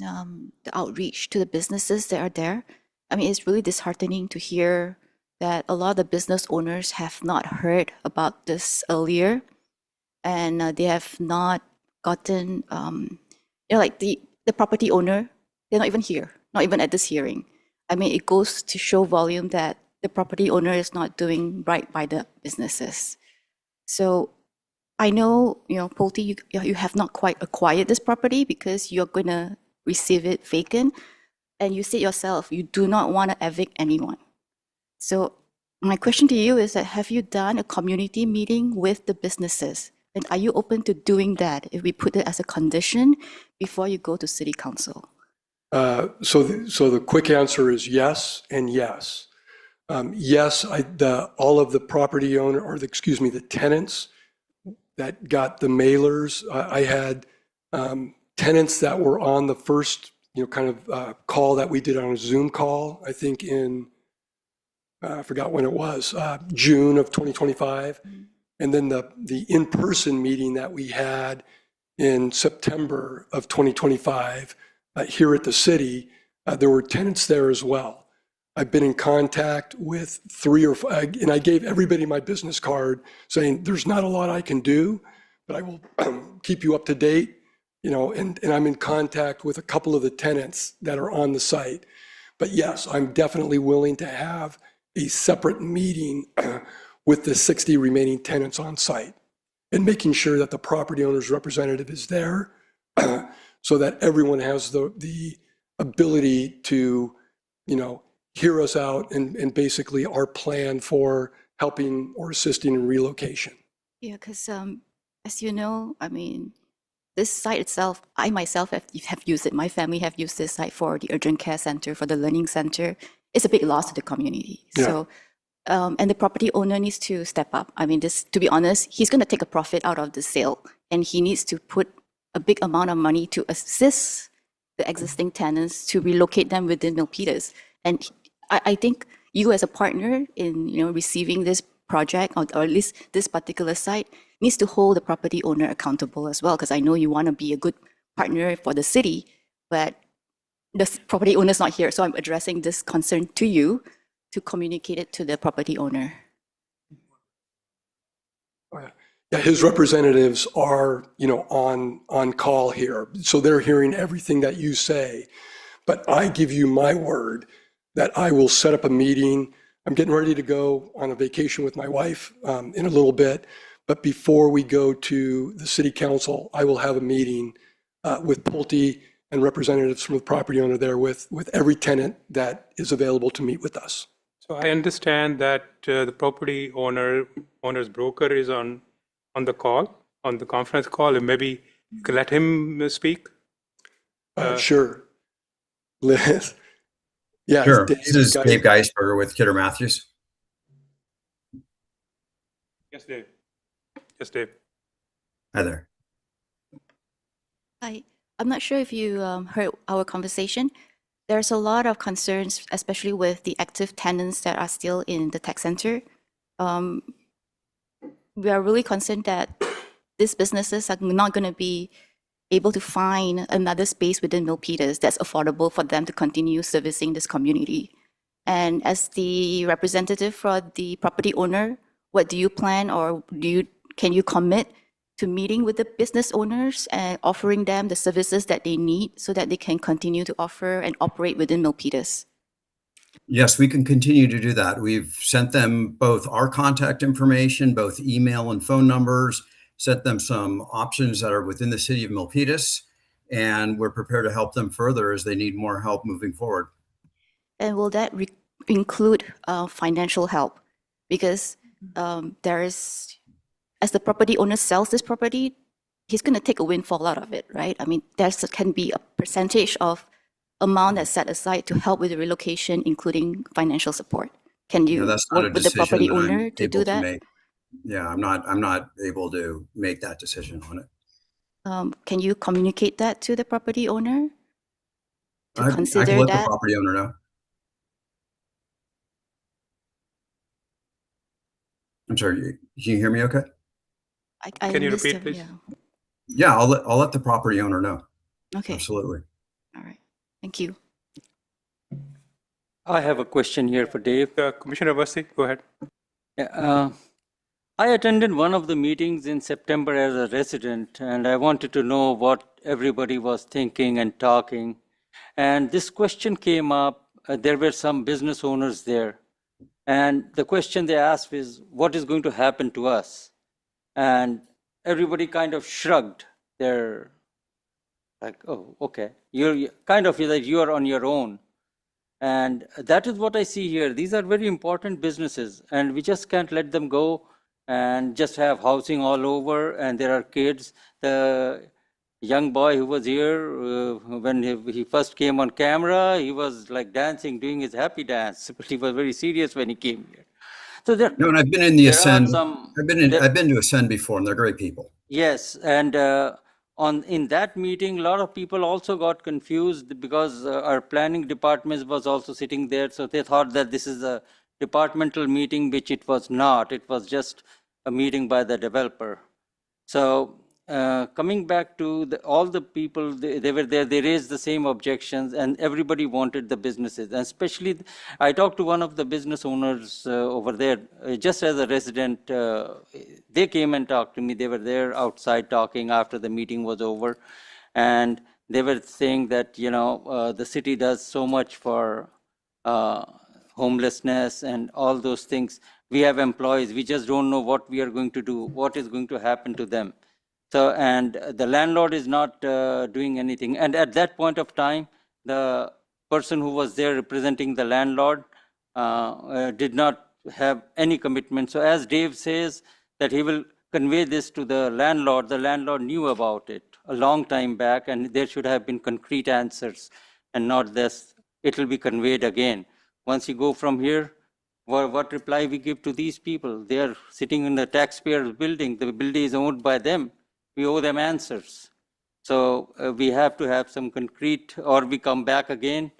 M: the outreach to the businesses that are there. I mean, it's really disheartening to hear that a lot of the business owners have not heard about this earlier, and they have not gotten, like the property owner, they're not even here, not even at this hearing. I mean, it goes to show volume that the property owner is not doing right by the businesses. So I know, Pulte, you have not quite acquired this property because you're going to receive it vacant. And you said yourself, you do not want to evict anyone. So my question to you is that have you done a community meeting with the businesses? And are you open to doing that if we put it as a condition before you go to city council?
J: So the quick answer is yes and yes. Yes, all of the property owner, or the tenants that got the mailers. I had tenants that were on the first, call that we did on a Zoom call, I think I forgot when it was, June of 2025. And then the in-person meeting that we had in September of 2025 here at the city, there were tenants there as well. I've been in contact with 3 or 5, and I gave everybody my business card saying, there's not a lot I can do, but I will keep you up to date, and I'm in contact with a couple of the tenants that are on the site. But yes, I'm definitely willing to have a separate meeting with the 60 remaining tenants on site and making sure that the property owner's representative is there so that everyone has the ability to, hear us out and basically our plan for helping or assisting in relocation.
M: Yeah, because as you know, I mean, this site itself, I myself have used it. My family have used this site for the urgent care center, for the learning center. It's a big loss to the community.
J: Yeah.
M: So, and the property owner needs to step up. I mean, to be honest, he's going to take a profit out of the sale, and he needs to put a big amount of money to assist the existing tenants to relocate them within Milpitas. And I think you as a partner in receiving this project, or at least this particular site, needs to hold the property owner accountable as well, because I know you want to be a good partner for the city, but the property owner's not here. So I'm addressing this concern to you to communicate it to the property owner.
J: Yeah, his representatives are, on call here. So they're hearing everything that you say. But I give you my word that I will set up a meeting. I'm getting ready to go on a vacation with my wife in a little bit. But before we go to the city council, I will have a meeting with Pulte and representatives from the property owner there with every tenant that is available to meet with us.
A: So I understand that the property owner's broker is on the call, on the conference call, and maybe you could let him speak?
J: Sure. Liz? Yeah.
N: Sure. This is Dave Geisberger with Kidder Matthews.
A: Yes, Dave. Yes, Dave.
N: Hi there.
M: Hi. I'm not sure if you heard our conversation. There's a lot of concerns, especially with the active tenants that are still in the tech center. We are really concerned that these businesses are not going to be able to find another space within Milpitas that's affordable for them to continue servicing this community. And as the representative for the property owner, what do you plan, or can you commit to meeting with the business owners and offering them the services that they need so that they can continue to offer and operate within Milpitas?
N: Yes, we can continue to do that. We've sent them both our contact information, both email and phone numbers, sent them some options that are within the city of Milpitas, and we're prepared to help them further as they need more help moving forward.
M: And will that include financial help? Because there is, as the property owner sells this property, he's going to take a windfall out of it, right? I mean, there can be a percentage of amount that's set aside to help with the relocation, including financial support. Can you
N: That's not a
M: work with the
N: decision
M: property
N: that I'm
M: owner to do
N: able to
M: that?
N: make. Yeah, I'm not able to make that decision on it.
M: Can you communicate that to the property owner to
N: I can
M: consider
N: let the
M: that?
N: property owner know. I'm sorry, can you hear me okay?
M: I
A: Can you
M: missed
A: repeat,
M: it,
A: please?
M: yeah.
N: Yeah, I'll let the property owner know.
M: Okay.
N: Absolutely.
M: All right. Thank you.
L: I have a question here for Dave.
A: Commissioner Avasti, go ahead.
L: Yeah, I attended one of the meetings in September as a resident, and I wanted to know what everybody was thinking and talking. And this question came up. There were some business owners there. And the question they asked is, what is going to happen to us? And everybody kind of shrugged. They're like, oh, okay. You're kind of like you are on your own. And that is what I see here. These are very important businesses, and we just can't let them go and just have housing all over. And there are kids. The young boy who was here, when he first came on camera, he was like dancing, doing his happy dance, but he was very serious when he came here. So there,
N: No, and I've been in the
L: there are
N: Ascend.
L: some.
N: I've been to Ascend before, and they're great people.
L: Yes, and in that meeting, a lot of people also got confused because our planning department was also sitting there. So they thought that this is a departmental meeting, which it was not. It was just a meeting by the developer. So coming back to all the people, they were there, they raised the same objections, and everybody wanted the businesses. And especially, I talked to one of the business owners over there, just as a resident. They came and talked to me. They were there outside talking after the meeting was over. And they were saying that, you know, the city does so much for homelessness and all those things. We have employees. We just don't know what we are going to do, what is going to happen to them. So, and the landlord is not doing anything. And at that point of time, the person who was there representing the landlord did not have any commitment. So as Dave says that he will convey this to the landlord knew about it a long time back, and there should have been concrete answers and not this, it will be conveyed again. Once you go from here, what reply we give to these people? They are sitting in the taxpayer's building. The building is owned by them. We owe them answers. So we have to have some concrete, or we come back again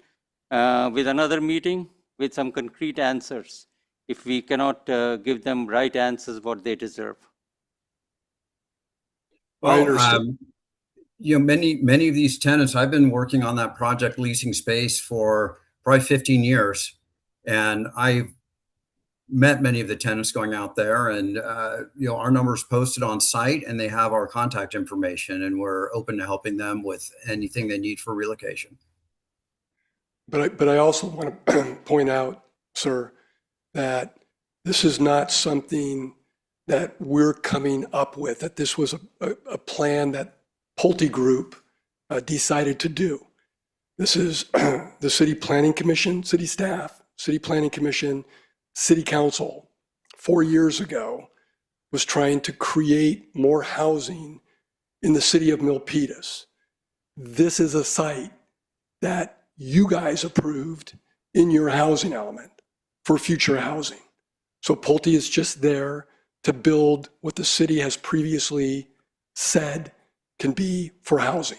L: with another meeting with some concrete answers if we cannot give them right answers what they deserve.
N: Well, you know, many of these tenants, I've been working on that project leasing space for probably 15 years. And I've met many of the tenants going out there, and you know, our numbers posted on site, and they have our contact information, and we're open to helping them with anything they need for relocation.
J: But I also want to point out, sir, that this is not something that we're coming up with, that this was a plan that Pulte Group decided to do. This is the City Planning Commission, city staff, City Planning Commission, City Council 4 years ago was trying to create more housing in the city of Milpitas. This is a site that you guys approved in your housing element for future housing. So Pulte is just there to build what the city has previously said can be for housing.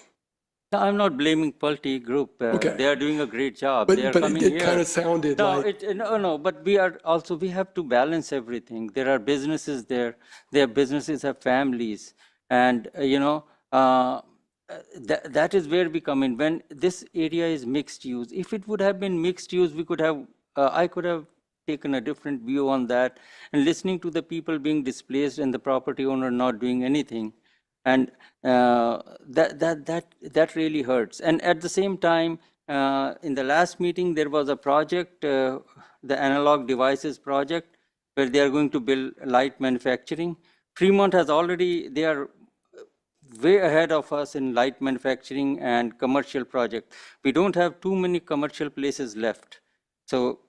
L: No, I'm not blaming Pulte Group.
J: Okay.
L: They are doing a great job.
J: But
L: They are
J: it
L: coming here.
J: kind of sounded
L: No,
J: like...
L: no, but we have to balance everything. There are businesses there. Their businesses have families. And, you know, that is where we come in. When this area is mixed use, if it would have been mixed use, we could have, I could have taken a different view on that. And listening to the people being displaced and the property owner not doing anything, And that really hurts. And at the same time, in the last meeting, there was a project, the analog devices project, where they are going to build light manufacturing. Fremont has already, they are way ahead of us in light manufacturing and commercial project. We don't have too many commercial places left. So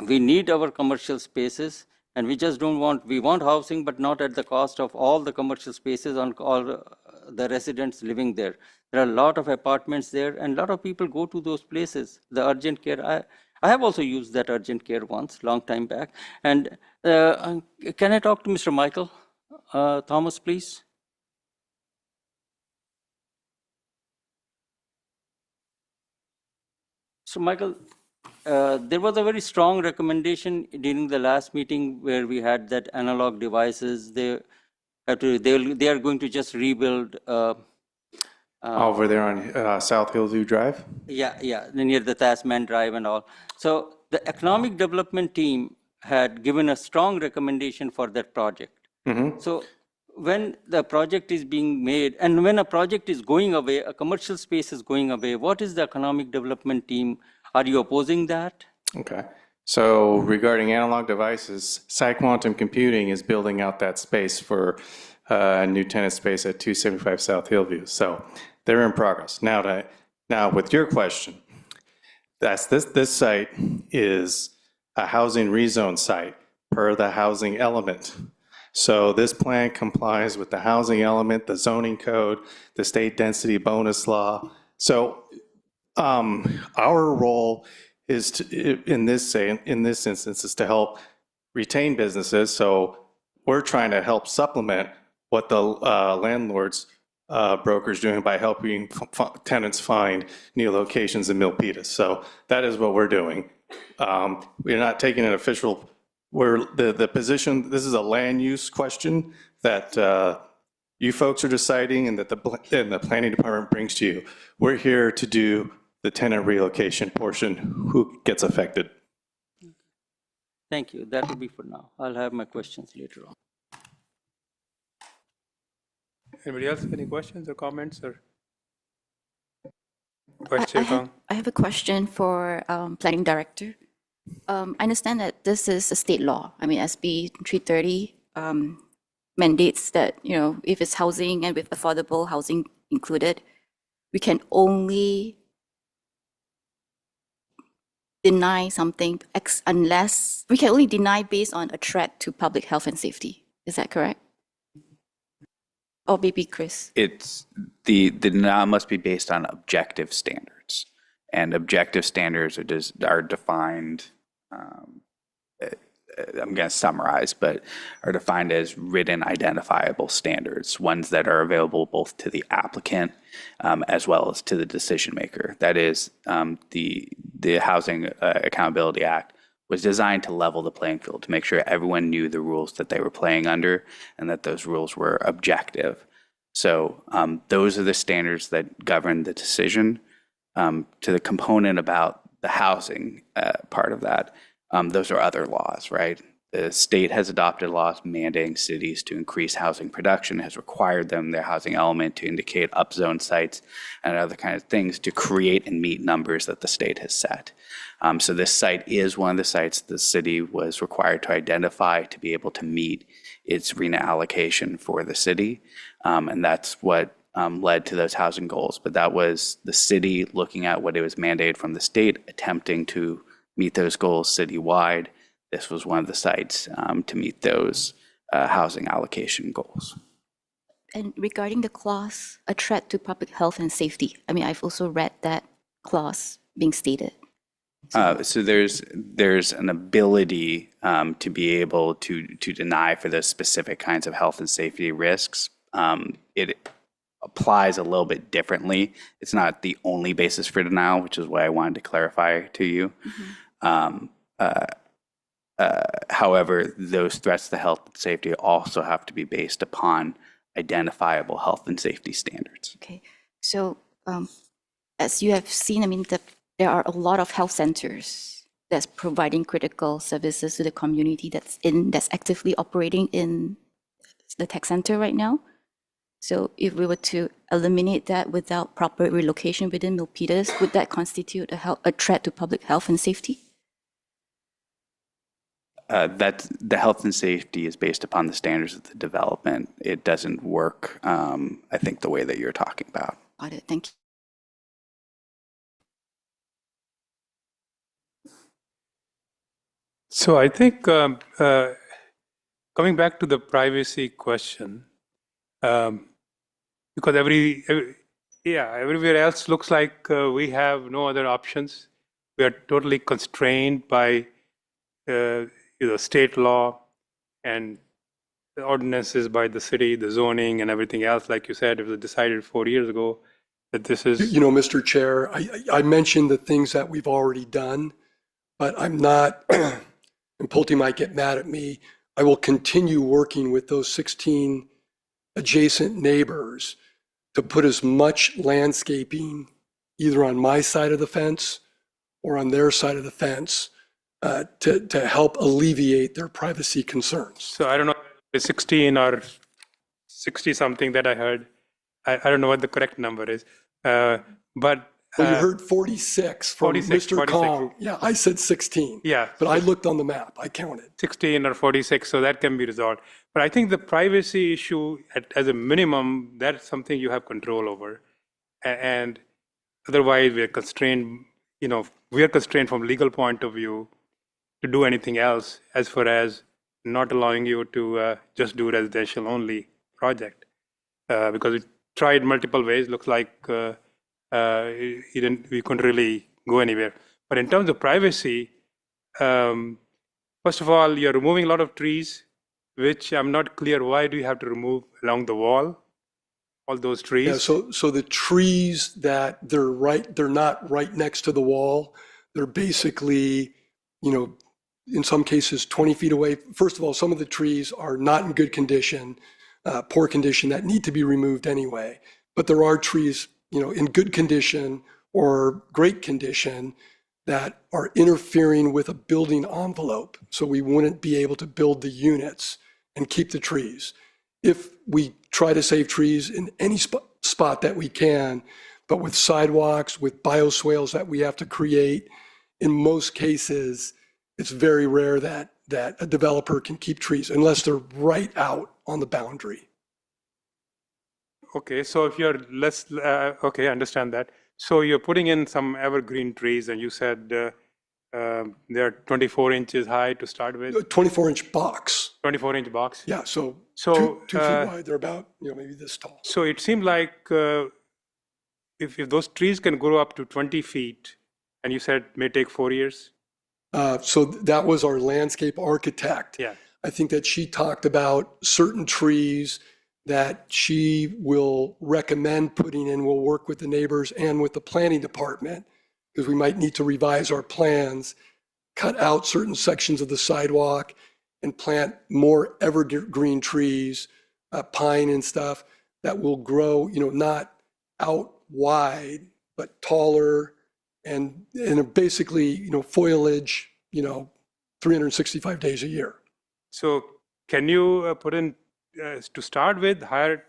L: we need our commercial spaces, and we just don't want, we want housing, but not at the cost of all the commercial spaces on all the residents living there. There are a lot of apartments there, and a lot of people go to those places. The urgent care, I have also used that urgent care once, long time back. And can I talk to Mr. Michael Thomas, please? So Michael, there was a very strong recommendation during the last meeting where we had that analog devices. They are going to just rebuild.
O: Over there on South Hillview Drive?
L: Yeah, near the Tasman Drive and all. So the economic development team had given a strong recommendation for that project.
O: Mm-hmm.
L: So when the project is being made, and when a project is going away, a commercial space is going away, what is the economic development team? Are you opposing that?
O: Okay. So regarding analog devices, Quantum Computing is building out that space for a new tenant space at 275 South Hillview. So they're in progress. Now with your question, this site is a housing rezone site per the housing element. So this plan complies with the housing element, the zoning code, the state density bonus law. So our role is to, in this instance, is to help retain businesses. So we're trying to help supplement what the landlords brokers doing by helping tenants find new locations in Milpitas. So that is what we're doing. We're not taking an official. The position. This is a land use question that you folks are deciding, and that the planning department brings to you. We're here to do the tenant relocation portion. Who gets affected?
L: Thank you. That will be for now. I'll have my questions later on.
A: Anybody else have any questions or comments or questions?
M: I have a question for planning director. I understand that this is a state law. I mean, SB 330 mandates that, if it's housing and with affordable housing included, we can only deny something unless we can only deny based on a threat to public health and safety. Is that correct? Or maybe Chris?
I: It's the denial must be based on objective standards, and objective standards are defined. I'm going to summarize, but are defined as written identifiable standards, ones that are available both to the applicant as well as to the decision maker. That is, the Housing Accountability Act was designed to level the playing field, to make sure everyone knew the rules that they were playing under and that those rules were objective. So those are the standards that govern the decision. To the component about the housing part of that, those are other laws, right? The state has adopted laws mandating cities to increase housing production, has required them, their housing element, to indicate upzone sites and other kinds of things to create and meet numbers that the state has set. So this site is one of the sites the city was required to identify to be able to meet its RENA allocation for the city. And that's what led to those housing goals. But that was the city looking at what it was mandated from the state, attempting to meet those goals citywide. This was one of the sites to meet those housing allocation goals.
M: And regarding the clause, a threat to public health and safety, I mean, I've also read that clause being stated.
I: So there's an ability to be able to deny for those specific kinds of health and safety risks. It applies a little bit differently. It's not the only basis for denial, which is what I wanted to clarify to you. However, those threats to health and safety also have to be based upon identifiable health and safety standards.
M: Okay, so as you have seen, I mean, there are a lot of health centers that's providing critical services to the community that's actively operating in the tech center right now. So if we were to eliminate that without proper relocation within Milpitas, would that constitute a threat to public health and safety?
I: That the health and safety is based upon the standards of the development. It doesn't work, I think, the way that you're talking about.
M: Got it. Thank you.
A: So I think coming back to the privacy question, because everywhere else looks like we have no other options. We are totally constrained by state law and the ordinances by the city, the zoning and everything else. Like you said, it was decided 4 years ago that this is.
J: You know, Mr. Chair, I mentioned the things that we've already done, but I'm not, and Pulte might get mad at me, I will continue working with those 16 adjacent neighbors to put as much landscaping either on my side of the fence or on their side of the fence to help alleviate their privacy concerns.
A: So I don't know if it's 16 or 60 something that I heard. I don't know what the correct number is, but.
J: Well, you heard 46 from
A: 46,
J: Mr.
A: 46.
J: Kong. Yeah, I said 16.
A: Yeah.
J: But I looked on the map, I counted.
A: 16 or 46, so that can be resolved. But I think the privacy issue, as a minimum, that's something you have control over. And otherwise, we are constrained, we are constrained from legal point of view to do anything else as far as not allowing you to just do residential only project. Because we tried multiple ways, looks like we couldn't really go anywhere. But in terms of privacy, first of all, you're removing a lot of trees, which I'm not clear why do you have to remove along the wall, all those trees?
J: Yeah, so the trees that they're not right next to the wall. They're basically, in some cases 20 feet away. First of all, some of the trees are not in good condition, poor condition, that need to be removed anyway. But there are trees, in good condition or great condition that are interfering with a building envelope. So we wouldn't be able to build the units and keep the trees. If we try to save trees in any spot that we can, but with sidewalks, with bioswales that we have to create, in most cases, it's very rare that a developer can keep trees unless they're right out on the boundary.
A: Okay, so if you're okay, I understand that. So you're putting in some evergreen trees, and you said they're 24 inches high to start with?
J: 24-inch box.
A: 24-inch box?
J: Yeah, so two feet wide. They're about, maybe this tall.
A: So it seemed like if those trees can grow up to 20 feet, and you said it may take 4 years?
J: So that was our landscape architect.
A: Yeah.
J: I think that she talked about certain trees that she will recommend putting in. We'll work with the neighbors and with the planning department, because we might need to revise our plans, cut out certain sections of the sidewalk and plant more evergreen trees, pine and stuff that will grow, not out wide, but taller and basically, foliage, 365 days a year.
A: So can you put in, to start with,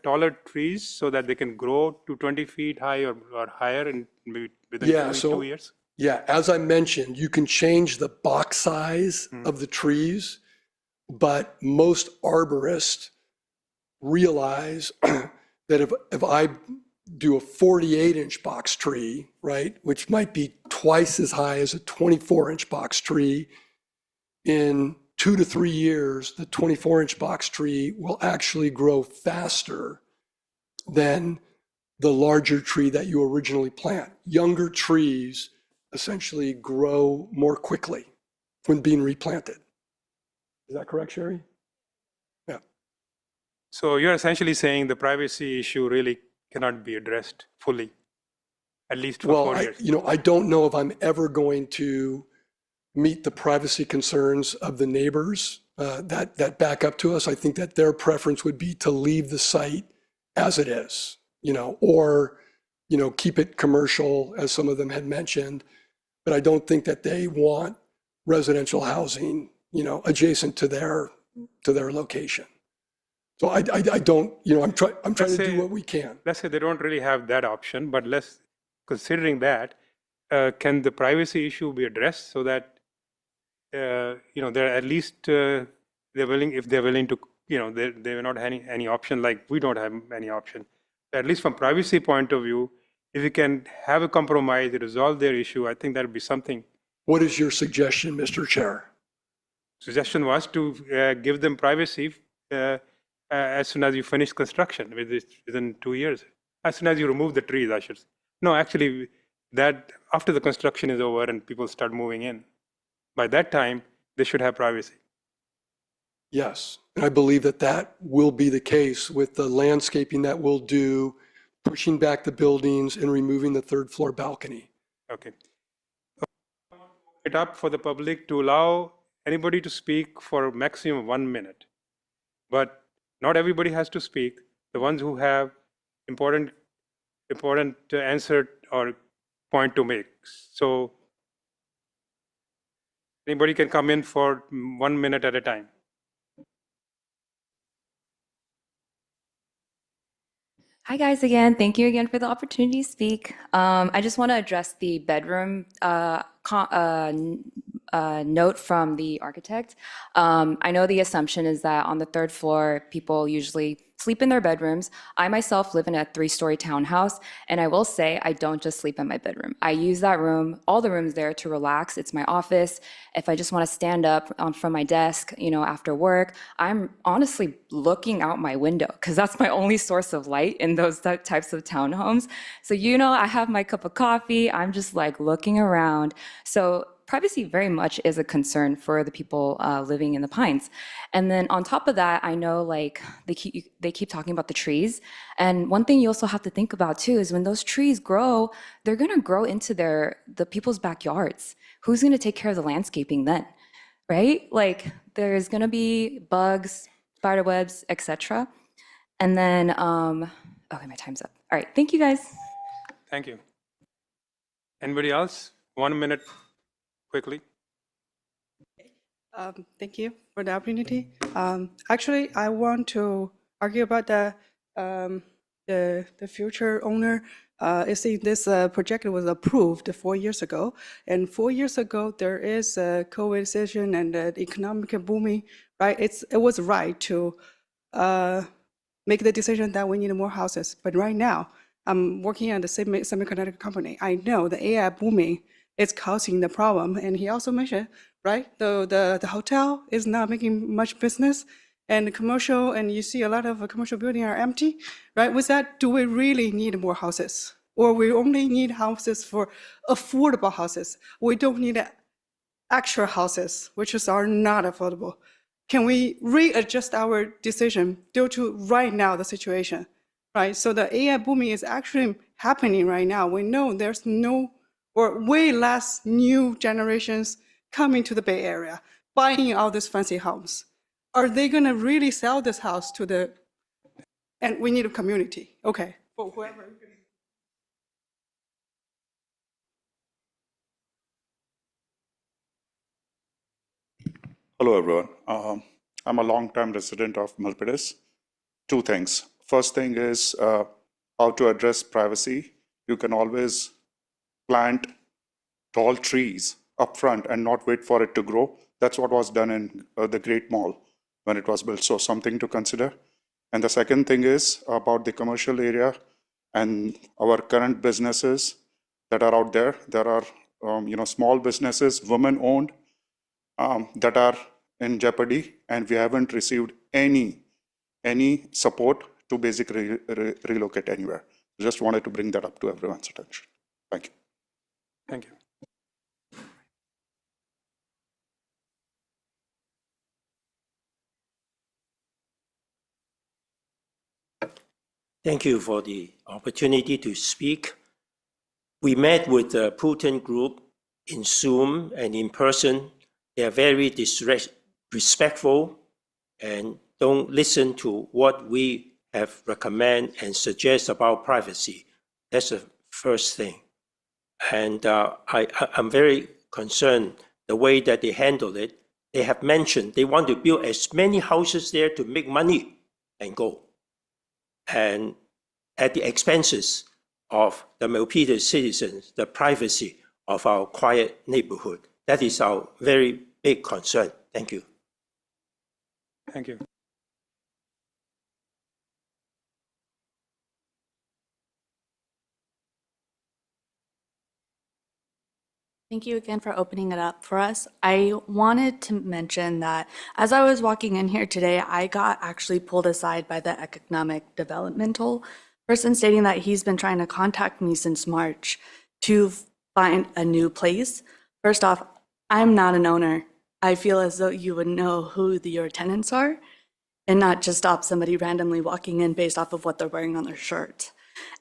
A: taller trees so that they can grow to 20 feet high or higher in maybe within 2 years?
J: Yeah, as I mentioned, you can change the box size of the trees, but most arborists realize that if I do a 48-inch box tree, right, which might be twice as high as a 24-inch box tree, in 2 to 3 years, the 24-inch box tree will actually grow faster than the larger tree that you originally plant. Younger trees essentially grow more quickly when being replanted. Is that correct, Sherry? Yeah.
A: So you're essentially saying the privacy issue really cannot be addressed fully, at least for 4 years.
J: I don't know if I'm ever going to meet the privacy concerns of the neighbors that back up to us. I think that their preference would be to leave the site as it is, or, keep it commercial, as some of them had mentioned. But I don't think that they want residential housing, adjacent to their location. So I don't, I'm trying to
A: say-
J: do what we can.
A: Let's say they don't really have that option, but considering that, can the privacy issue be addressed so that, they're at least, they're willing, if they're willing to, they're not having any option, like we don't have any option. At least from privacy point of view, if we can have a compromise, resolve their issue, I think that would be something.
J: What is your suggestion, Mr. Chair?
A: Suggestion was to give them privacy as soon as you finish construction, within 2 years. As soon as you remove the trees, I should say. No, actually, that after the construction is over and people start moving in, by that time, they should have privacy.
J: Yes, and I believe that that will be the case with the landscaping that we'll do, pushing back the buildings and removing the third floor balcony.
A: Okay. It up for the public to allow anybody to speak for a maximum of 1 minute. But not everybody has to speak. The ones who have important answer or point to make. So anybody can come in for 1 minute at a time.
D: Hi guys again. Thank you again for the opportunity to speak. I just want to address the bedroom note from the architect. I know the assumption is that on the third floor, people usually sleep in their bedrooms. I myself live in a 3-story townhouse, and I will say I don't just sleep in my bedroom. I use that room, all the rooms there, to relax. It's my office. If I just want to stand up from my desk, after work, I'm honestly looking out my window because that's my only source of light in those types of townhomes. So, I have my cup of coffee. I'm just like looking around. So privacy very much is a concern for the people living in the Pines. And then on top of that, I know they keep talking about the trees. And one thing you also have to think about too is when those trees grow, they're gonna grow into the people's backyards. Who's gonna take care of the landscaping then, right? Like there's gonna be bugs, spider webs, etc. And then, okay, my time's up. All right, thank you guys.
A: Thank you. Anybody else? 1 minute. Quickly.
P: Thank you for the opportunity. Actually, I want to argue about the future owner. This project was approved 4 years ago, and 4 years ago there is a COVID situation and the economic booming. Right, it was right to make the decision that we need more houses. But right now, I'm working at the same semiconductor company. I know the AI booming is causing the problem. And he also mentioned, right, the hotel is not making much business, and the commercial, and you see a lot of commercial buildings are empty, right? With that, do we really need more houses? Or we only need houses for affordable houses? We don't need actual houses, which are not affordable. Can we readjust our decision due to right now the situation, right? So the AI booming is actually happening right now. We know there's or way less new generations coming to the Bay Area, buying all these fancy homes. Are they gonna really sell this house to and we need a community, okay, for whoever.
Q: Hello, everyone. I'm a longtime resident of Milpitas. 2 things. First thing is how to address privacy. You can always plant tall trees up front and not wait for it to grow. That's what was done in the Great Mall when it was built. So something to consider. And the second thing is about the commercial area and our current businesses that are out there. There are small businesses, women-owned, that are in jeopardy, and we haven't received any support to basically relocate anywhere. Just wanted to bring that up to everyone's attention. Thank you.
A: Thank you.
W: Thank you for the opportunity to speak. We met with the Putin group in Zoom and in person. They are very disrespectful and don't listen to what we have recommend and suggest about privacy. That's the first thing. And I'm very concerned the way that they handle it. They have mentioned they want to build as many houses there to make money. and go, and at the expenses of the Milpitas citizens, the privacy of our quiet neighborhood. That is our very big concern. Thank you.
A: Thank you.
T: Thank you again for opening it up for us. I wanted to mention that as I was walking in here today, I got actually pulled aside by the economic developmental person stating that he's been trying to contact me since March to find a new place. First off, I'm not an owner. I feel as though you would know who your tenants are and not just stop somebody randomly walking in based off of what they're wearing on their shirt.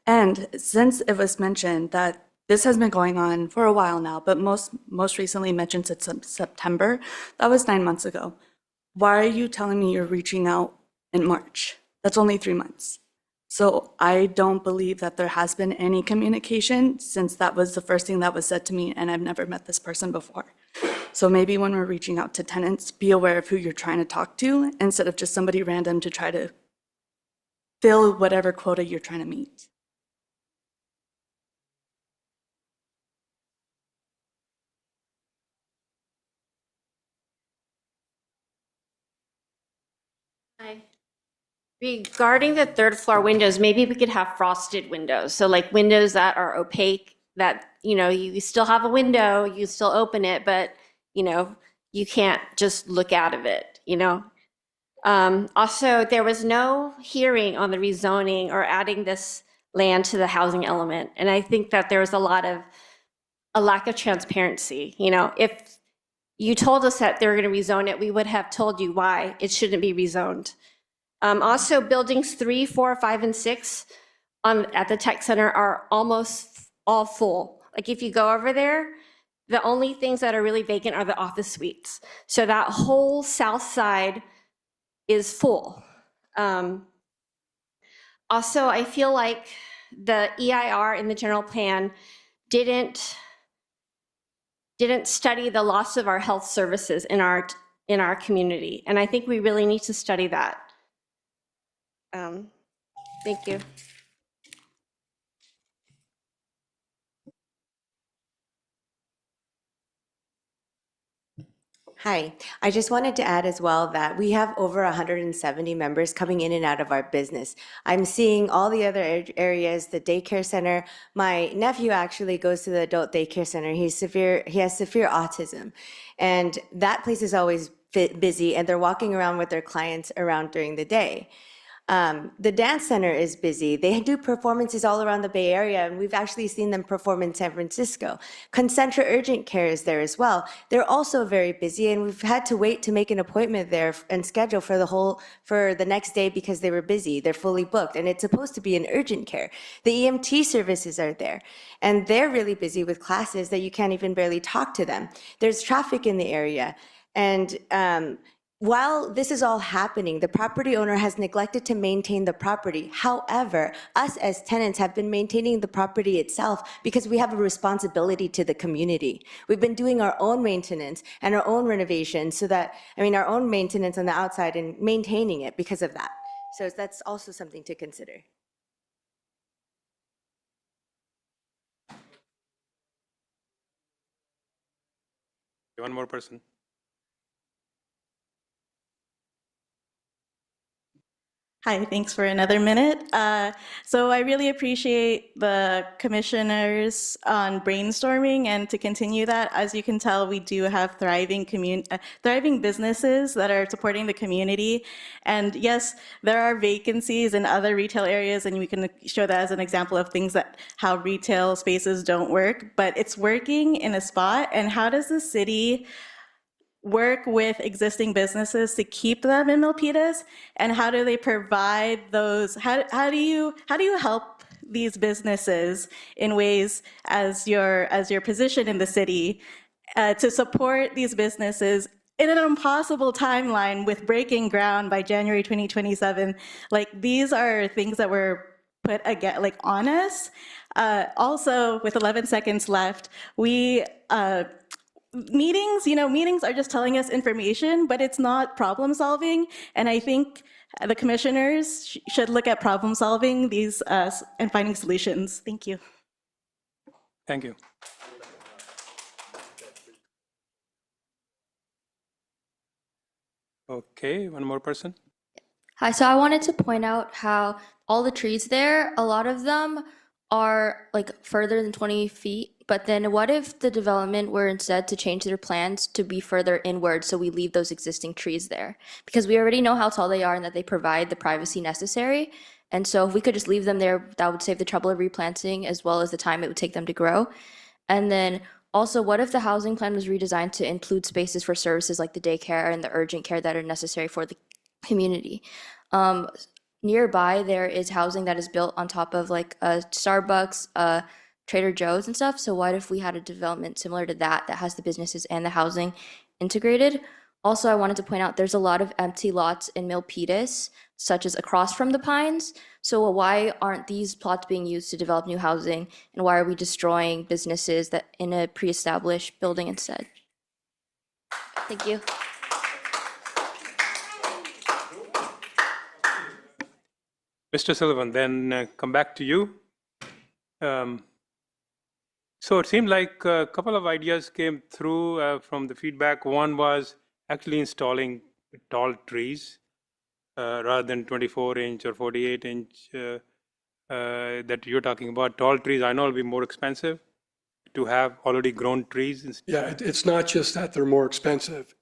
T: And since it was mentioned that this has been going on for a while now, but most recently mentioned since September, that was 9 months ago. Why are you telling me you're reaching out in March? That's only 3 months. So I don't believe that there has been any communication since that was the first thing that was said to me, and I've never met this person before. So maybe when we're reaching out to tenants, be aware of who you're trying to talk to instead of just somebody random to try to fill whatever quota you're trying to meet.
B: Hi. Regarding the third floor windows, maybe we could have frosted windows. So like windows that are opaque, that, you still have a window, you still open it, but, you can't just look out of it, Also, there was no hearing on the rezoning or adding this land to the housing element. And I think that there was a lack of transparency. If you told us that they were going to rezone it, we would have told you why it shouldn't be rezoned. Also, buildings 3, 4, 5, and 6 at the tech center are almost all full. Like if you go over there, the only things that are really vacant are the office suites. So that whole south side is full. Also, I feel like the EIR in the general plan didn't study the loss of our health services in our community. And I think we really need to study that. Thank you.
G: Hi, I just wanted to add as well that we have over 170 members coming in and out of our business. I'm seeing all the other areas, the daycare center. My nephew actually goes to the adult daycare center. He has severe autism, and that place is always busy, and they're walking around with their clients around during the day. The dance center is busy. They do performances all around the Bay Area, and we've actually seen them perform in San Francisco. Concentra Urgent Care is there as well. They're also very busy, and we've had to wait to make an appointment there and schedule for the next day because they were busy. They're fully booked, and it's supposed to be an urgent care. The EMT services are there, and they're really busy with classes that you can't even barely talk to them. There's traffic in the area, and while this is all happening, the property owner has neglected to maintain the property. However, us as tenants have been maintaining the property itself because we have a responsibility to the community. We've been doing our own maintenance and our own renovations our own maintenance on the outside and maintaining it because of that. So that's also something to consider.
A: One more person.
V: Hi, thanks for another minute. So I really appreciate the commissioners on brainstorming, and to continue that, as you can tell, we do have thriving businesses that are supporting the community. And yes, there are vacancies in other retail areas, and we can show that as an example of how retail spaces don't work, but it's working in a spot. And how does the city work with existing businesses to keep them in Milpitas, and how do they provide those? How do you help these businesses in ways as your position in the city to support these businesses in an impossible timeline with breaking ground by January 2027? Like, these are things that were put again on us. Also, with 11 seconds left, meetings are just telling us information, but it's not problem solving. And I think the commissioners should look at problem solving these and finding solutions. Thank you.
A: Thank you. Okay, one more person.
E: Hi, so I wanted to point out how all the trees there, a lot of them are like further than 20 feet. But then what if the development were instead to change their plans to be further inward so we leave those existing trees there? Because we already know how tall they are and that they provide the privacy necessary. And so if we could just leave them there, that would save the trouble of replanting as well as the time it would take them to grow. And then also, what if the housing plan was redesigned to include spaces for services like the daycare and the urgent care that are necessary for the community? Nearby, there is housing that is built on top of like a Starbucks, Trader Joe's and stuff. So what if we had a development similar to that that has the businesses and the housing integrated? Also, I wanted to point out there's a lot of empty lots in Milpitas, such as across from the Pines. So why aren't these plots being used to develop new housing? And why are we destroying businesses that in a pre-established building instead? Thank you.
A: Mr. Sullivan, then come back to you. So it seemed like a couple of ideas came through from the feedback. One was actually installing tall trees rather than 24-inch or 48-inch that you're talking about. Tall trees, I know, will be more expensive to have already grown trees.
J: Yeah, it's not just that they're more expensive.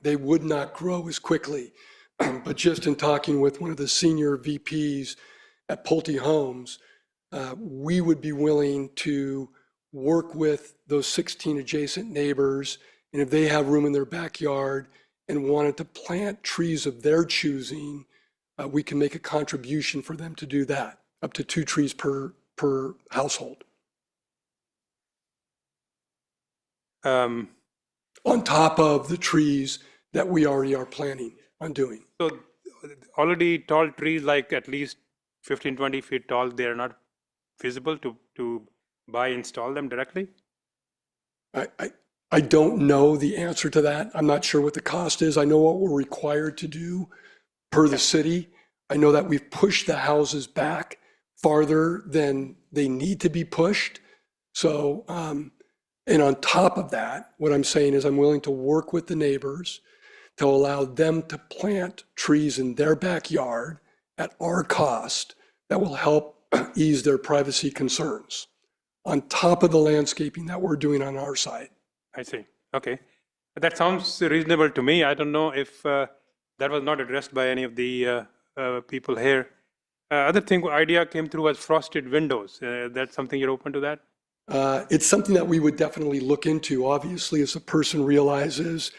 J: They would not grow as quickly. But just in talking with one of the senior VPs at Pulte Homes, we would be willing to work with those 16 adjacent neighbors, and if they have room in their backyard and wanted to plant trees of their choosing, we can make a contribution for them to do that, up to 2 trees per household. On top of the trees that we already are planning on doing.
A: So already tall trees, like at least 15, 20 feet tall, they're not feasible to buy, install them directly?
J: I don't know the answer to that. I'm not sure what the cost is. I know what we're required to do per the city. I know that we've pushed the houses back farther than they need to be pushed. So, and on top of that, what I'm saying is I'm willing to work with the neighbors to allow them to plant trees in their backyard at our cost that will help ease their privacy concerns on top of the landscaping that we're doing on our side.
A: I see. Okay. That sounds reasonable to me. I don't know if that was not addressed by any of the people here. Other idea came through as frosted windows. That's something you're open to that?
J: It's something that we would definitely look into. Obviously, as a person realizes,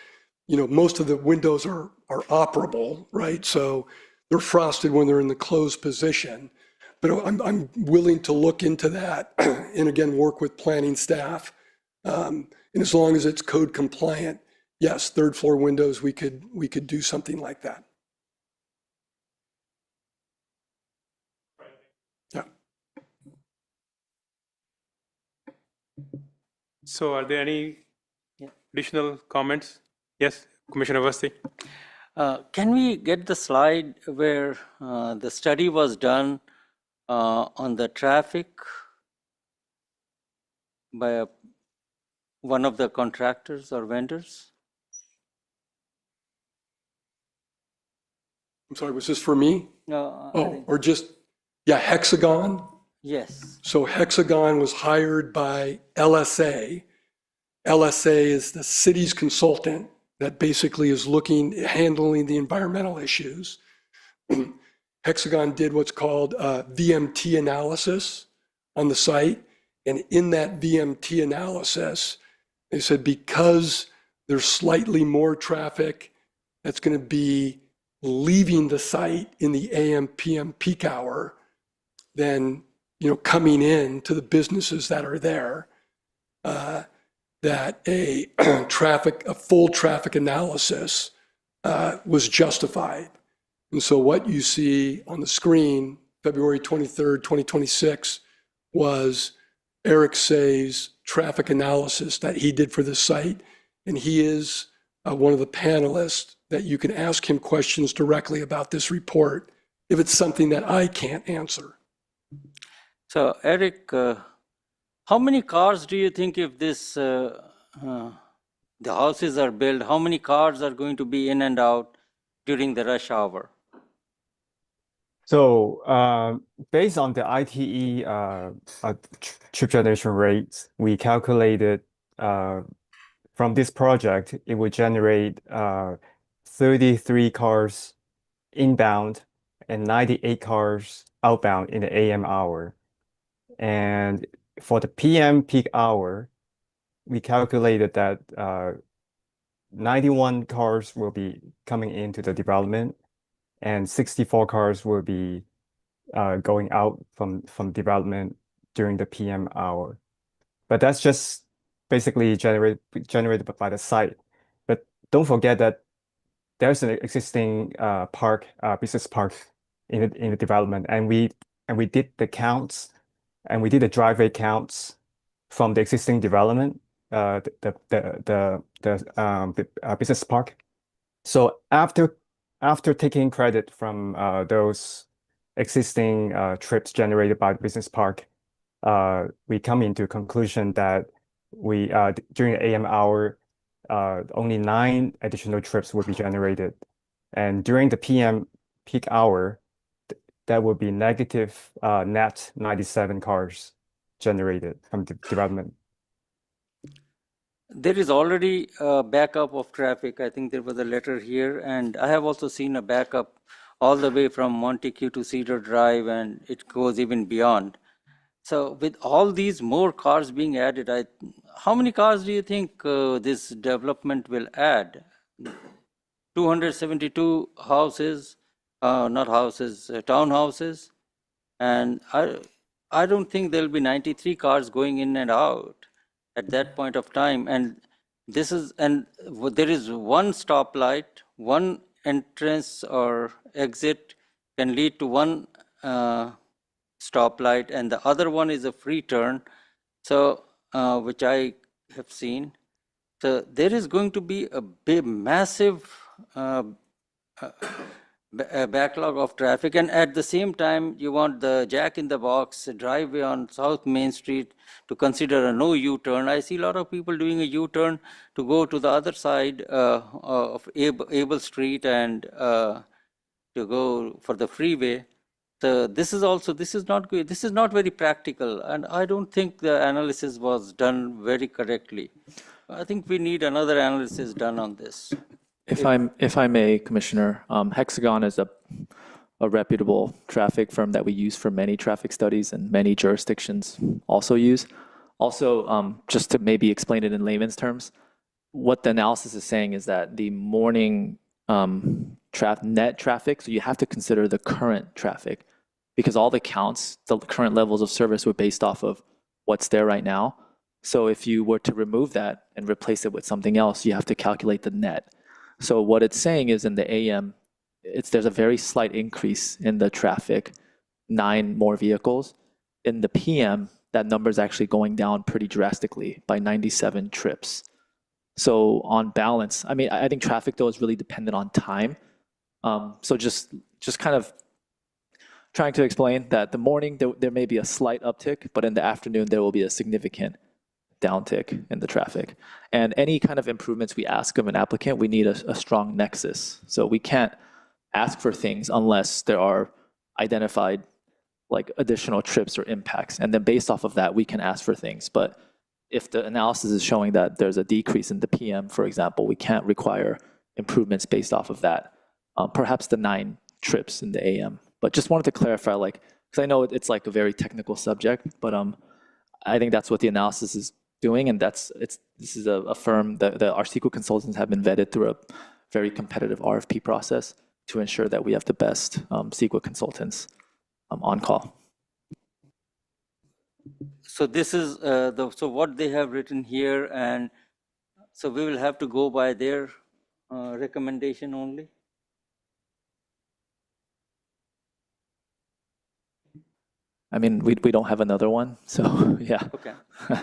J: most of the windows are operable, right? So they're frosted when they're in the closed position. But I'm willing to look into that and again, work with planning staff. And as long as it's code compliant, yes, 3rd floor windows, we could do something like that. Yeah.
A: So are there any additional comments? Yes, Commissioner Vasti.
R: Can we get the slide where the study was done on the traffic by one of the contractors or vendors?
J: I'm sorry, was this for me?
R: No.
J: Or just, Hexagon?
R: Yes.
J: So Hexagon was hired by LSA. LSA is the city's consultant that basically is handling the environmental issues. Hexagon did what's called a VMT analysis on the site. And in that VMT analysis, they said because there's slightly more traffic that's going to be leaving the site in the AM, PM peak hour than coming in to the businesses that are there, that a full traffic analysis was justified. And so what you see on the screen, February 23rd, 2026, was Eric Say's traffic analysis that he did for the site. And he is one of the panelists that you can ask him questions directly about this report if it's something that I can't answer.
R: So Eric, how many cars do you think if this the houses are built, how many cars are going to be in and out during the rush hour?
K: So based on the ITE trip generation rates, we calculated from this project, it would generate 33 cars inbound and 98 cars outbound in the AM hour. And for the PM peak hour, we calculated that 91 cars will be coming into the development and 64 cars will be going out from development during the PM hour. But that's just basically generated by the site. But don't forget that there's an existing business park in the development, and we did the counts, and we did the driveway counts from the existing development, the business park. So after taking credit from those existing trips generated by the business park, we come into a conclusion that we during the AM hour, only 9 additional trips will be generated, and during the PM peak hour, that would be negative net 97 cars generated from the development.
R: There is already a backup of traffic. I think there was a letter here, and I have also seen a backup all the way from Montague to Cedar Drive, and it goes even beyond. So with all these more cars being added, how many cars do you think this development will add? 272 houses, not houses, townhouses, and I don't think there'll be 93 cars going in and out at that point of time. And there is one stoplight, one entrance or exit can lead to one stoplight, and the other one is a free turn, so which I have seen. So there is going to be a big, massive backlog of traffic, and at the same time, you want the jack-in-the-box driveway on South Main Street to consider a no U-turn. I see a lot of people doing a U-turn to go to the other side of Able Street and to go for the freeway. So this is not good. This is not very practical, and I don't think the analysis was done very correctly. I think we need another analysis done on this.
H: If I may, Commissioner, Hexagon is a reputable traffic firm that we use for many traffic studies, and many jurisdictions also use. Also, just to maybe explain it in layman's terms, what the analysis is saying is that the morning net traffic, so you have to consider the current traffic, because all the counts, the current levels of service were based off of what's there right now. So if you were to remove that and replace it with something else, you have to calculate the net. So what it's saying is in the AM, there's a very slight increase in the traffic, 9 more vehicles. In the PM, that number is actually going down pretty drastically by 97 trips. So on balance, I mean, I think traffic though is really dependent on time. So just kind of trying to explain that the morning there may be a slight uptick, but in the afternoon there will be a significant downtick in the traffic. And any kind of improvements we ask of an applicant, we need a strong nexus. So we can't ask for things unless there are identified like additional trips or impacts. And then based off of that, we can ask for things. But if the analysis is showing that there's a decrease in the PM, for example, we can't require improvements based off of that. Perhaps the 9 trips in the AM. But just wanted to clarify, like, because I know it's like a very technical subject, but I think that's what the analysis is doing, and this is a firm that our SQL consultants have been vetted through a very competitive RFP process to ensure that we have the best SQL consultants on call.
R: So this is so what they have written here, and so we will have to go by their recommendation only.
H: I mean, we don't have another one, so yeah.
R: Okay,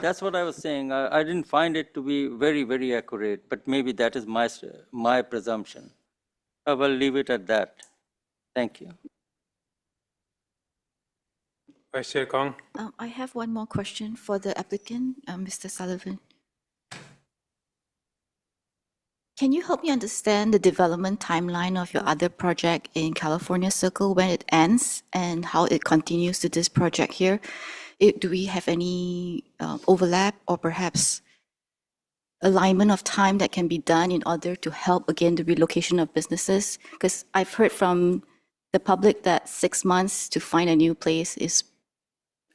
R: that's what I was saying. I didn't find it to be very, very accurate, but maybe that is my presumption. I will leave it at that. Thank you.
A: Vice Chair Kong.
M: I have one more question for the applicant, Mr. Sullivan. Can you help me understand the development timeline of your other project in California Circle, when it ends and how it continues to this project here? Do we have any overlap or perhaps alignment of time that can be done in order to help, again, the relocation of businesses? Because I've heard from the public that 6 months to find a new place is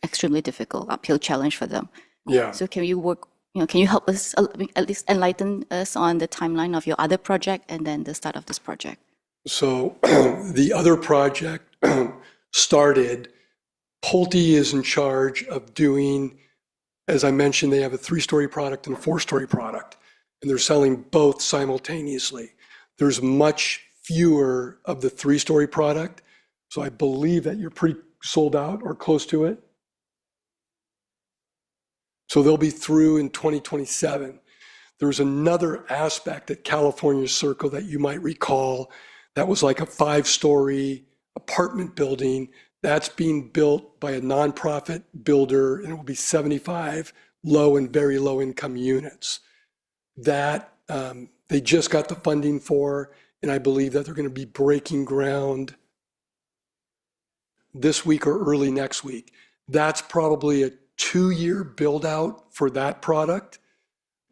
M: extremely difficult, uphill challenge for them.
J: Yeah.
M: So can you work, can you help us, at least enlighten us on the timeline of your other project and then the start of this project?
J: So the other project started, Pulte is in charge of doing, as I mentioned, they have a 3-story product and a 4-story product, and they're selling both simultaneously. There's much fewer of the 3-story product, so I believe that you're pretty sold out or close to it. So they'll be through in 2027. There's another aspect at California Circle that you might recall that was like a 5-story apartment building that's being built by a nonprofit builder, and it will be 75 low and very low income units. That they just got the funding for, and I believe that they're going to be breaking ground this week or early next week. That's probably a 2-year build out for that product.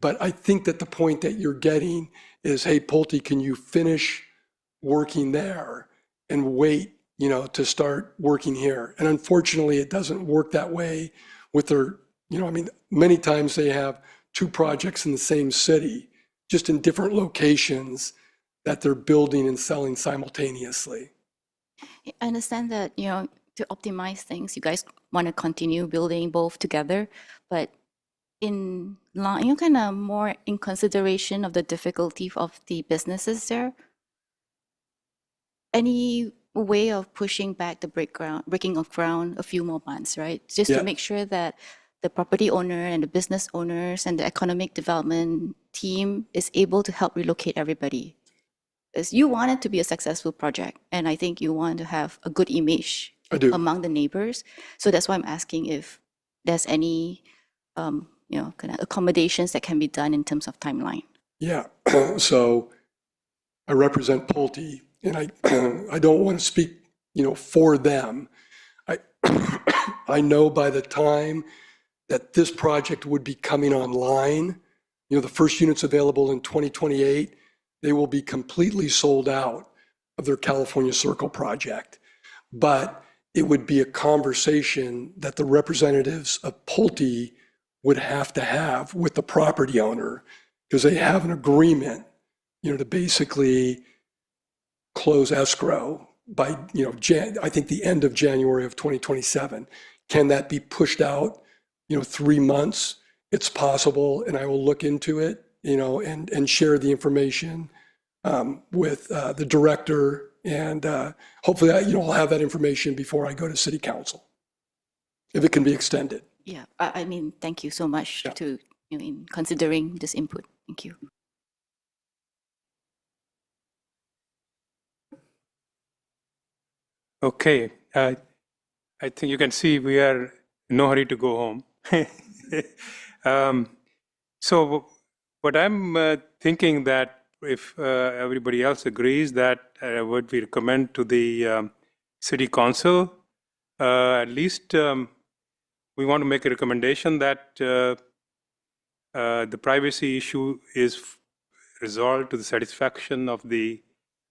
J: But I think that the point that you're getting is, hey, Pulte, can you finish working there and wait, to start working here? And unfortunately, it doesn't work that way with their, many times they have 2 projects in the same city, just in different locations that they're building and selling simultaneously.
M: I understand that, to optimize things, you guys want to continue building both together, but in line, kind of more in consideration of the difficulty of the businesses there, any way of pushing back the breaking of ground a few more months, right? Just
J: Yeah.
M: to make sure that the property owner and the business owners and the economic development team is able to help relocate everybody. Because you want it to be a successful project, and I think you want to have a good image
J: I do.
M: among the neighbors. So that's why I'm asking if there's any, kind of accommodations that can be done in terms of timeline.
J: Yeah. So I represent Pulte, and I don't want to speak, for them. I know by the time that this project would be coming online, the first unit's available in 2028, they will be completely sold out of their California Circle project. But it would be a conversation that the representatives of Pulte would have to have with the property owner, because they have an agreement, to basically close escrow by, I think the end of January of 2027. Can that be pushed out, 3 months? It's possible, and I will look into it, and share the information with the director, and hopefully, I'll have that information before I go to City Council, if it can be extended.
M: Yeah, I mean, thank you so much to, in considering this input. Thank you.
A: Okay, I think you can see we are in no hurry to go home. So what I'm thinking that if everybody else agrees, that what we recommend to the City Council, at least we want to make a recommendation that the privacy issue is resolved to the satisfaction of the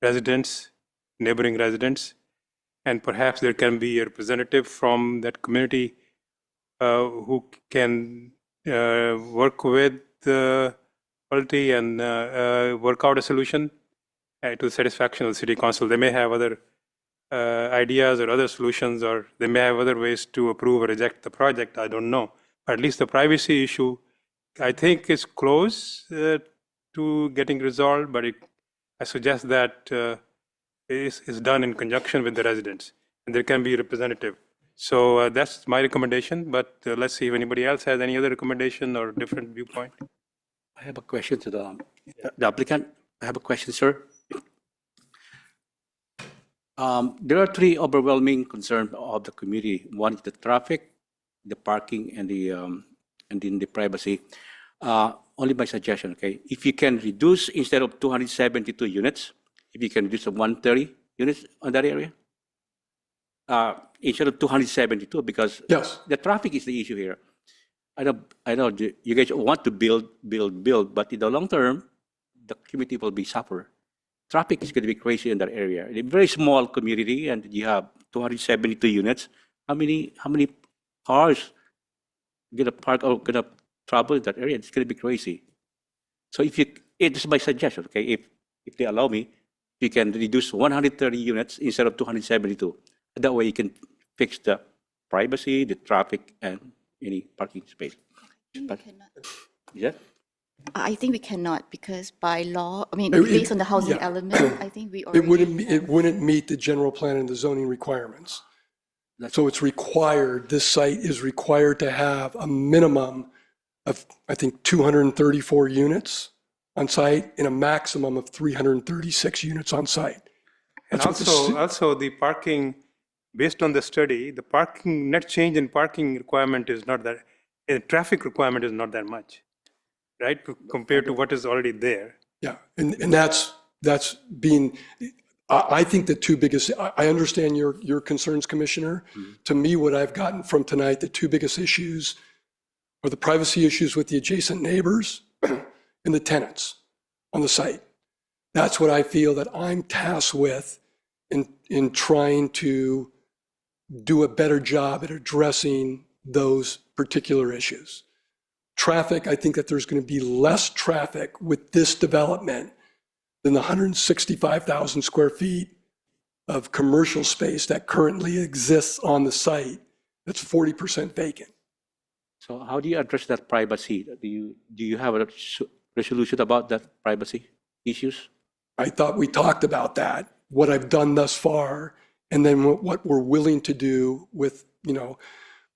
A: residents, neighboring residents, and perhaps there can be a representative from that community who can work with the Pulte and work out a solution to the satisfaction of the City Council. They may have other ideas or other solutions, or they may have other ways to approve or reject the project. I don't know. But at least the privacy issue, I think, is close to getting resolved, but I suggest that is done in conjunction with the residents, and there can be a representative. So that's my recommendation, but let's see if anybody else has any other recommendation or different viewpoint.
L: I have a question to the applicant. I have a question, sir. There are three overwhelming concerns of the community. One is the traffic, the parking, and then the privacy. Only my suggestion, okay? If you can reduce instead of 272 units, if you can reduce to 130 units on that area, instead of 272, because
J: Yes.
L: the traffic is the issue here. I know you guys want to build, but in the long term, the community will be suffer. Traffic is going to be crazy in that area. A very small community, and you have 272 units. How many cars gonna park or gonna travel in that area? It's going to be crazy. So it's my suggestion, okay? If they allow me, you can reduce 130 units instead of 272. That way you can fix the privacy, the traffic, and any parking space. But, yeah.
M: I think we cannot because by law, I mean,
J: It-
M: based on the housing
J: yeah.
M: element, I think we already
J: It wouldn't meet the general plan and the zoning requirements. So it's required, this site is required to have a minimum of, I think, 234 units on site and a maximum of 336 units on site.
A: And
J: That's what the
A: also the parking, based on the study, the parking, net change in parking requirement is not that, traffic requirement is not that much, right? Compared to what is already there.
J: Yeah, and that's being, I think the two biggest, I understand your concerns, Commissioner. To me, what I've gotten from tonight, the two biggest issues are the privacy issues with the adjacent neighbors and the tenants on the site. That's what I feel that I'm tasked with in trying to do a better job at addressing those particular issues. Traffic, I think that there's going to be less traffic with this development than the 165,000 square feet of commercial space that currently exists on the site that's 40% vacant.
L: So how do you address that privacy? Do you have a resolution about that privacy issues?
J: I thought we talked about that, what I've done thus far, and then what we're willing to do with,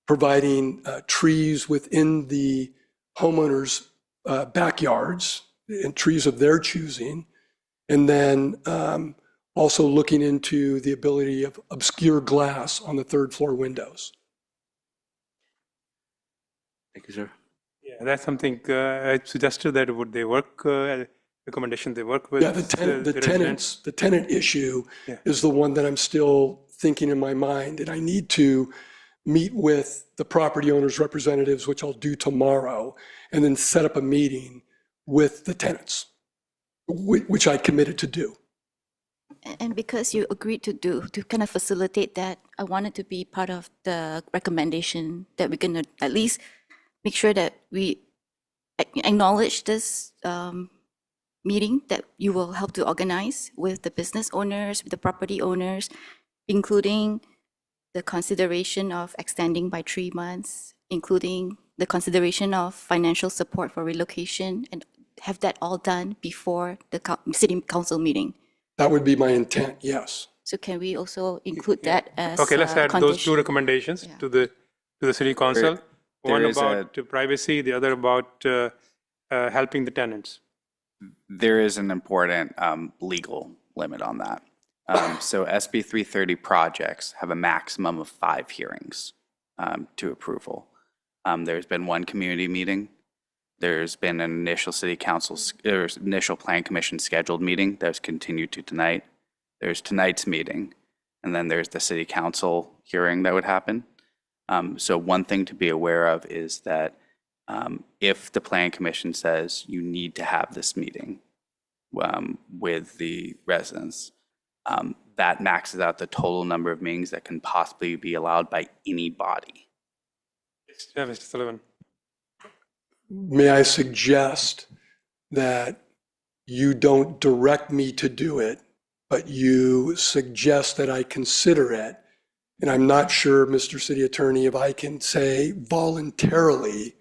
J: providing trees within the homeowners' backyards and trees of their choosing, and then also looking into the ability of obscure glass on the third floor windows.
L: Thank you, sir.
A: Yeah, that's something I suggested that would they work, recommendation they work with.
J: Yeah, the tenant issue
A: Yeah.
J: is the one that I'm still thinking in my mind, and I need to meet with the property owners' representatives, which I'll do tomorrow, and then set up a meeting with the tenants, which I committed to do.
M: And because you agreed to kind of facilitate that, I wanted to be part of the recommendation that we're going to at least make sure that we acknowledge this meeting that you will help to organize with the business owners, with the property owners, including the consideration of extending by 3 months, including the consideration of financial support for relocation, and have that all done before the city council meeting.
J: That would be my intent, yes.
M: So can we also include that as
A: Okay, let's
M: a
A: add those two
M: condition?
A: recommendations to the city council. One
I: there is
A: about privacy, the other about helping the tenants.
I: There is an important legal limit on that. So SB 330 projects have a maximum of 5 hearings to approval. There's been one community meeting. There's been an initial city council, there's initial plan commission scheduled meeting that was continued to tonight. There's tonight's meeting, and then there's the city council hearing that would happen. So one thing to be aware of is that if the plan commission says you need to have this meeting with the residents, that maxes out the total number of meetings that can possibly be allowed by any body.
A: Yeah, Mr. Sullivan.
J: May I suggest that you don't direct me to do it, but you suggest that I consider it? And I'm not sure, Mr. City Attorney, if I can say voluntarily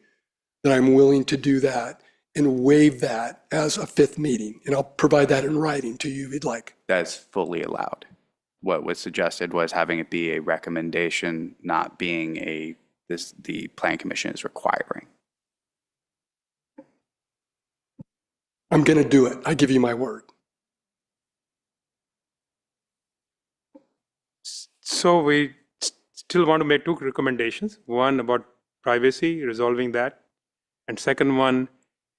J: that I'm willing to do that and waive that as a 5th meeting. And I'll provide that in writing to you if you'd like.
I: That's fully allowed. What was suggested was having it be a recommendation, not being the plan commission is requiring.
J: I'm going to do it. I give you my word.
A: So we still want to make two recommendations. One about privacy, resolving that. And second one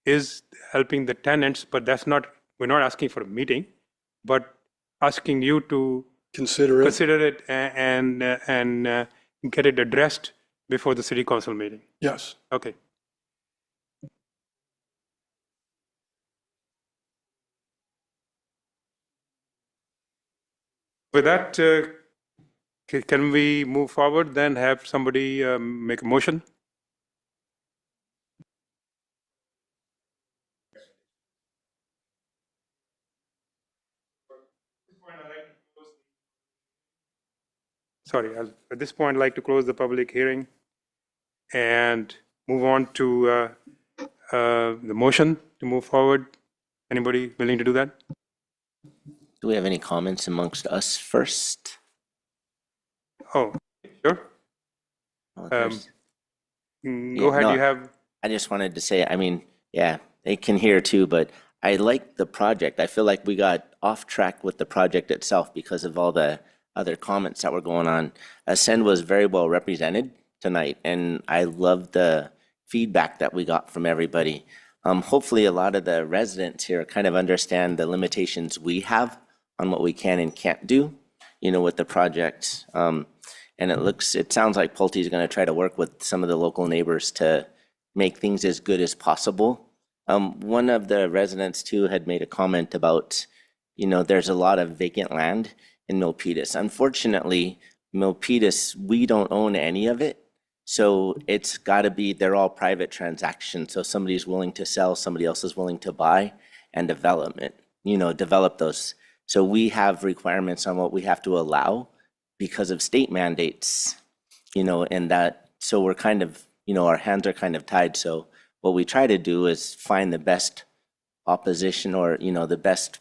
A: is helping the tenants, but that's not, we're not asking for a meeting, but asking you to
J: Consider it.
A: and get it addressed before the city council meeting.
J: Yes.
A: Okay. With that, can we move forward, then have somebody make a motion? Sorry, at this point, I'd like to close the public hearing and move on to the motion to move forward. Anybody willing to do that?
C: Do we have any comments amongst us first?
A: Oh, sure.
C: Well,
A: Go
C: Yeah,
A: ahead,
C: no,
A: you have.
C: I just wanted to say, I mean, yeah, they can hear too, but I like the project. I feel like we got off track with the project itself because of all the other comments that were going on. Ascend was very well represented tonight, and I love the feedback that we got from everybody. Hopefully, a lot of the residents here kind of understand the limitations we have on what we can and can't do, you know, with the project. And it sounds like Pulte is going to try to work with some of the local neighbors to make things as good as possible. One of the residents too had made a comment about, you know, there's a lot of vacant land in Milpitas. Unfortunately, Milpitas, we don't own any of it. So it's got to be, they're all private transactions. So somebody's willing to sell, somebody else is willing to buy, and development, you know, develop those. So we have requirements on what we have to allow because of state mandates, you know, and that, so we're kind of, you know, our hands are kind of tied. So what we try to do is find the best opposition or, you know, the best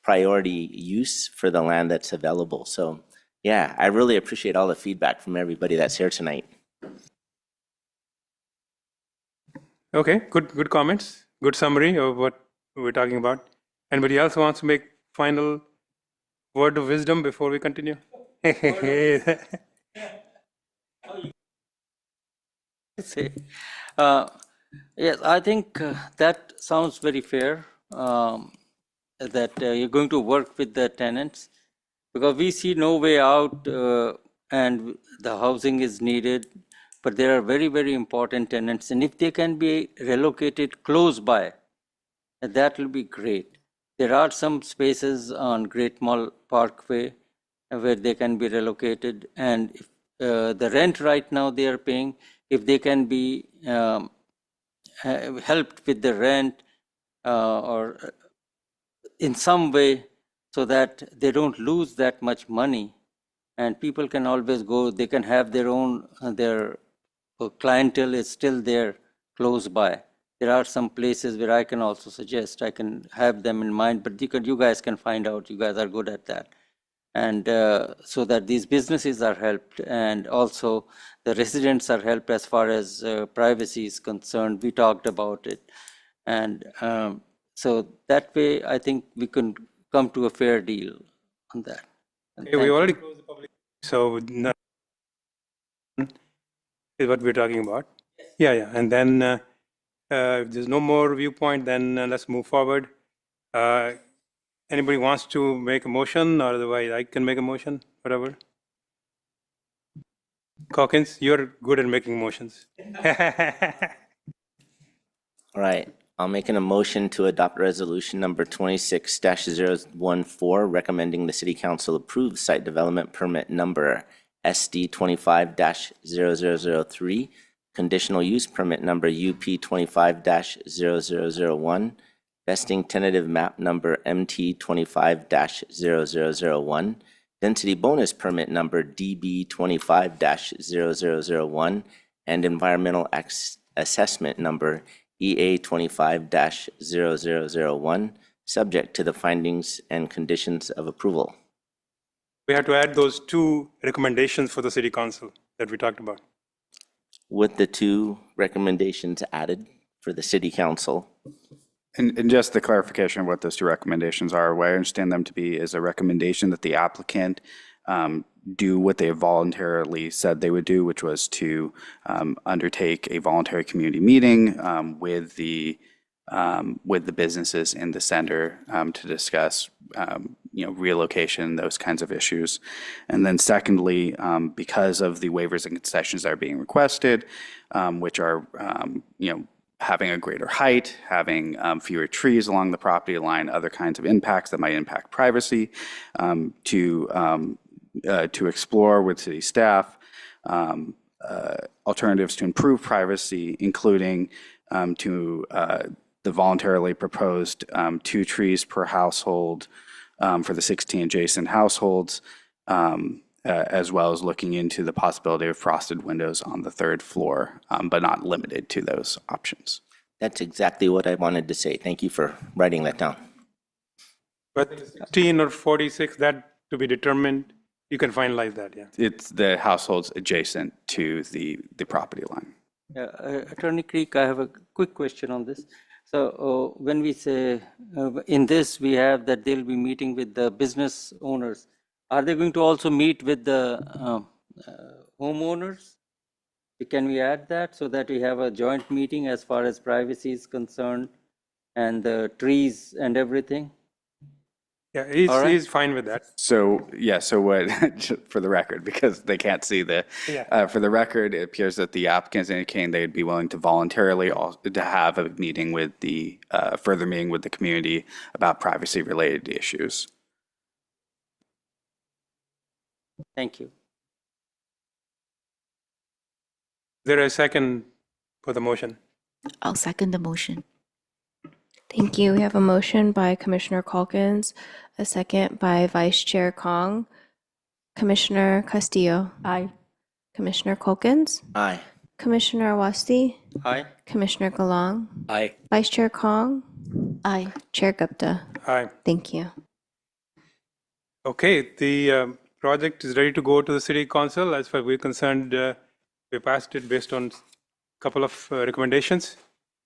C: priority use for the land that's available. So yeah, I really appreciate all the feedback from everybody that's here tonight.
A: Okay, good comments, good summary of what we're talking about. Anybody else wants to make final word of wisdom before we continue?
R: Say, yes, I think that sounds very fair, that you're going to work with the tenants, because we see no way out and the housing is needed, but there are very, very important tenants. And if they can be relocated close by, that will be great. There are some spaces on Great Mall Parkway where they can be relocated. And if, the rent right now they are paying, if they can be helped with the rent or in some way so that they don't lose that much money, and people can always go, they can have their own, their clientele is still there close by. There are some places where I can also suggest, I can have them in mind, but you guys can find out, you guys are good at that. And so that these businesses are helped, and also the residents are helped as far as privacy is concerned. We talked about it. And so that way, I think we can come to a fair deal on that.
A: Okay, we already closed the public, so no, is what we're talking about. Yeah, and then if there's no more viewpoint, then let's move forward. Anybody wants to make a motion, or otherwise I can make a motion, whatever. Calkins, you're good at making motions.
C: All right, I'll make a motion to adopt resolution number 26-014, recommending the city council approve site development permit number SD 25-0003, conditional use permit number UP 25-0001, vesting tentative map number MT 25-0001, density bonus permit number DB 25-0001, and environmental assessment number EA 25-0001, subject to the findings and conditions of approval.
A: We have to add those two recommendations for the city council that we talked about.
C: With the two recommendations added for the city council.
I: And just the clarification of what those two recommendations are, what I understand them to be is a recommendation that the applicant do what they voluntarily said they would do, which was to undertake a voluntary community meeting with the businesses in the center to discuss relocation, those kinds of issues. And then secondly, because of the waivers and concessions that are being requested, which are having a greater height, having fewer trees along the property line, other kinds of impacts that might impact privacy, to explore with city staff alternatives to improve privacy, including to the voluntarily proposed 2 trees per household for the 16 adjacent households, as well as looking into the possibility of frosted windows on the 3rd floor, but not limited to those options.
C: That's exactly what I wanted to say. Thank you for writing that down.
A: But 16 or 46, that to be determined, you can finalize that, yeah.
I: It's the households adjacent to the property line.
R: Attorney Creek, I have a quick question on this. So when we say in this, we have that they'll be meeting with the business owners. Are they going to also meet with the homeowners? Can we add that so that we have a joint meeting as far as privacy is concerned and the trees and everything?
A: Yeah, he's fine with that.
I: So, yeah, so what, for the record, because they can't see for the record, it appears that the applicants indicating they'd be willing to voluntarily to have a meeting with the, further meeting with the community about privacy-related issues.
R: Thank you.
A: Is there a second for the motion?
M: I'll second the motion.
F: Thank you. We have a motion by Commissioner Calkins, a second by Vice Chair Kong. Commissioner Castillo.
B: Aye.
F: Commissioner Calkins.
C: Aye.
F: Commissioner Awasthi.
R: Aye.
F: Commissioner Galang.
C: Aye.
F: Vice Chair Kong.
M: Aye.
F: Chair Gupta.
A: Aye.
F: Thank you.
A: Okay, the project is ready to go to the City Council. As far as we're concerned, we passed it based on a couple of recommendations.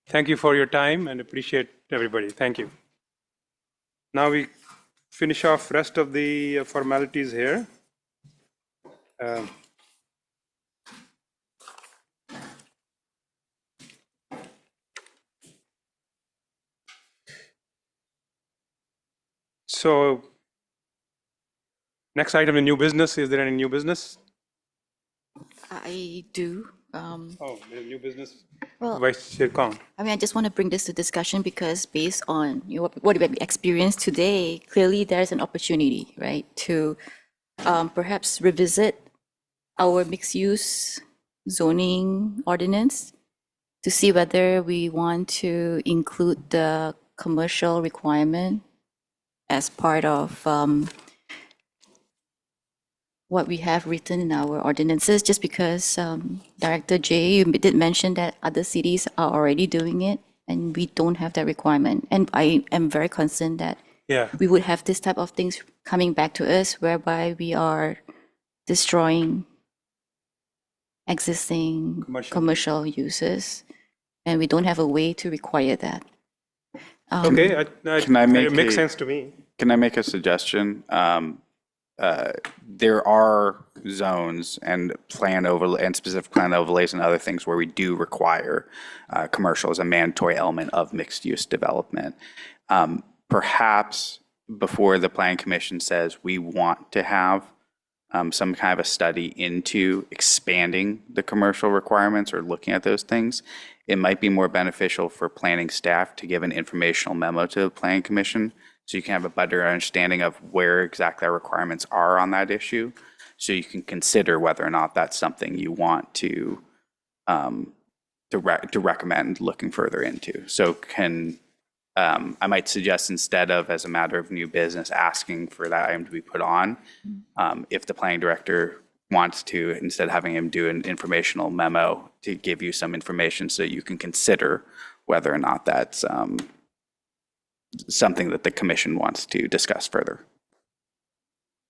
A: Thank you for your time and appreciate everybody. Thank you. Now we finish off rest of the formalities here. So next item in new business, is there any new business?
M: I do.
A: Oh, there's new business.
M: Well,
A: Vice Chair Kong.
M: I mean, I just want to bring this to discussion because based on what we experienced today, clearly there's an opportunity, right, to perhaps revisit our mixed-use zoning ordinance to see whether we want to include the commercial requirement as part of what we have written in our ordinances, just because Director Jay, you did mention that other cities are already doing it and we don't have that requirement. And I am very concerned that we would have this type of things coming back to us whereby we are destroying existing commercial uses and we don't have a way to require that.
A: Okay,
I: Can I make
A: it makes sense to me.
I: Can I make a suggestion? There are zones and plan overlay and specific plan overlays and other things where we do require commercial as a mandatory element of mixed use development. Perhaps before the Planning Commission says we want to have some kind of a study into expanding the commercial requirements or looking at those things, it might be more beneficial for planning staff to give an informational memo to the Planning Commission so you can have a better understanding of where exactly our requirements are on that issue, so you can consider whether or not that's something you want to recommend looking further into. So I might suggest instead of, as a matter of new business, asking for that item to be put on, if the planning director wants to, instead of having him do an informational memo to give you some information so that you can consider whether or not that's something that the commission wants to discuss further.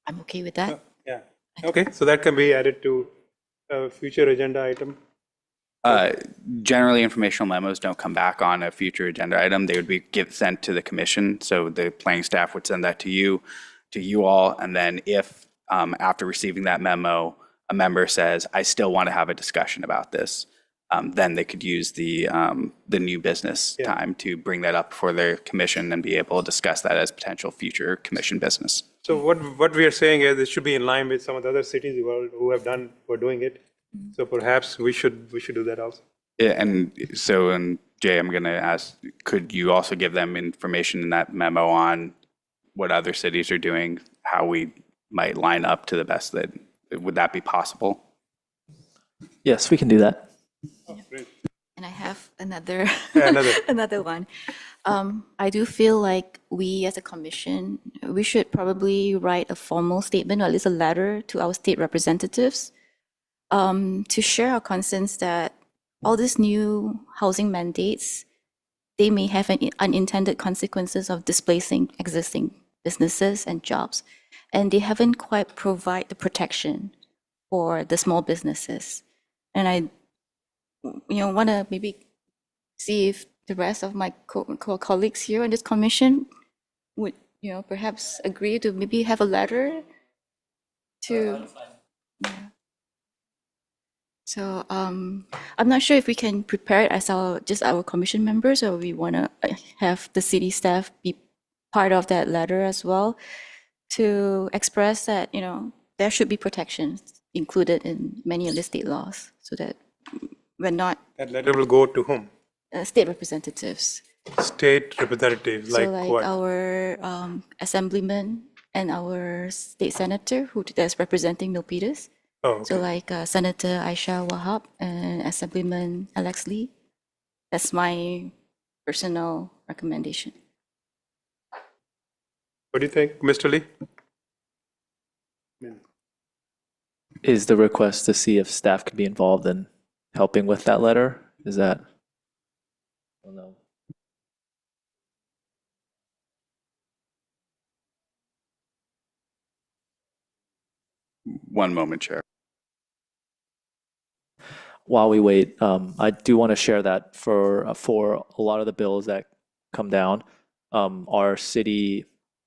M: I'm okay with that.
A: Yeah. Okay, so that can be added to a future agenda item.
I: Generally, informational memos don't come back on a future agenda item. They would be sent to the commission. So the planning staff would send that to you all. And then if after receiving that memo, a member says, I still want to have a discussion about this, then they could use the new business time to bring that up for their commission and be able to discuss that as potential future commission business.
A: So what we are saying is it should be in line with some of the other cities who are doing it. So perhaps we should do that also.
I: Yeah, and Jay, I'm going to ask, could you also give them information in that memo on what other cities are doing, how we might line up to the best that, would that be possible?
H: Yes, we can do that.
M: And I have another
A: Another.
M: another one. I do feel like we as a commission, we should probably write a formal statement or at least a letter to our state representatives to share our concerns that all these new housing mandates, they may have unintended consequences of displacing existing businesses and jobs, and they haven't quite provide the protection for the small businesses. And I want to maybe see if the rest of my colleagues here on this commission would, perhaps agree to maybe have a letter to. Yeah. So I'm not sure if we can prepare it as our commission members, or we want to have the city staff be part of that letter as well to express that, there should be protections included in many of the state laws so that we're not.
A: That letter will go to whom?
M: State representatives.
A: State representatives, like what?
M: Our assemblyman and our state senator that's representing Milpitas.
A: Oh, okay.
M: So like Senator Aisha Wahab and Assemblyman Alex Lee. That's my personal recommendation.
A: What do you think, Mr. Lee?
H: Is the request to see if staff could be involved in helping with that letter? Is that? I don't know.
I: One moment, Chair.
H: While we wait, I do want to share that for a lot of the bills that come down, our city,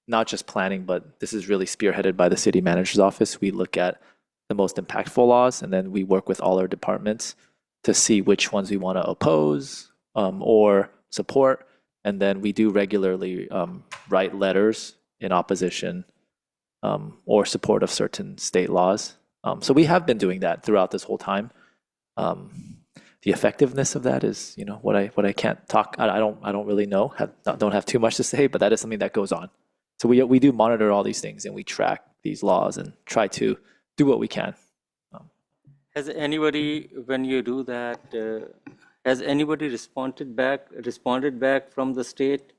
H: not just planning, but this is really spearheaded by the city manager's office. We look at the most impactful laws, and then we work with all our departments to see which ones we want to oppose or support. And then we do regularly write letters in opposition or support of certain state laws. So we have been doing that throughout this whole time. The effectiveness of that is, what I can't talk. I don't really know. Don't have too much to say, but that is something that goes on. So we do monitor all these things and we track these laws and try to do what we can.
R: Has anybody, when you do that, has anybody responded back from the state?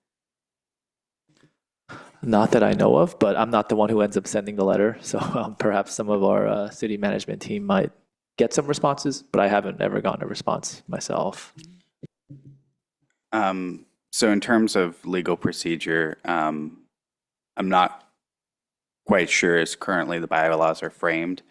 H: Not that I know of, but I'm not the one who ends up sending the letter. So perhaps some of our city management team might get some responses, but I haven't ever gotten a response myself.
I: So in terms of legal procedure, I'm not quite sure as currently the bylaws are framed,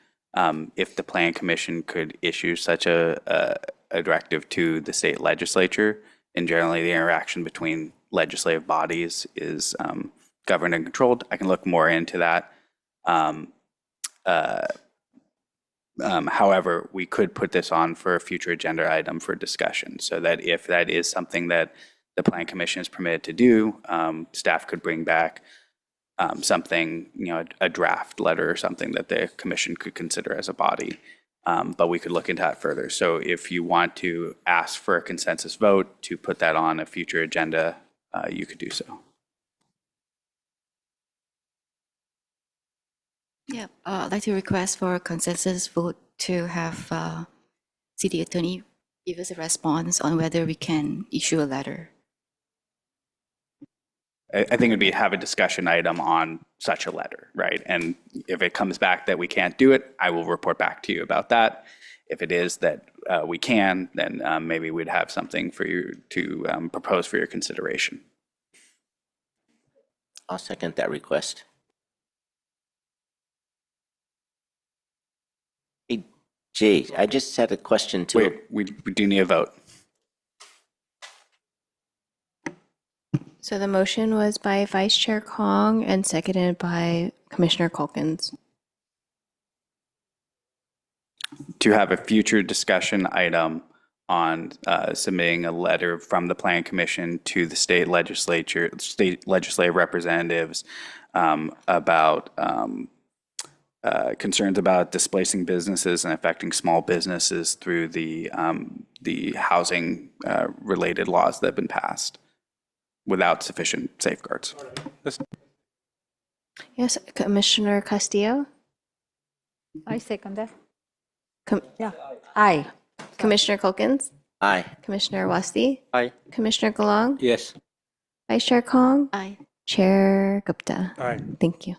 I: if the Plan Commission could issue such a directive to the state legislature. And generally, the interaction between legislative bodies is governed and controlled. I can look more into that. However, we could put this on for a future agenda item for discussion, so that if that is something that the Plan Commission is permitted to do, staff could bring back something, a draft letter or something that the commission could consider as a body. But we could look into that further. So if you want to ask for a consensus vote to put that on a future agenda, you could do so.
M: Yeah, I'd like to request for a consensus vote to have city attorney give us a response on whether we can issue a letter.
I: I think it'd be have a discussion item on such a letter, right? And if it comes back that we can't do it, I will report back to you about that. If it is that we can, then maybe we'd have something for you to propose for your consideration.
C: I'll second that request. Hey, Jay, I just had a question too.
I: Wait, we do need a vote.
F: So the motion was by Vice Chair Kong and seconded by Commissioner Calkins.
I: to have a future discussion item on submitting a letter from the Planning Commission to the state legislative representatives about concerns about displacing businesses and affecting small businesses through the housing related laws that have been passed without sufficient safeguards.
F: Yes, Commissioner Castillo?
N: I second that.
F: Com-
N: Yeah. Aye.
F: Commissioner Culkins?
C: Aye.
F: Commissioner Wasti?
R: Aye.
F: Commissioner Galong?
L: Yes.
F: Vice Chair Kong?
M: Aye.
F: Chair Gupta?
A: Aye.
F: Thank you.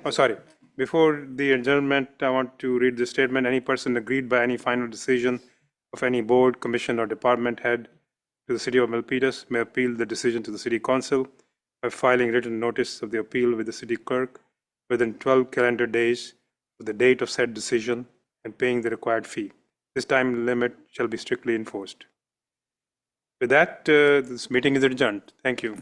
A: Oh, sorry. Before the adjournment, I want to read the statement. Any person agreed by any final decision of any board, commission, or department head to the city of Milpitas may appeal the decision to the city council by filing written notice of the appeal with the city clerk within 12 calendar days of the date of said decision and paying the required fee. This time limit shall be strictly enforced. With that, this meeting is adjourned. Thank you.